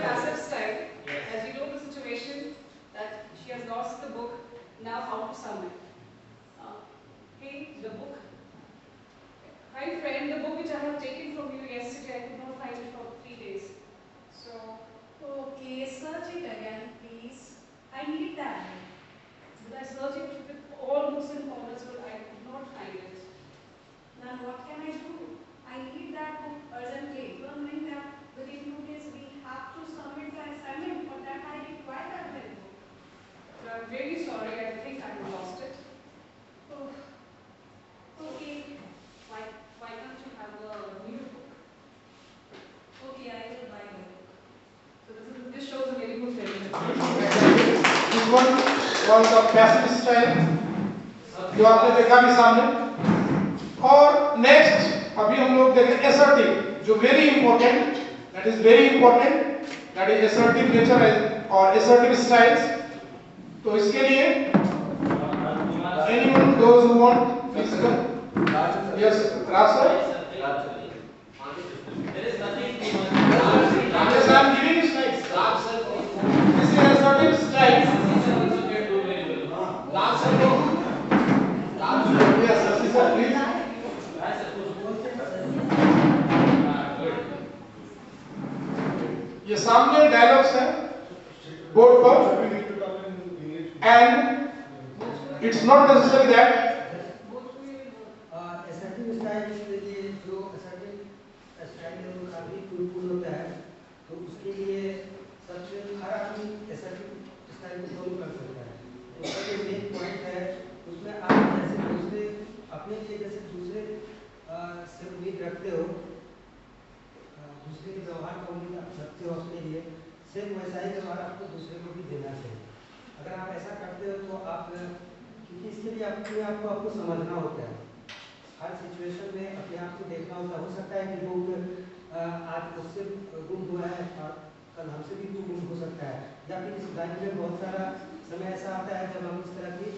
Passive style. As you know the situation that she has lost the book, now how to sum it. Hey, the book. Hi friend, the book which I have taken from you yesterday, I could not find it for 3 days. So, Okay, search it again, please. I need that. but I searched it with all books and corners, but I could not find it. Now what can I do? I need that book urgently. You are knowing that within 2 days we have to submit the assignment. For that I require that very book. So I'm really sorry, I think I have lost it. Oh. Okay. Why can't you have a new book? Okay, I will buy the book. So this shows a very good friendship. This one was the passive style जो आपने देखा भी सामने. और next अभी हम लोग देखें assertive, जो very important, that is very important, that is assertive nature और assertive styles. तो इसके लिए anyone those who want please come. Yes, Raj sir. There is nothing too much. Yes, I am giving you slides. This is assertive styles. Yes, sir, please. ये सामने dialogues हैं board पर, and it's not necessary that assertive style के लिए जो assertive style है वो काफी fruitful होता है. तो उसके लिए सबसे हर आदमी assertive style को फॉलो कर सकता है. तो उसका जो मेन पॉइंट है उसमें आप जैसे दूसरे अपने लिए जैसे दूसरे से उम्मीद रखते हो, दूसरे के व्यवहार का उम्मीद आप रखते हो अपने लिए, सेम वैसा ही व्यवहार आपको दूसरे को भी देना चाहिए. अगर आप ऐसा करते हो तो आप, क्योंकि इसके लिए अपने आप को आपको समझना होता है, हर सिचुएशन में अपने आप को देखना होता है. हो सकता है कि लोग आज उससे गुम हुआ है और कल हमसे भी गुम हो सकता है, या फिर इस लाइफ में बहुत सारा समय ऐसा आता है जब हम इस तरह की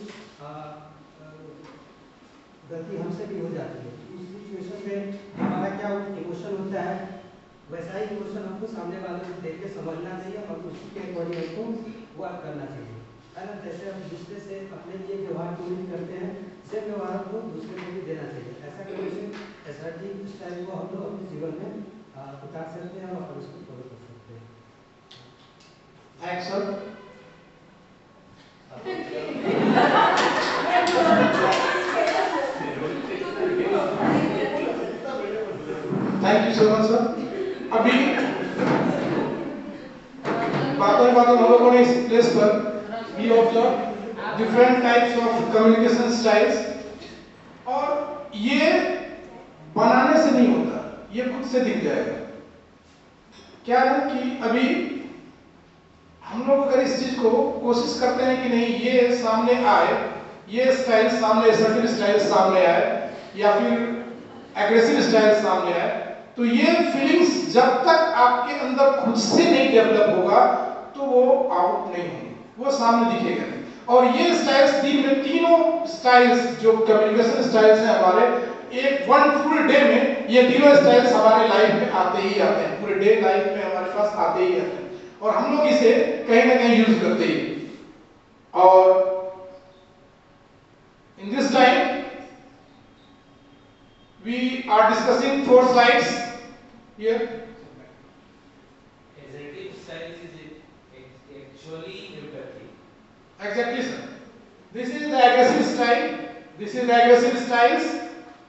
गलती हमसे भी हो जाती है. उस सिचुएशन में हमारा क्या इमोशन होता है, वैसा ही इमोशन हमको सामने वाले को देख के समझना चाहिए और उसी के अकॉर्डिंग हमको वर्क करना चाहिए. है ना, जैसे हम दूसरे से अपने लिए व्यवहार को उम्मीद करते हैं, सेम व्यवहार को दूसरे को भी देना चाहिए. ऐसा करने से assertive स्टाइल को हम लोग अपने जीवन में उतार सकते हैं और उसको फॉलो कर सकते हैं. Thanks sir. Thank you so much sir. अभी बातों बातों हम लोगों ने इस प्लेस पर B observe different types of communication styles, और ये बनाने से नहीं होता, ये खुद से दिख जाएगा। क्या है कि अभी हम लोग अगर इस चीज को कोशिश करते हैं कि नहीं ये सामने आए, ये स्टाइल सामने, असर्टिव स्टाइल सामने आए या फिर एग्रेसिव स्टाइल सामने आए, तो ये फीलिंग्स जब तक आपके अंदर खुद से नहीं डेवलप होगा तो वो आउट नहीं होंगे, वो सामने दिखेगा नहीं। और ये स्टाइल्स दिन में, तीनों स्टाइल्स जो कम्युनिकेशन स्टाइल्स हैं हमारे, एक वन फुल डे में ये तीनों स्टाइल्स हमारे लाइफ में आते ही आते हैं, पूरे डे लाइफ में हमारे पास आते ही आते हैं, और हम लोग इसे कहीं ना कहीं यूज करते ही। और in this time we are discussing 4 slides here. Assertive style is actually empathy. Exactly, sir. This is the aggressive style. This is the aggressive styles.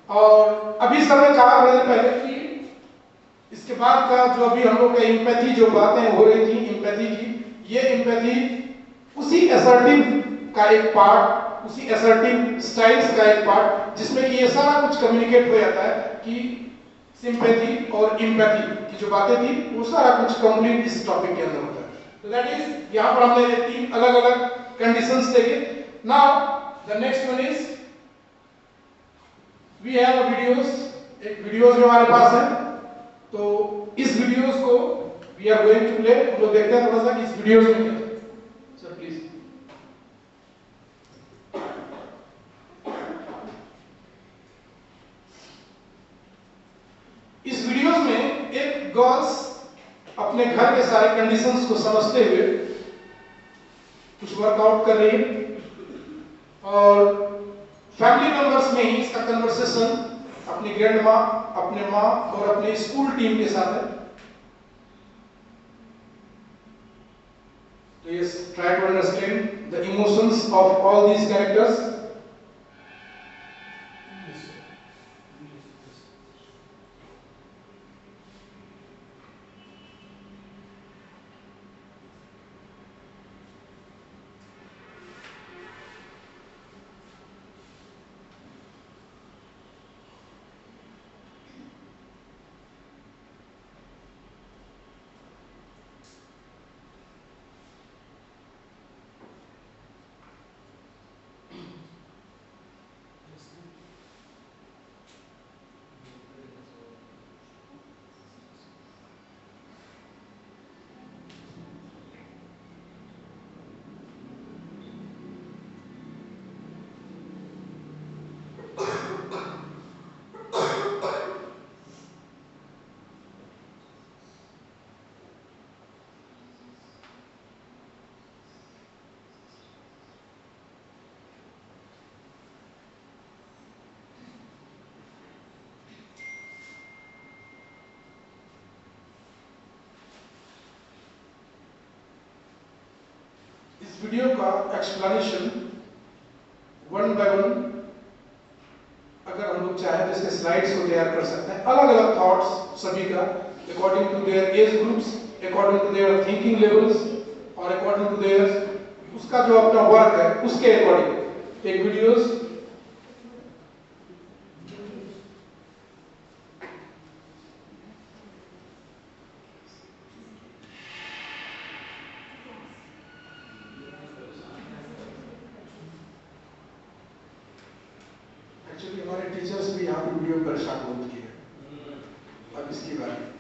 और अभी सर ने कहा थोड़ी देर पहले कि इसके बाद का जो अभी हम लोग का एम्पैथी जो बातें हो रही थी एम्पैथी की, ये एम्पैथी उसी असर्टिव का एक पार्ट, उसी असर्टिव स्टाइल्स का एक पार्ट, जिसमें कि ये सारा कुछ कम्युनिकेट हो जाता है कि सिंपैथी और एम्पैथी की जो बातें थी वो सारा कुछ कंप्लीट इस टॉपिक के अंदर होता है। तो दैट इज, यहाँ पर हमने 3 अलग-अलग कंडीशंस देखे। Now the next one is we have videos, एक वीडियोस जो हमारे पास है, तो इस वीडियोस को we are going to play. हम लोग देखते हैं थोड़ा सा कि इस वीडियोस में क्या है। Sir please. इस वीडियोस में एक गर्ल्स अपने घर के सारे कंडीशंस को समझते हुए कुछ वर्कआउट कर रही है, और फैमिली मेंबर्स में ही इसका कन्वर्सेशन अपनी ग्रैंड माँ, अपने माँ और अपने स्कूल टीम के साथ है। तो yes, try to understand the emotions of all these characters. इस वीडियो का एक्सप्लेनेशन वन बाय वन अगर हम लोग चाहें तो इसके स्लाइड्स को तैयार कर सकते हैं, अलग अलग थॉट्स सभी का, according to their age groups, according to their thinking levels और अकॉर्डिंग टू देयर उसका जो अपना वर्क है उसके अकॉर्डिंग एक वीडियोस हमारे टीचर्स भी यहाँ पे वीडियो परेशान बहुत किए। अब इसकी बात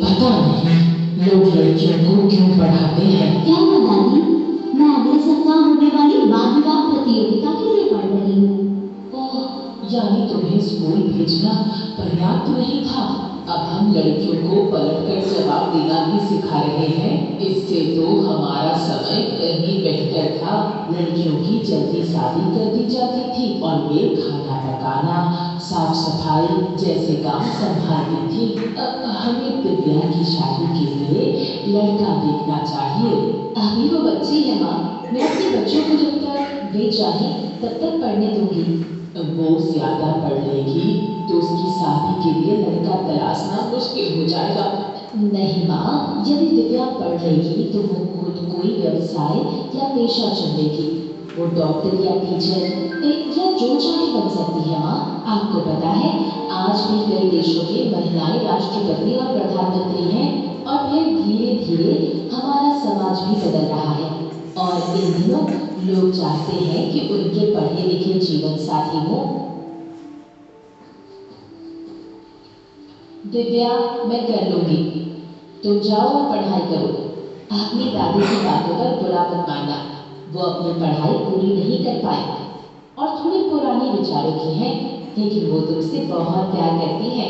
पता नहीं लोग लड़कियों को क्यों पढ़ाते हैं। क्या दादी? सप्ताह होने वाली वाद विवाद प्रतियोगिता के लिए पढ़ रही हूँ। ओह, यानी तुम्हें स्कूल भेजना पर्याप्त नहीं था। अब हम लड़कियों को पलटकर जवाब देना भी सिखा रहे हैं। इससे तो हमारा समय कहीं बेहतर था। लड़कियों की जल्दी शादी कर दी जाती थी और वे खाना पकाना, साफ सफाई जैसे काम संभालती थी। हमें दिव्या की शादी के लिए लड़का देखना चाहिए। अभी वो बच्ची है माँ, मैं अपने बच्चों को जब तक वे चाहे तब तक पढ़ने दूंगी। वो ज्यादा पढ़ लेगी तो उसकी शादी के लिए लड़का तलाशना मुश्किल हो जाएगा। नहीं माँ, यदि दिव्या पढ़ लेगी तो वो खुद कोई व्यवसाय या पेशा चुन लेगी। वो डॉक्टर या टीचर या जो चाहे बन सकती है माँ। आपको पता है आज भी कई देशों में महिलाएं राष्ट्रपति और प्रधानमंत्री हैं और फिर धीरे धीरे हमारा समाज भी बदल रहा है। और इन दिनों लोग चाहते हैं कि उनके पढ़े लिखे जीवन साथी हो। दिव्या, मैं कर लूंगी, तुम जाओ और पढ़ाई करो। अपनी दादी की बातों पर बुरा मत मानना, वो अपनी पढ़ाई पूरी नहीं कर पाई और थोड़ी पुराने विचारों की है, लेकिन वो तुमसे बहुत प्यार करती है।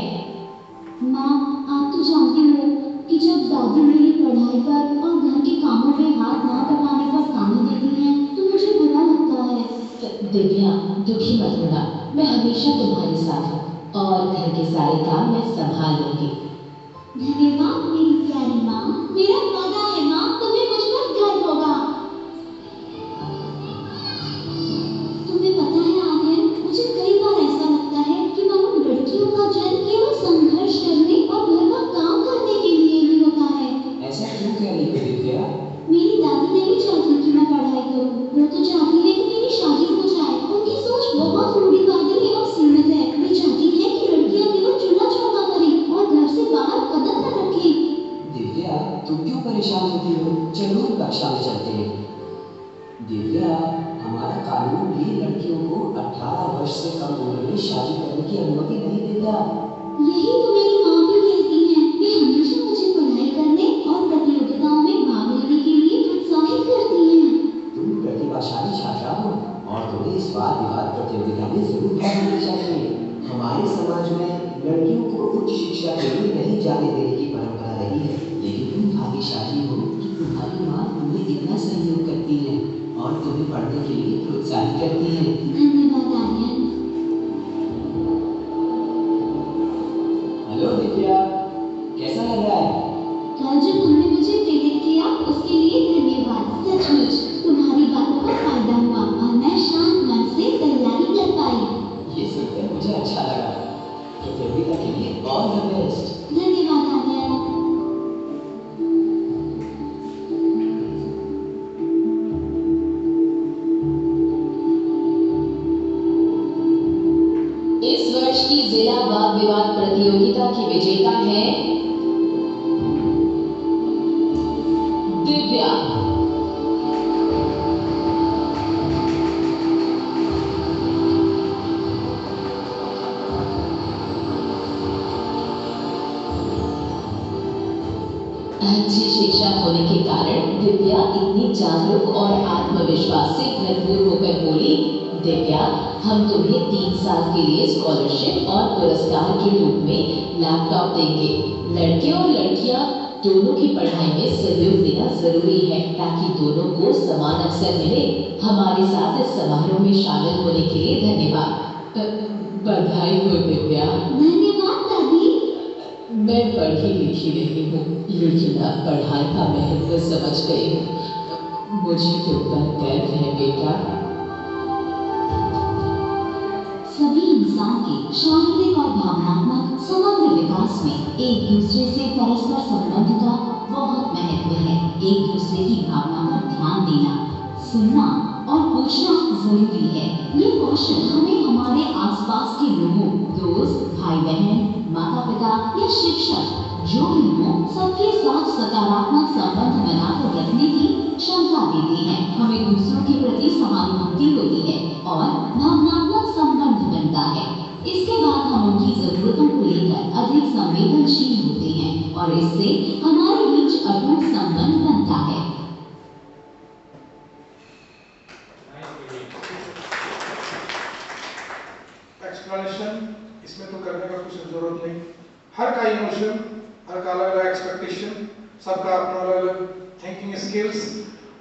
माँ, आप तो जानती हो कि जब दादी मेरी पढ़ाई पर और घर के कामों में हाथ ना बटाने पर ताने देती हैं तो मुझे बुरा लगता है। दिव्या, दुखी मत होना, मैं हमेशा तुम्हारे साथ हूँ और घर के सारे काम मैं संभाल लूंगी। धन्यवाद मेरी प्यारी माँ, मेरा वादा है माँ, तुम्हें मुझ पर गर्व होगा। तुम्हें पता है आर्यन, मुझे कई बार ऐसा लगता है कि मानो लड़कियों का जन्म केवल संघर्ष करने और घर का काम करने के लिए ही होता है। ऐसा क्यों कह रही हो दिव्या? मेरी दादी नहीं चाहती कि मैं पढ़ाई करूं, वो तो चाहती है कि मेरी शादी हो जाए। उनकी सोच बहुत रूढ़िवादी और सीमित है। वे चाहती है कि लड़कियां केवल चूल्हा चौका करें और घर से बाहर कदम न रखें। दिव्या, तुम क्यों परेशान होती हो? चलो हम कक्षा में चलते हैं। दिव्या, हमारा कानून भी लड़कियों को 18 वर्ष से कम उम्र में शादी करने की अनुमति नहीं देता। यही तो मेरी माँ भी कहती हैं। वे हमेशा मुझे पढ़ाई करने और प्रतियोगिताओं में भाग लेने के लिए प्रोत्साहित करती हैं। तुम प्रतिभाशाली छात्रा हो और तुम्हें इस वाद विवाद प्रतियोगिता में जरूर भाग लेना चाहिए। हमारे समाज में लड़कियों को उच्च शिक्षा के लिए नहीं जाने देने की परंपरा रही है, लेकिन तुम भाग्यशाली हो कि तुम्हारी माँ तुम्हें इतना सहयोग करती है और तुम्हें पढ़ने के लिए प्रोत्साहित करती है। धन्यवाद आर्यन। हेलो दिव्या, कैसा लग रहा है? कल जब तुमने मुझे प्रेरित किया उसके लिए धन्यवाद। सचमुच तुम्हारी बातों का फायदा हुआ और मैं शांत मन से तैयारी कर पाई। ये सुनकर मुझे अच्छा लगा। प्रतियोगिता के लिए ऑल द बेस्ट। धन्यवाद आर्यन। इस वर्ष की जिला वाद विवाद प्रतियोगिता की विजेता है दिव्या। अच्छी शिक्षा होने के कारण दिव्या इतनी जागरूक और आत्मविश्वास से भरपूर होकर बोली, दिव्या, हम तुम्हें 3 साल के लिए स्कॉलरशिप और पुरस्कार के रूप में लैपटॉप देंगे। लड़के और लड़कियां दोनों की पढ़ाई में सहयोग देना जरूरी है ताकि दोनों को समान अवसर मिले। हमारे साथ इस समारोह में शामिल होने के लिए धन्यवाद। बधाई हो दिव्या। धन्यवाद दादी। मैं पढ़ी लिखी नहीं हूँ, लेकिन अब पढ़ाई का महत्व समझ गई हूँ। मुझे तुम पर गर्व है बेटा। सभी इंसान के शारीरिक और भावनात्मक समग्र विकास में एक दूसरे से परस्पर संबंध का बहुत महत्व है। एक दूसरे की भावना पर ध्यान देना, सुनना और पूछना जरूरी है। ये कौशल हमें हमारे आसपास के लोगों, दोस्त, भाई बहन, माता पिता या शिक्षक जो भी हो, सबके साथ सकारात्मक संबंध बनाकर रखने की क्षमता देती है। हमें दूसरों के प्रति सहानुभूति होती है और भावनात्मक संबंध बनता है। इसके बाद हम उनकी जरूरतों को लेकर अधिक संवेदनशील होते हैं और इससे हमारे बीच अटूट संबंध बनता है। एक्सप्लेनेशन इसमें तो करने का कुछ जरूरत नहीं, हर का इमोशन, हर का अलग अलग एक्सपेक्टेशन, सबका अपना अलग अलग थिंकिंग स्किल्स।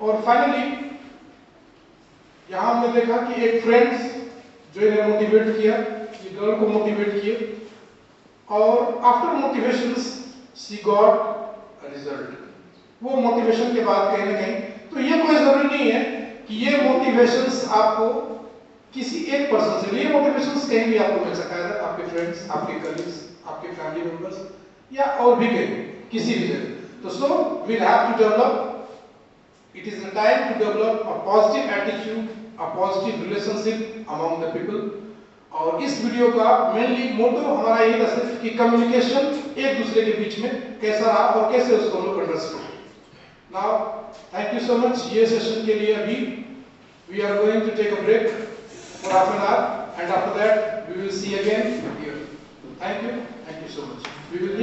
और फाइनली यहाँ हमने देखा कि एक फ्रेंड्स जो इन्हें मोटिवेट किया, ये गर्ल को मोटिवेट किए, और after motivations she got a result. वो मोटिवेशन के बाद कहीं ना कहीं, तो ये कोई जरूरी नहीं है कि ये मोटिवेशंस आपको किसी एक पर्सन से, ये मोटिवेशंस कहीं भी आपको मिल सकता है, आपके फ्रेंड्स, आपके कलीग्स, आपके फैमिली मेंबर्स, या और भी कहीं किसी भी जगह। तो so we'll have to develop, it is the time to develop a positive attitude, a positive relationship among the people. और इस वीडियो का मेनली मोटो हमारा यही था सिर्फ कि कम्युनिकेशन एक दूसरे के बीच में कैसा रहा और कैसे उसको हम लोग understand. Now thank you so much. ये सेशन के लिए अभी we are going to take a break for half an hour, and after that we will see again here. Thank you so much. We will